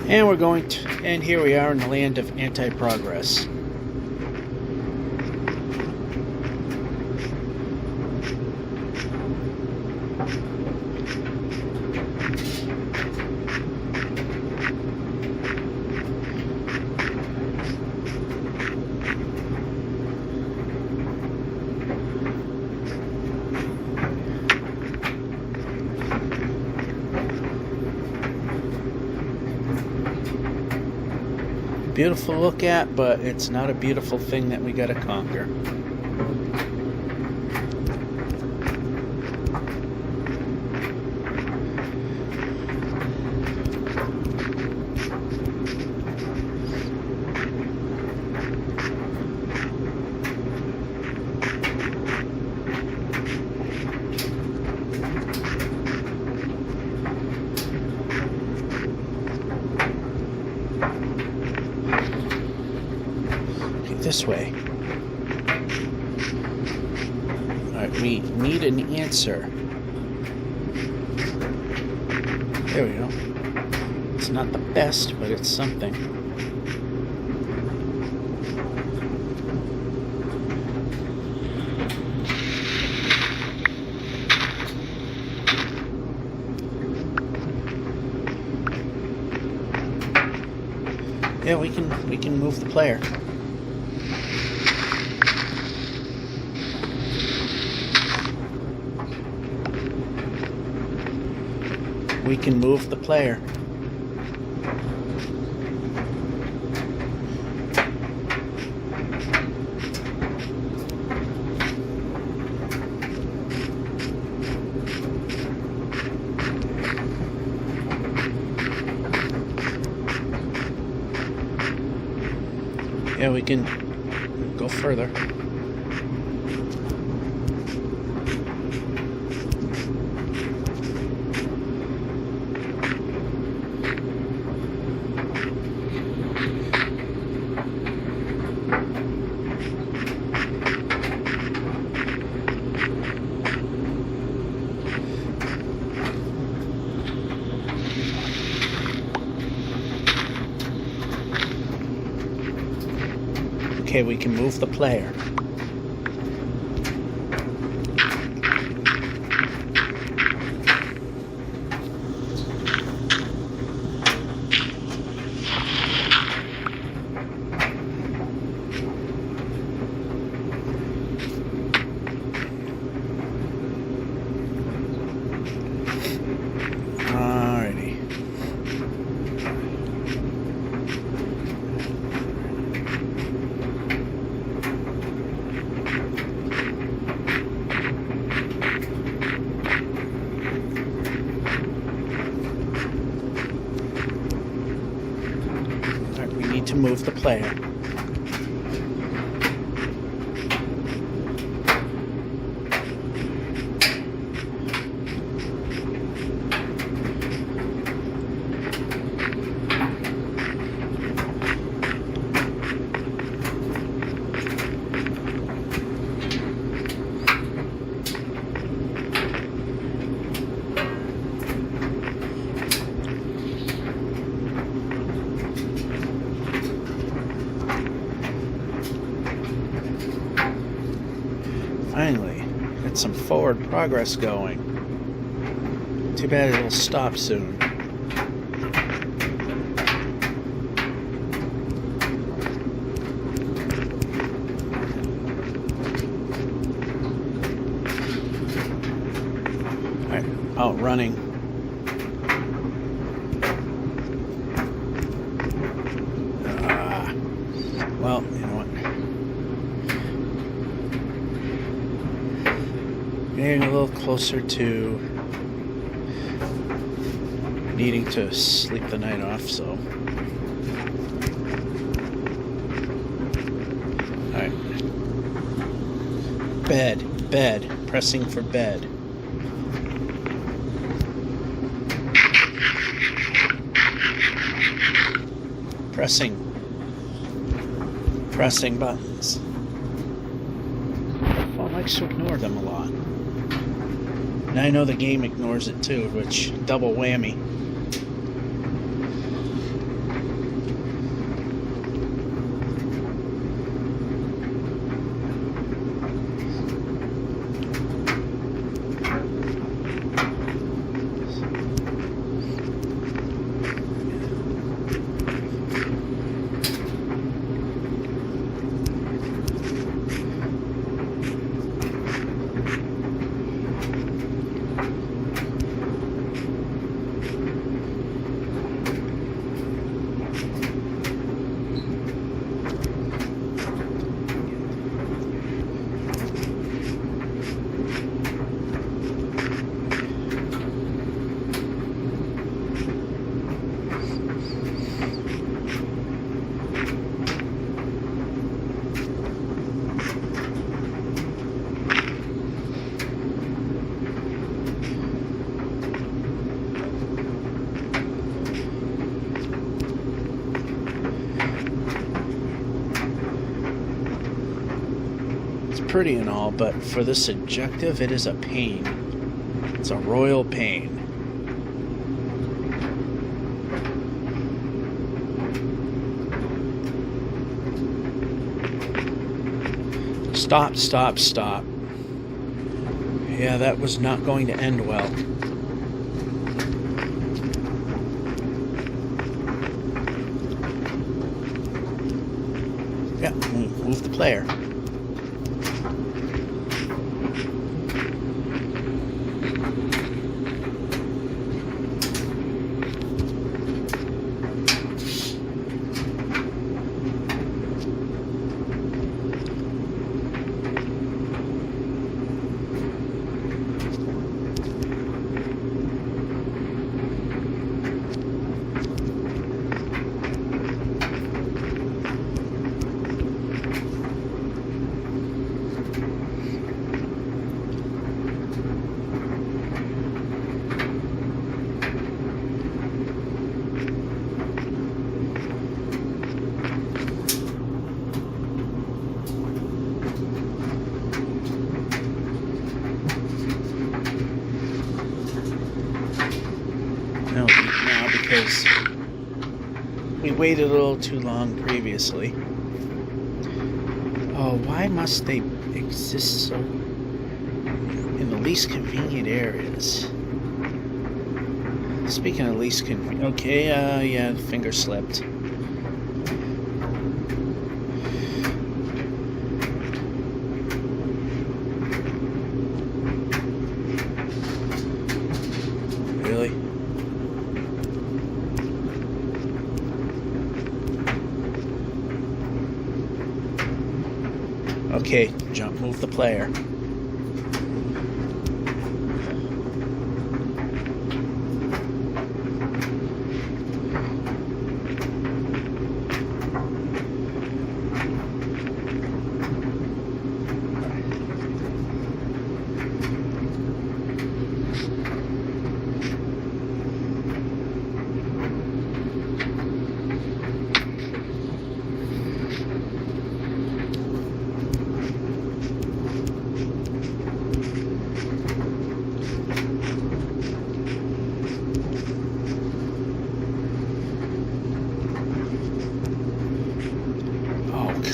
And we're going to, and here we are in the land of anti-progress. Beautiful to look at, but it's not a beautiful thing that we gotta conquer. this way. Alright, we need an answer. There we go. It's not the best, but it's something. Yeah, we can move the player. We can move the player. Yeah, we can go further. Okay, we can move the player. To move the player. Finally, got some forward progress going. Too bad it'll stop soon. Alright, oh, running. Well, you know what? Getting a little closer to needing to sleep the night off, so. Alright. Bed. Pressing for bed. Pressing buttons. The phone likes to ignore them a lot. And I know the game ignores it too, which double whammy. pretty and all, but for this objective, it is a pain. It's a royal pain. Stop, stop, stop. Yeah, that was not going to end well. Yeah, move the player. No, now because we waited a little too long previously. Oh, why must they exist so in the least convenient areas? Speaking of least convenient, okay, yeah, the finger slipped. Really? Okay, move the player.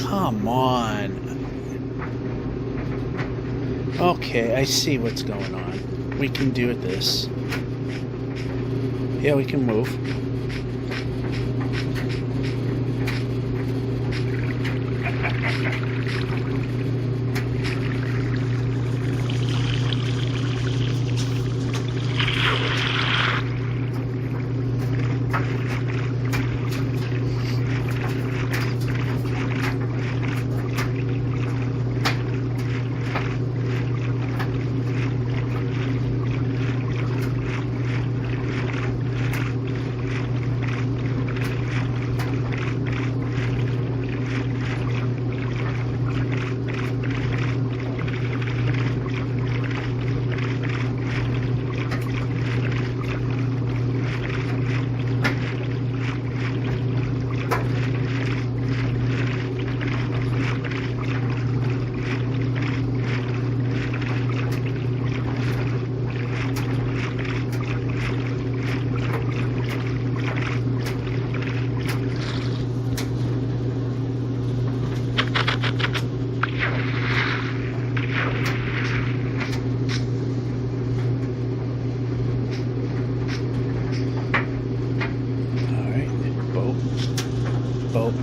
Come on. Okay, I see what's going on. We can do this. Yeah, we can move. Boat.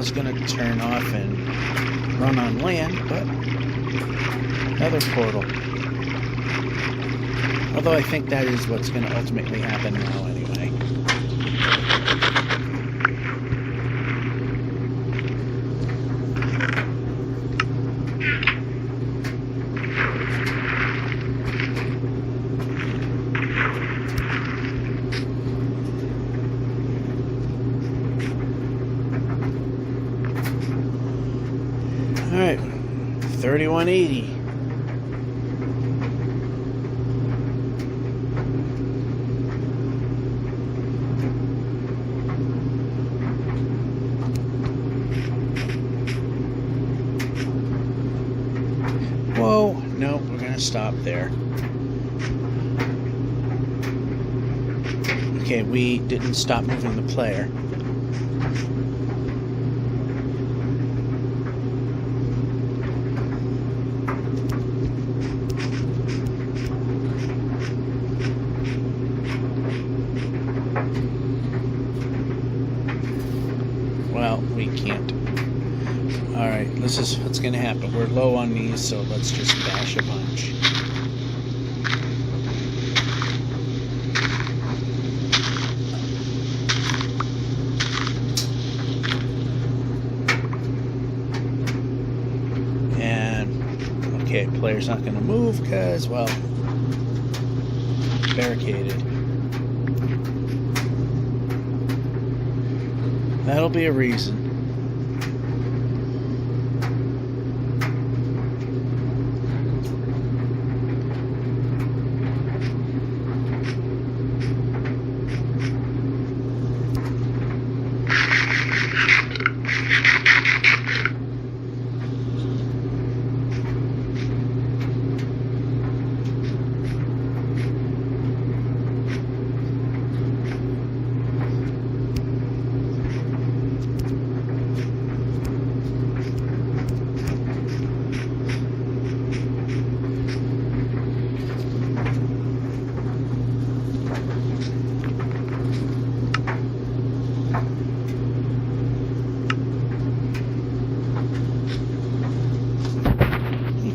was going to turn off and run on land, but another portal. Although I think that is what's going to ultimately happen now anyway. Alright, 3180. Whoa, no, we're going to stop there. Okay, we didn't stop moving the player. Well, we can't. Alright, this is what's going to happen. We're low on these, so let's just bash a bunch. And, okay, player's not going to move because, well, barricaded. That'll be a reason.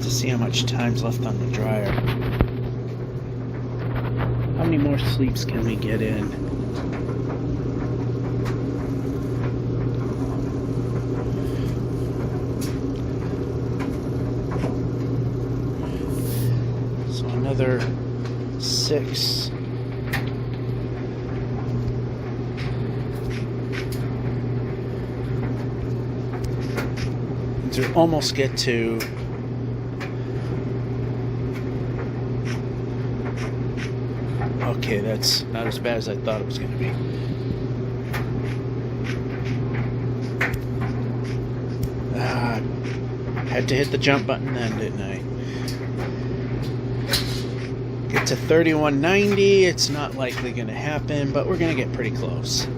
See how much time's left on the dryer. How many more sleeps can we get in? So another 6. To almost get to okay, that's not as bad as I thought it was going to be. Had to hit the jump button then, didn't I? Get to 3190. It's not likely going to happen, but we're going to get pretty close.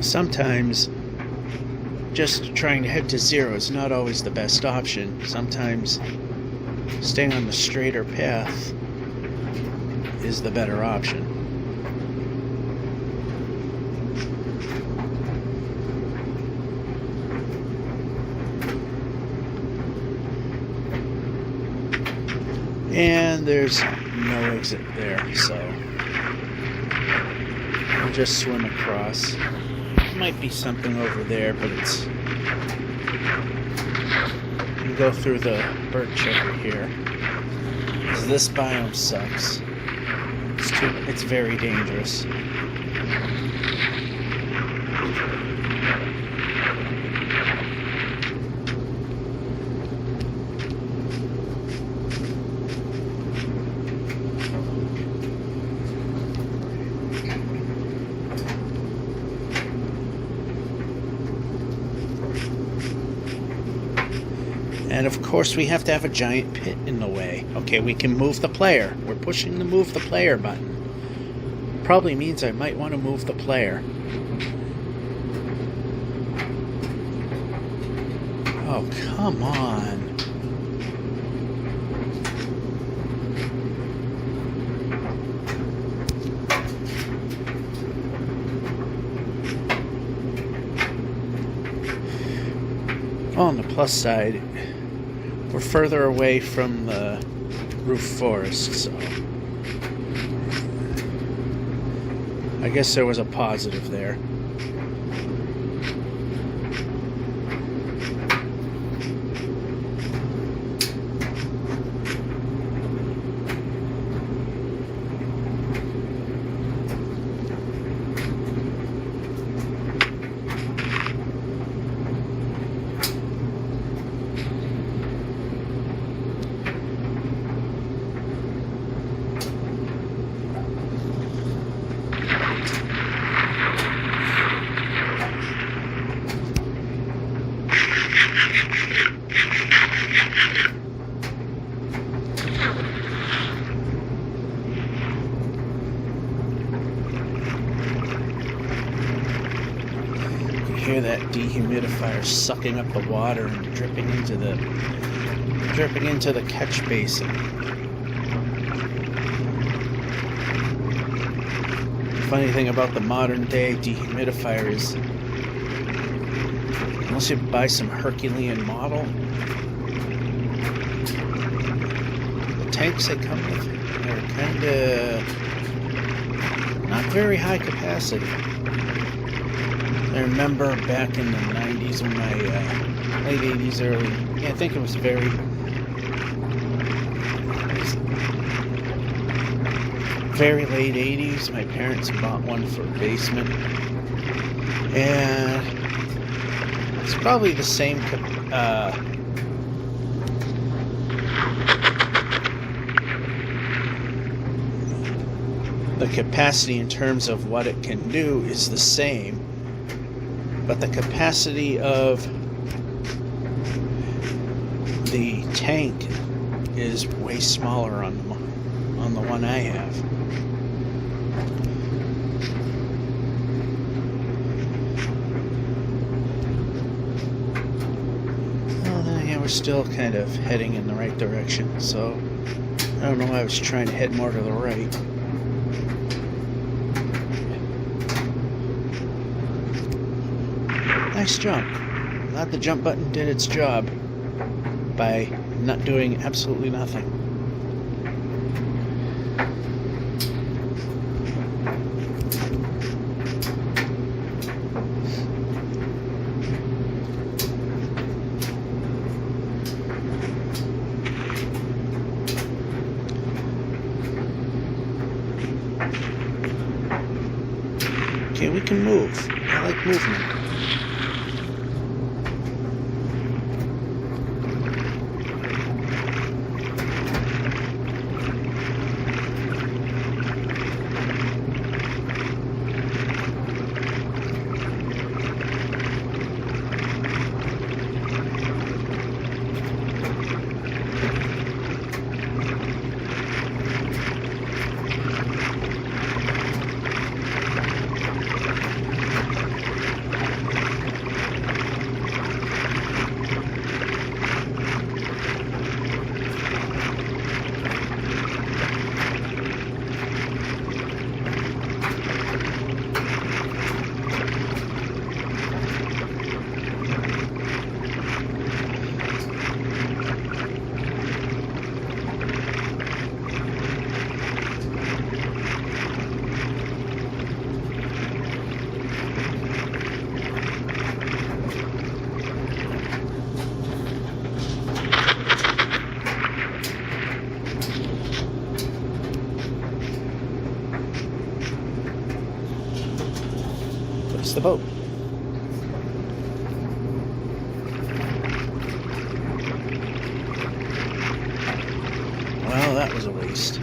Sometimes just trying to head to 0 is not always the best option. Sometimes staying on the straighter path is the better option. And there's no exit there, so I'll just swim across. Might be something over there, but it's... You can go through the birch over here. Because this biome sucks. It's very dangerous. And of course we have to have a giant pit in the way. Okay, we can move the player. We're pushing the move the player button. Probably means I might want to move the player. Oh, come on. On the plus side, we're further away from the roof forest, so I guess there was a positive there. Hear that dehumidifier sucking up the water and dripping into the catch basin. The funny thing about the modern day dehumidifier is, unless you buy some Herculean model, the tanks they come with are kinda not very high capacity. I remember back in the 90s when my, late 80s, early, yeah, I think it was very late 80s, my parents bought one for a basement, and it's probably the same, the capacity in terms of what it can do is the same, but the capacity of the tank is way smaller on the one I have. Well, yeah, we're still kind of heading in the right direction, so I don't know why I was trying to head more to the right. Nice jump. Glad the jump button did its job by not doing absolutely nothing. Okay, we can move. I like movement. moves the boat. Well, that was a waste.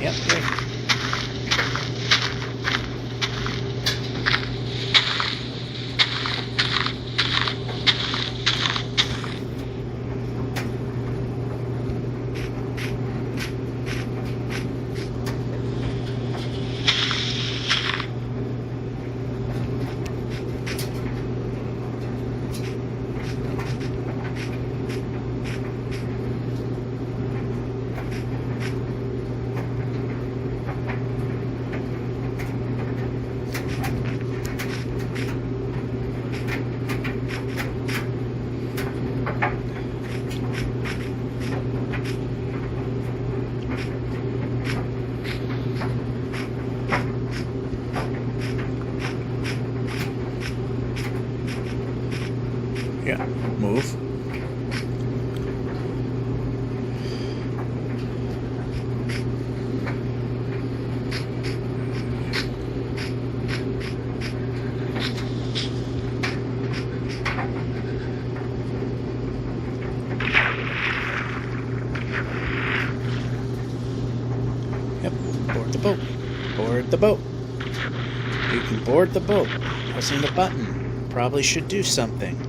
Yep, good. Yeah, move. Yep, board the boat. Board the boat. You can board the boat. Pressing the button probably should do something.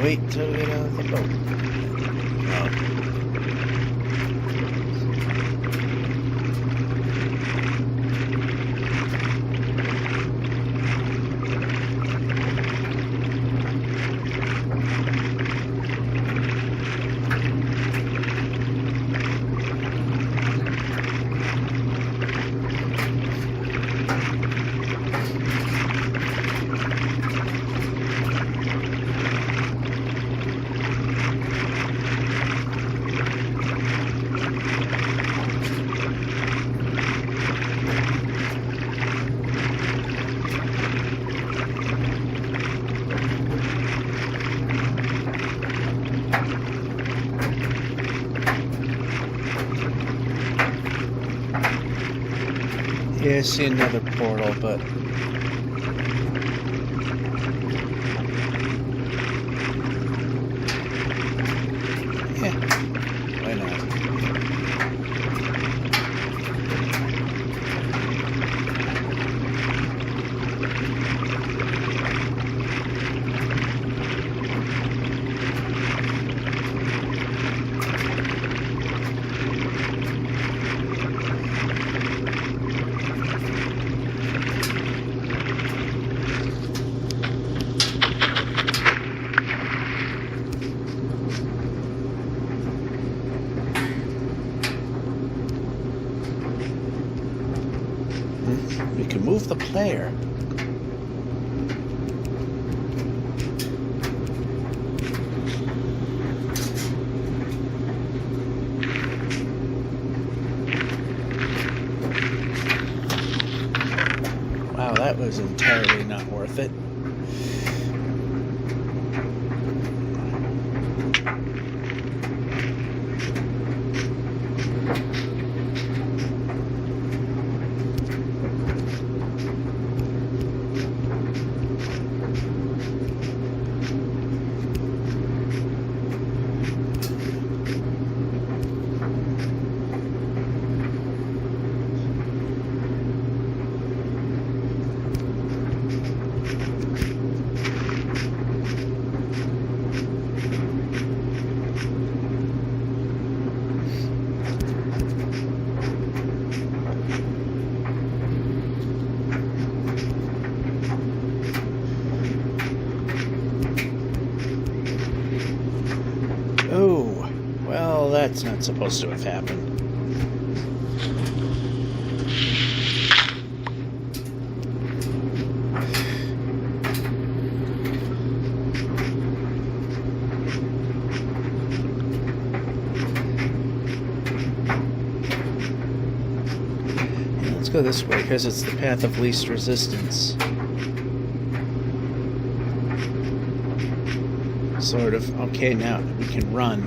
Wait till we get out of the boat. Yeah, I see another portal, but was entirely not worth it. Oh, well, that's not supposed to have happened. Yeah, let's go this way because it's the path of least resistance. Sort of. Okay, now we can run.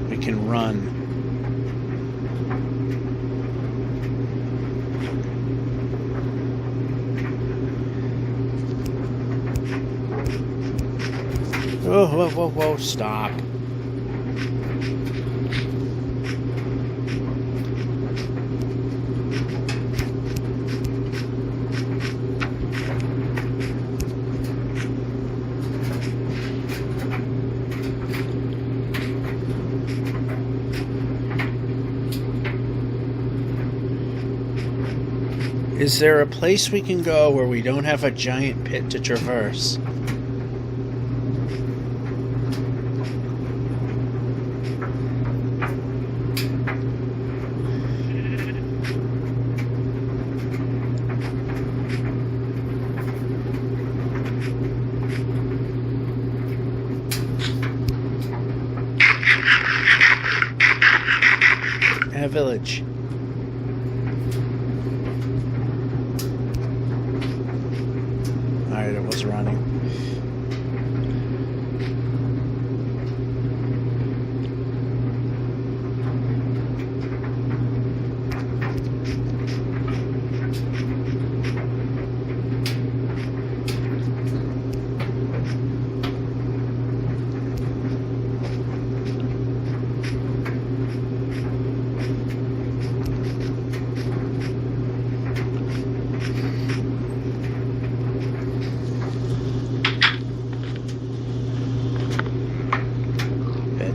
We can run. Oh, whoa, whoa, whoa, stop. Is there a place we can go where we don't have a giant pit to traverse? A village. Alright, it was running.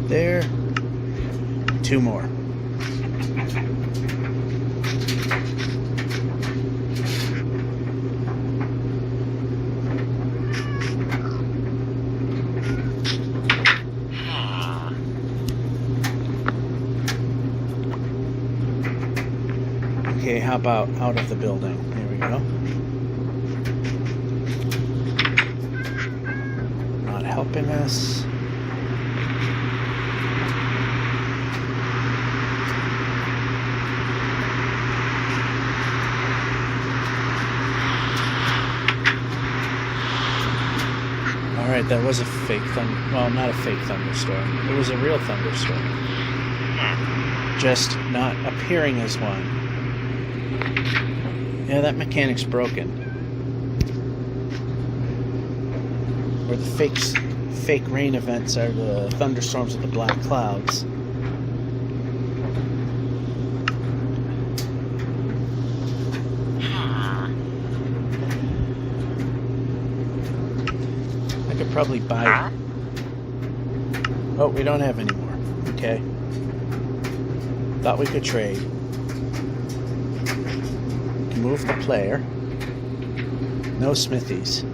There. 2 more. Okay, how about out of the building? There we go. Not helping us. Alright, that was a fake well, not a fake thunderstorm. It was a real thunderstorm. Just not appearing as one. Yeah, that mechanic's broken. Where the fake rain events are the thunderstorms with the black clouds. Probably buy. Oh, we don't have any more. Okay. Thought we could trade. Can move the player. No smithies.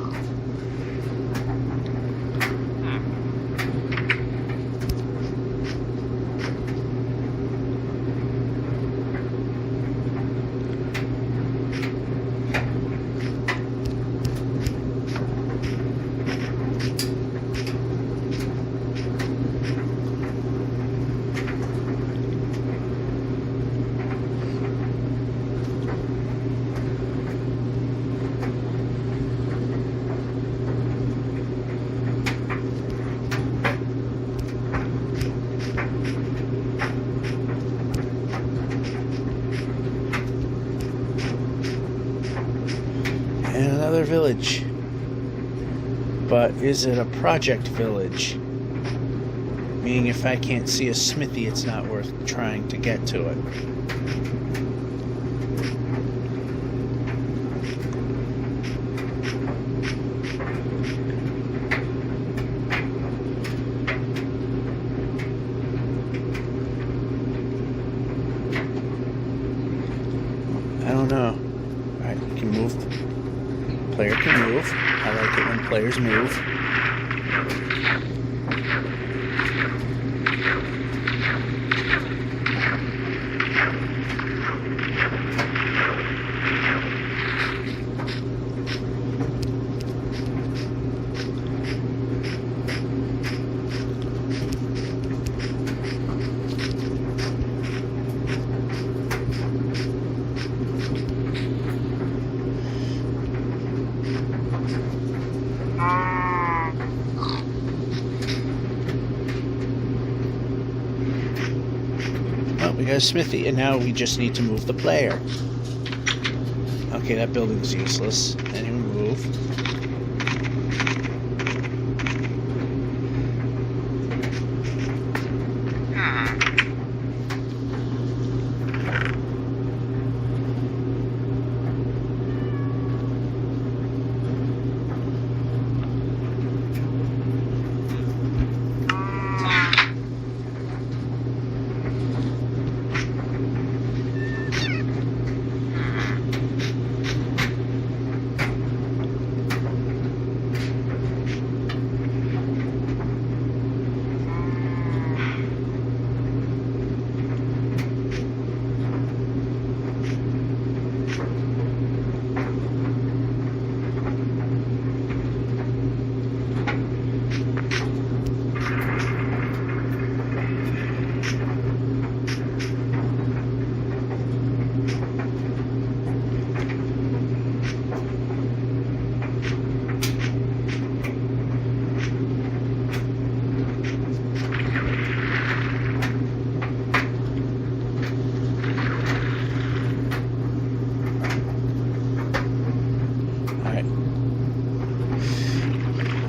And another village. But is it a project village? Meaning if I can't see a smithy, it's not worth trying to get to it. I don't know. Alright, you can move. Player can move. I like it when players move. Well, we got a smithy, and now we just need to move the player. Okay, that building's useless. Anyone move?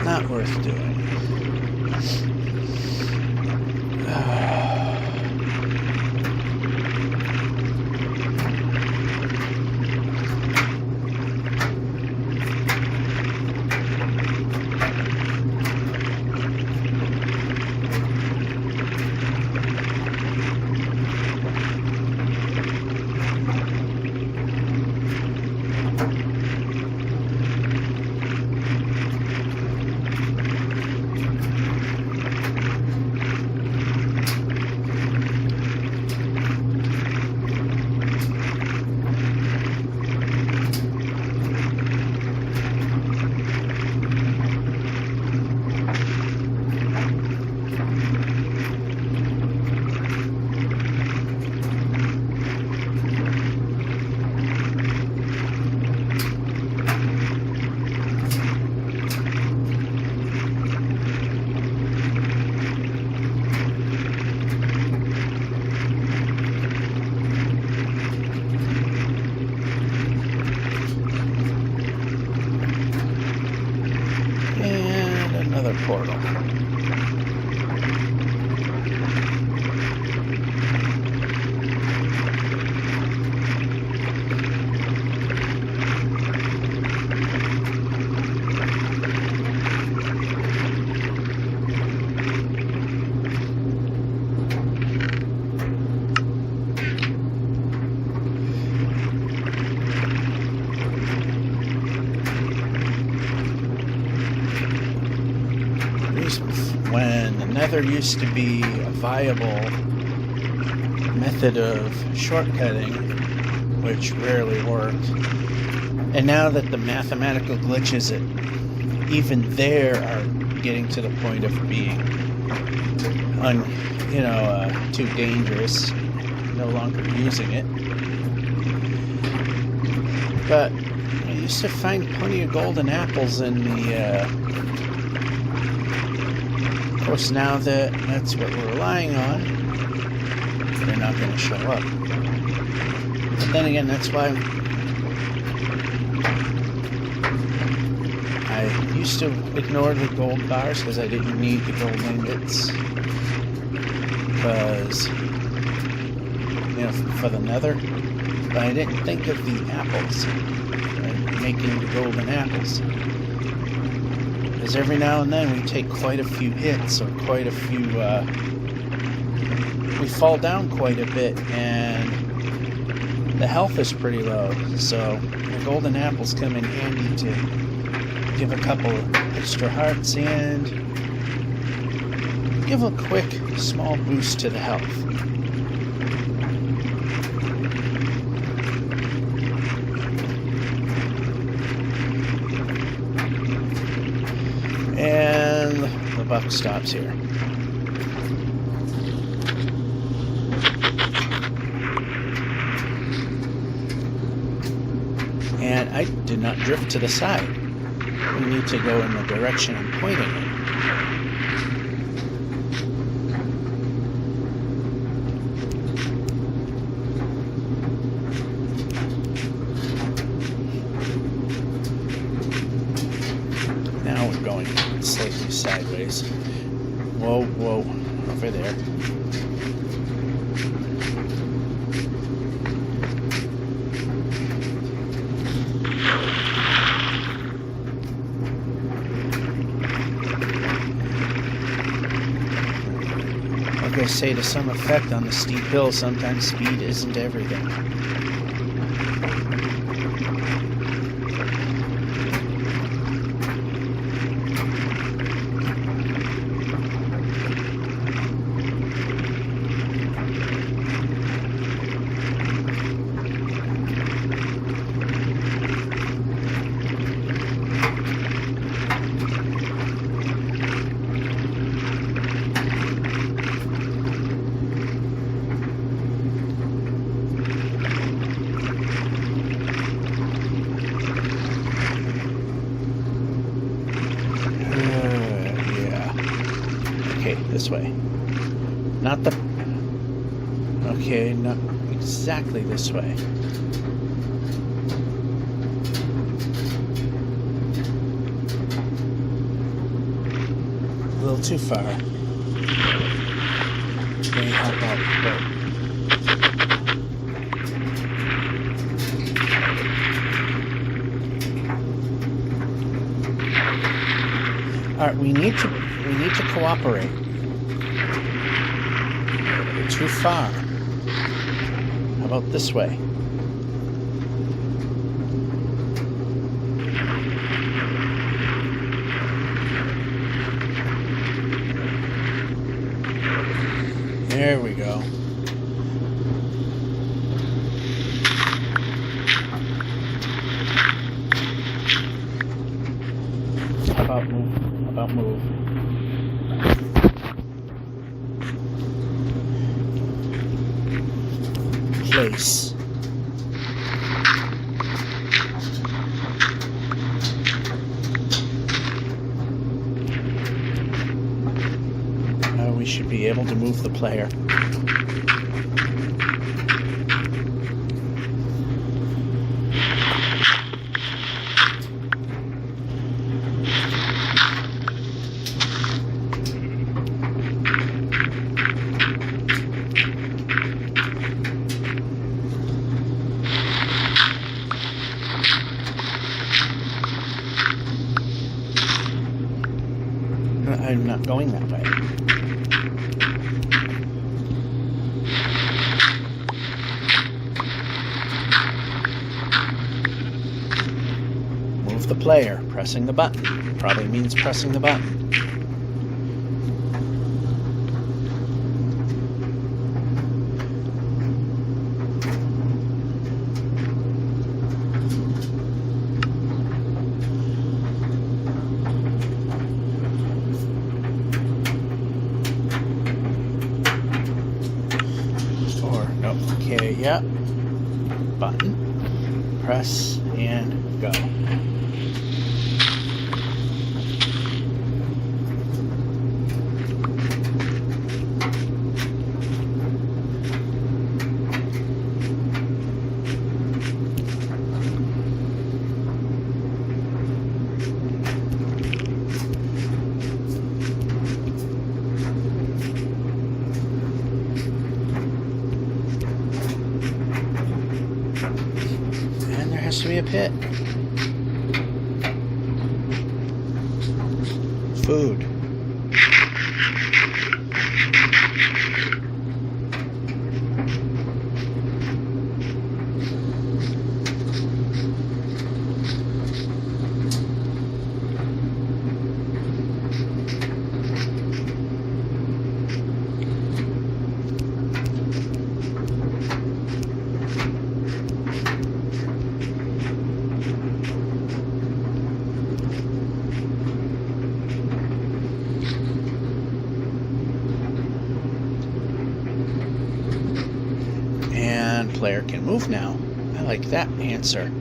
Not worth doing. Portal. When the nether used to be a viable method of shortcutting, which rarely worked, and now that the mathematical glitches even there are getting to the point of being too dangerous, no longer using it. But I used to find plenty of golden apples in the of course, now that that's what we're relying on, they're not going to show up. But then again, that's why used to ignore the gold bars because I didn't need the gold ingots. Because, you know, for the nether. But I didn't think of the apples. And making the golden apples. Because every now and then we take quite a few hits or quite a few, we fall down quite a bit and the health is pretty low. So the golden apples come in handy to give a couple extra hearts and give a quick small boost to the health. And the buck stops here. And I did not drift to the side. We need to go in the direction I'm pointing in. Now we're going slightly sideways. Whoa, whoa, over there. Like I say, to some effect on the steep hill, sometimes speed isn't everything. This way. Not the... Okay, not exactly this way. A little too far. Okay, how about go? Alright, we need to cooperate. Too far. How about this way? There we go. How about move? How about move? Place. We should be able to move the player. I'm not going that way. Move the player. Pressing the button. Probably means pressing the button. Okay, yeah. Button. Press and go. a pit. Food. Player can move now. I like that answer.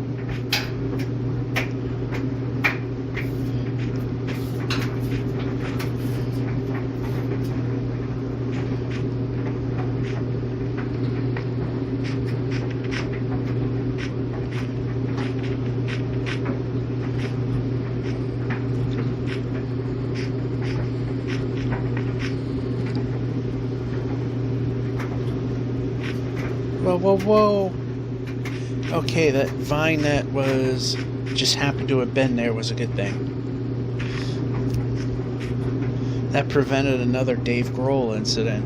Whoa, whoa, whoa. Okay, that vine that was just happened to have been there was a good thing. That prevented another Dave Grohl incident.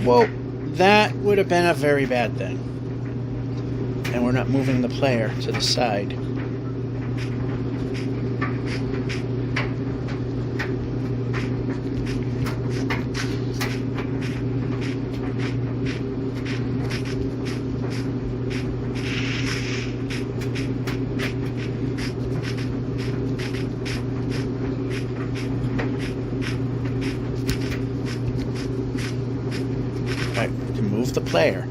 Whoa, that would have been a very bad thing. And we're not moving the player to the side. Move the player.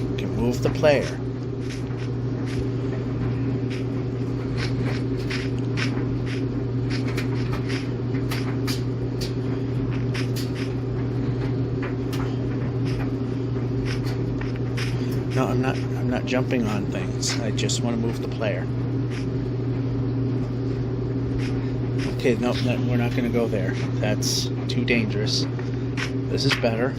You can move the player. No, I'm not jumping on things. I just want to move the player. Okay, no, we're not going to go there. That's too dangerous. This is better.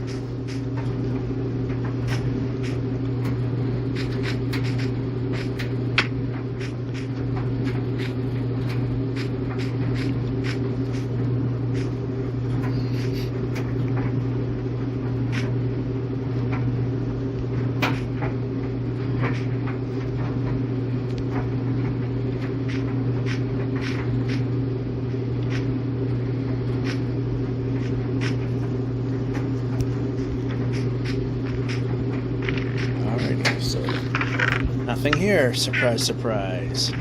Nothing here. Surprise, surprise.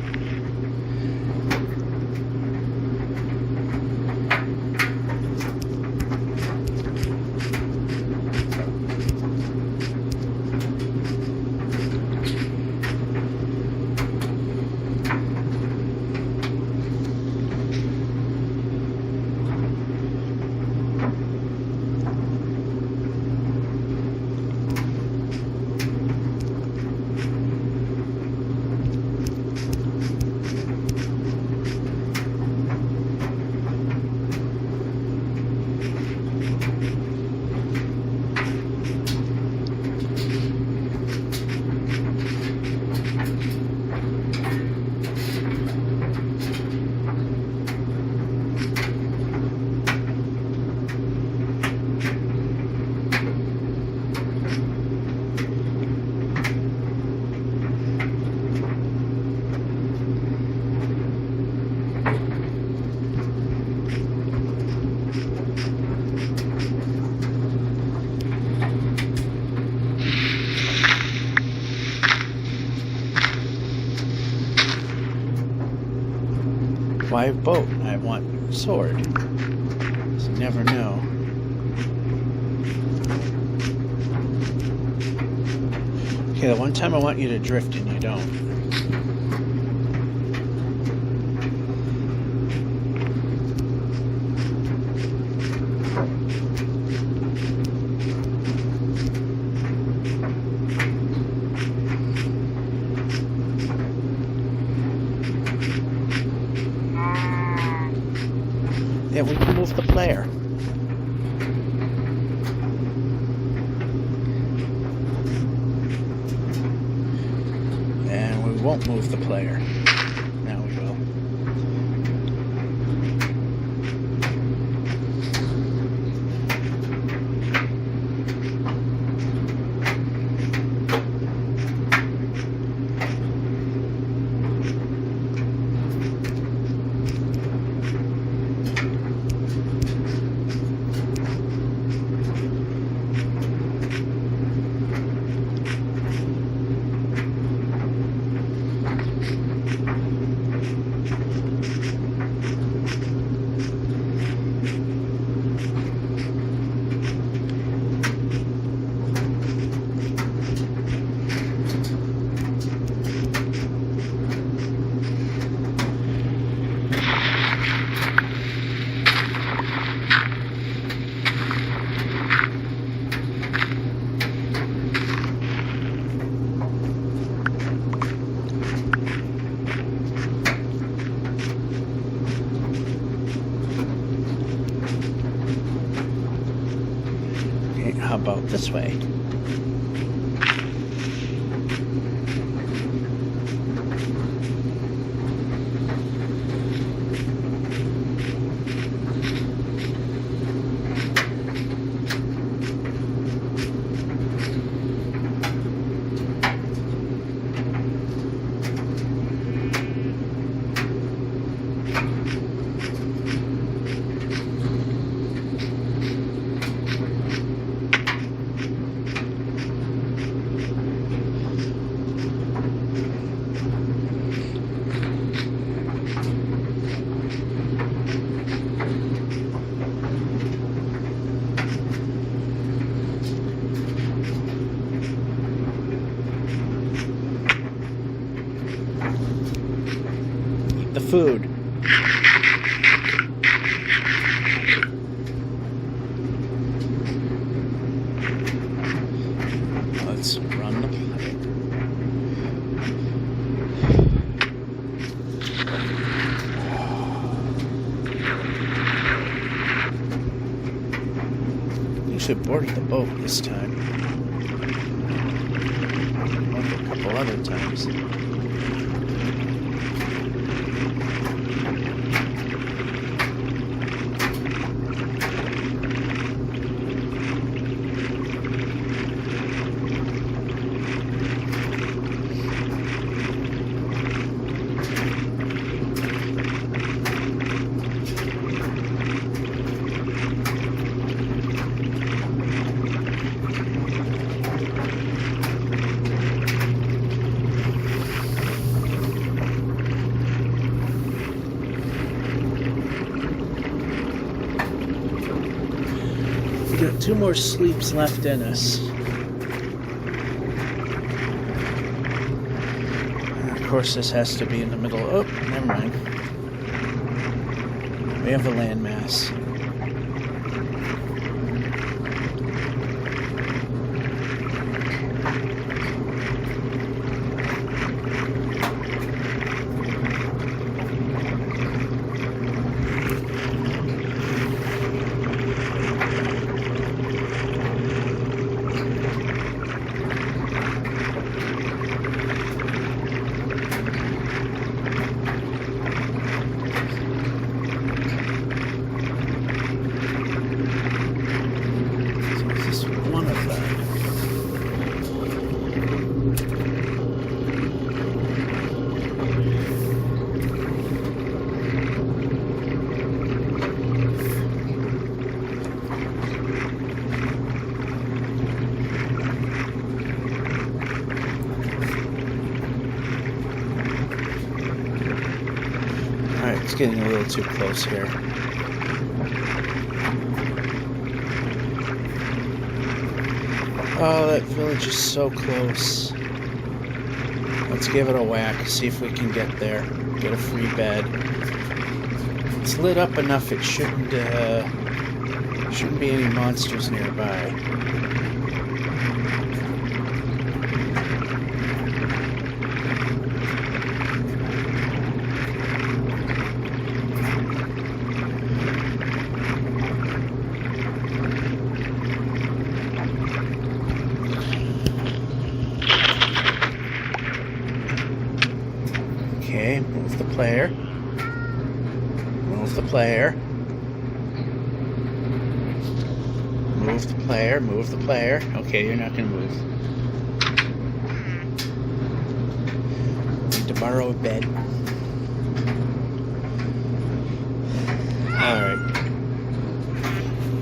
Why boat? I want sword. So you never know. Okay, the one time I want you to drift and you don't. Yeah, we can move the won't move the player. Now we will. How about this way? The food. Let's run the play. You should board the boat this time. Like a couple other times. We got 2 more sleeps left in us. And of course, this has to be in the middle. Oh, never mind. We have a landmass. It's getting a little too close here. Oh, that village is so close. Let's give it a whack, see if we can get there. Get a free bed. It's lit up enough it shouldn't be any monsters nearby. Okay, move the player. Move the player. Move the player, move the player. Okay, you're not going to move. Need to borrow a bed. Alright.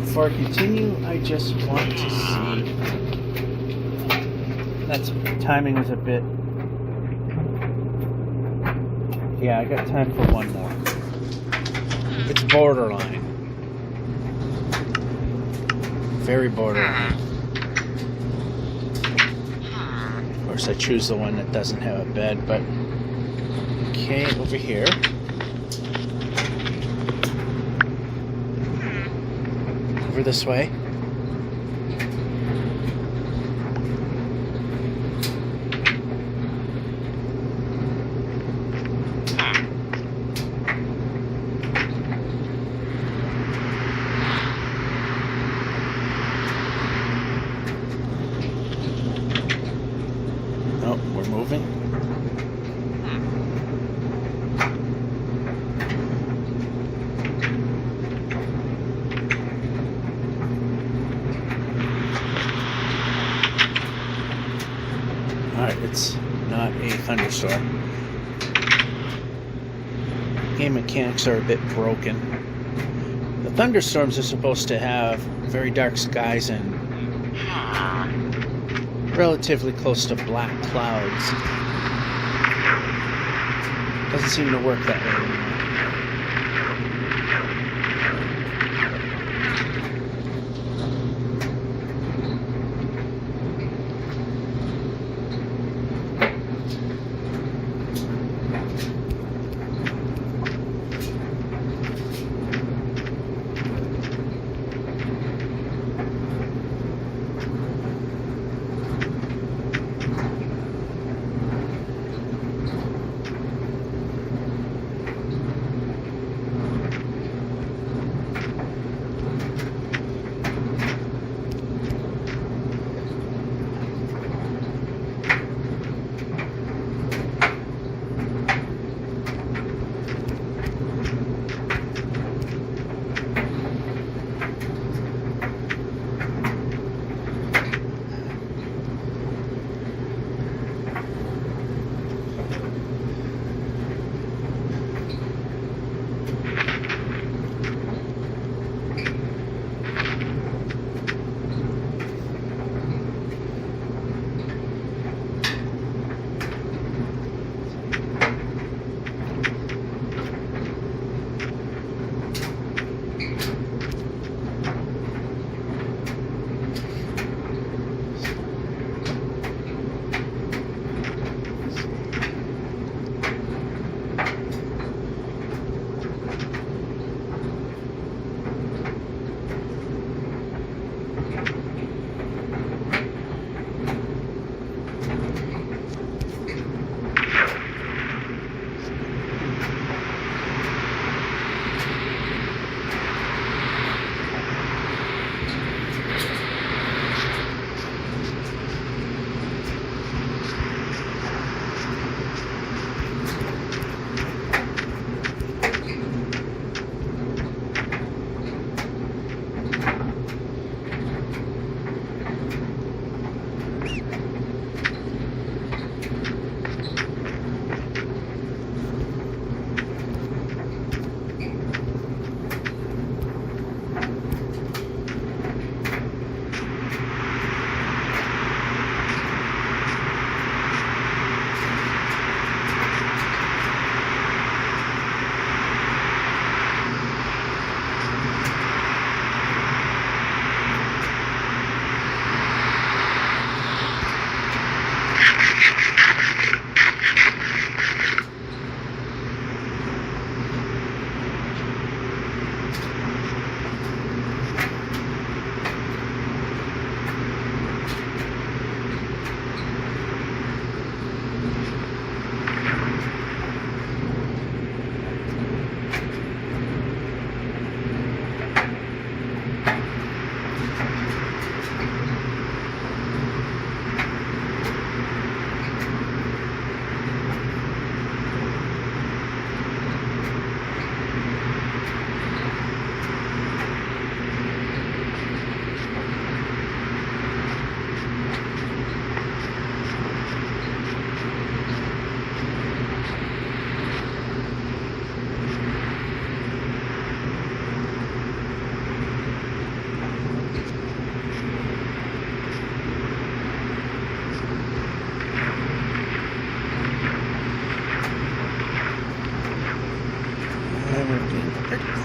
Before I continue, I just want to see. That's timing was a bit. Yeah, I got time for one more. It's borderline. Very borderline. Of course, I choose the one that doesn't have a bed, but okay, over here. Over this way. Oh, we're moving. Alright, it's not a thunderstorm. Game mechanics are a bit broken. The thunderstorms are supposed to have very dark skies and relatively close to black clouds. Doesn't seem to work that way anymore.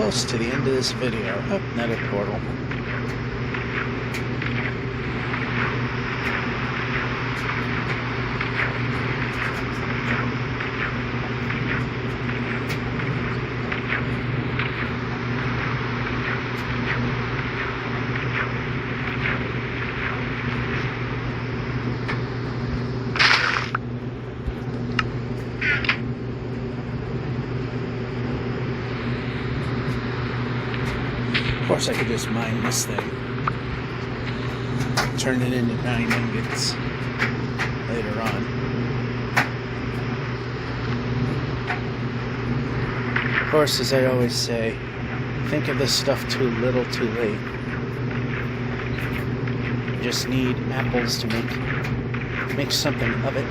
close to the end of this video. Oh, another portal. Of course I could just mine this thing, turn it into 9 ingots later on. Of course, as I always say, think of this stuff too little too late. You just need apples to make something of it.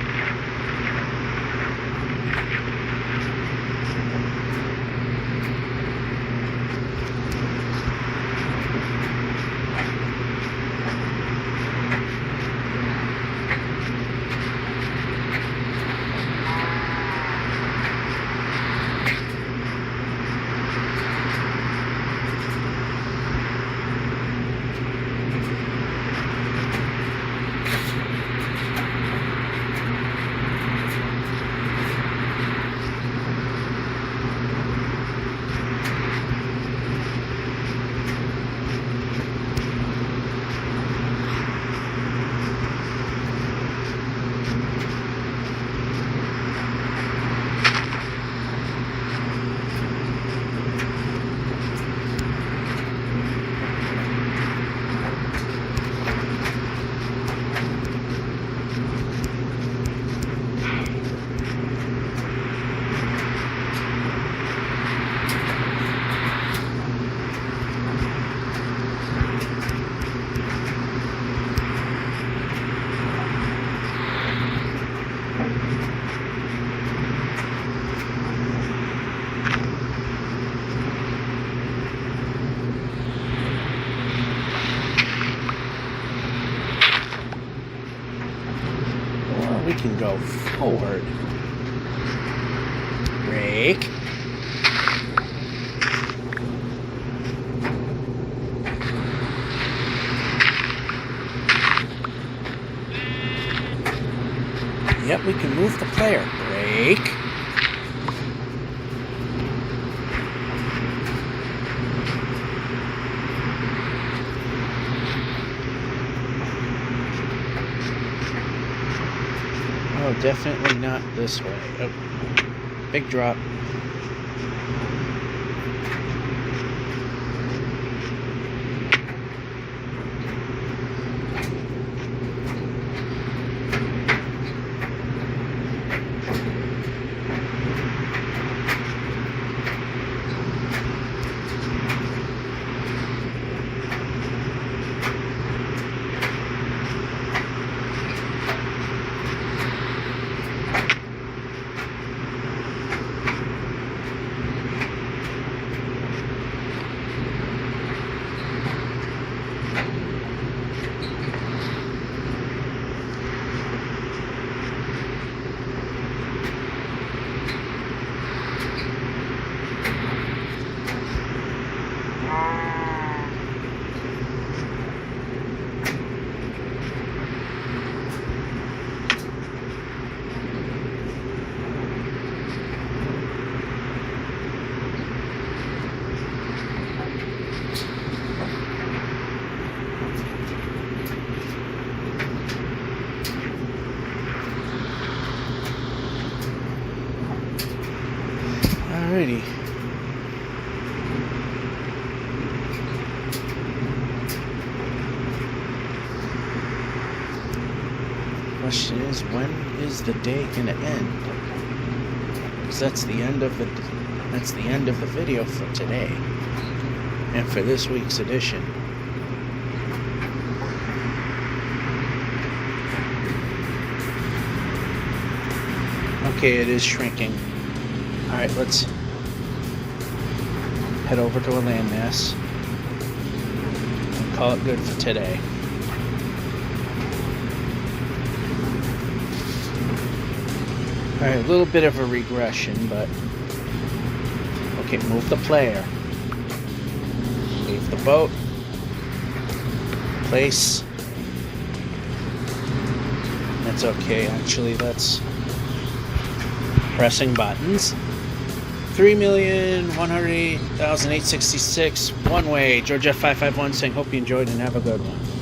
We can go forward. Break. Yep, we can move the player. Break. Oh, definitely not this way. Oh, big drop. Alrighty. Question is, when is the day gonna end? Because that's the end of the video for today and for this week's edition. Okay, it is shrinking. Alright, let's head over to a landmass and call it good for today. Alright, a little bit of a regression, but okay, move the player. off the boat. Place. That's okay, actually. That's pressing buttons. 3,108,866 one way. George F551 saying, hope you enjoyed and have a good one.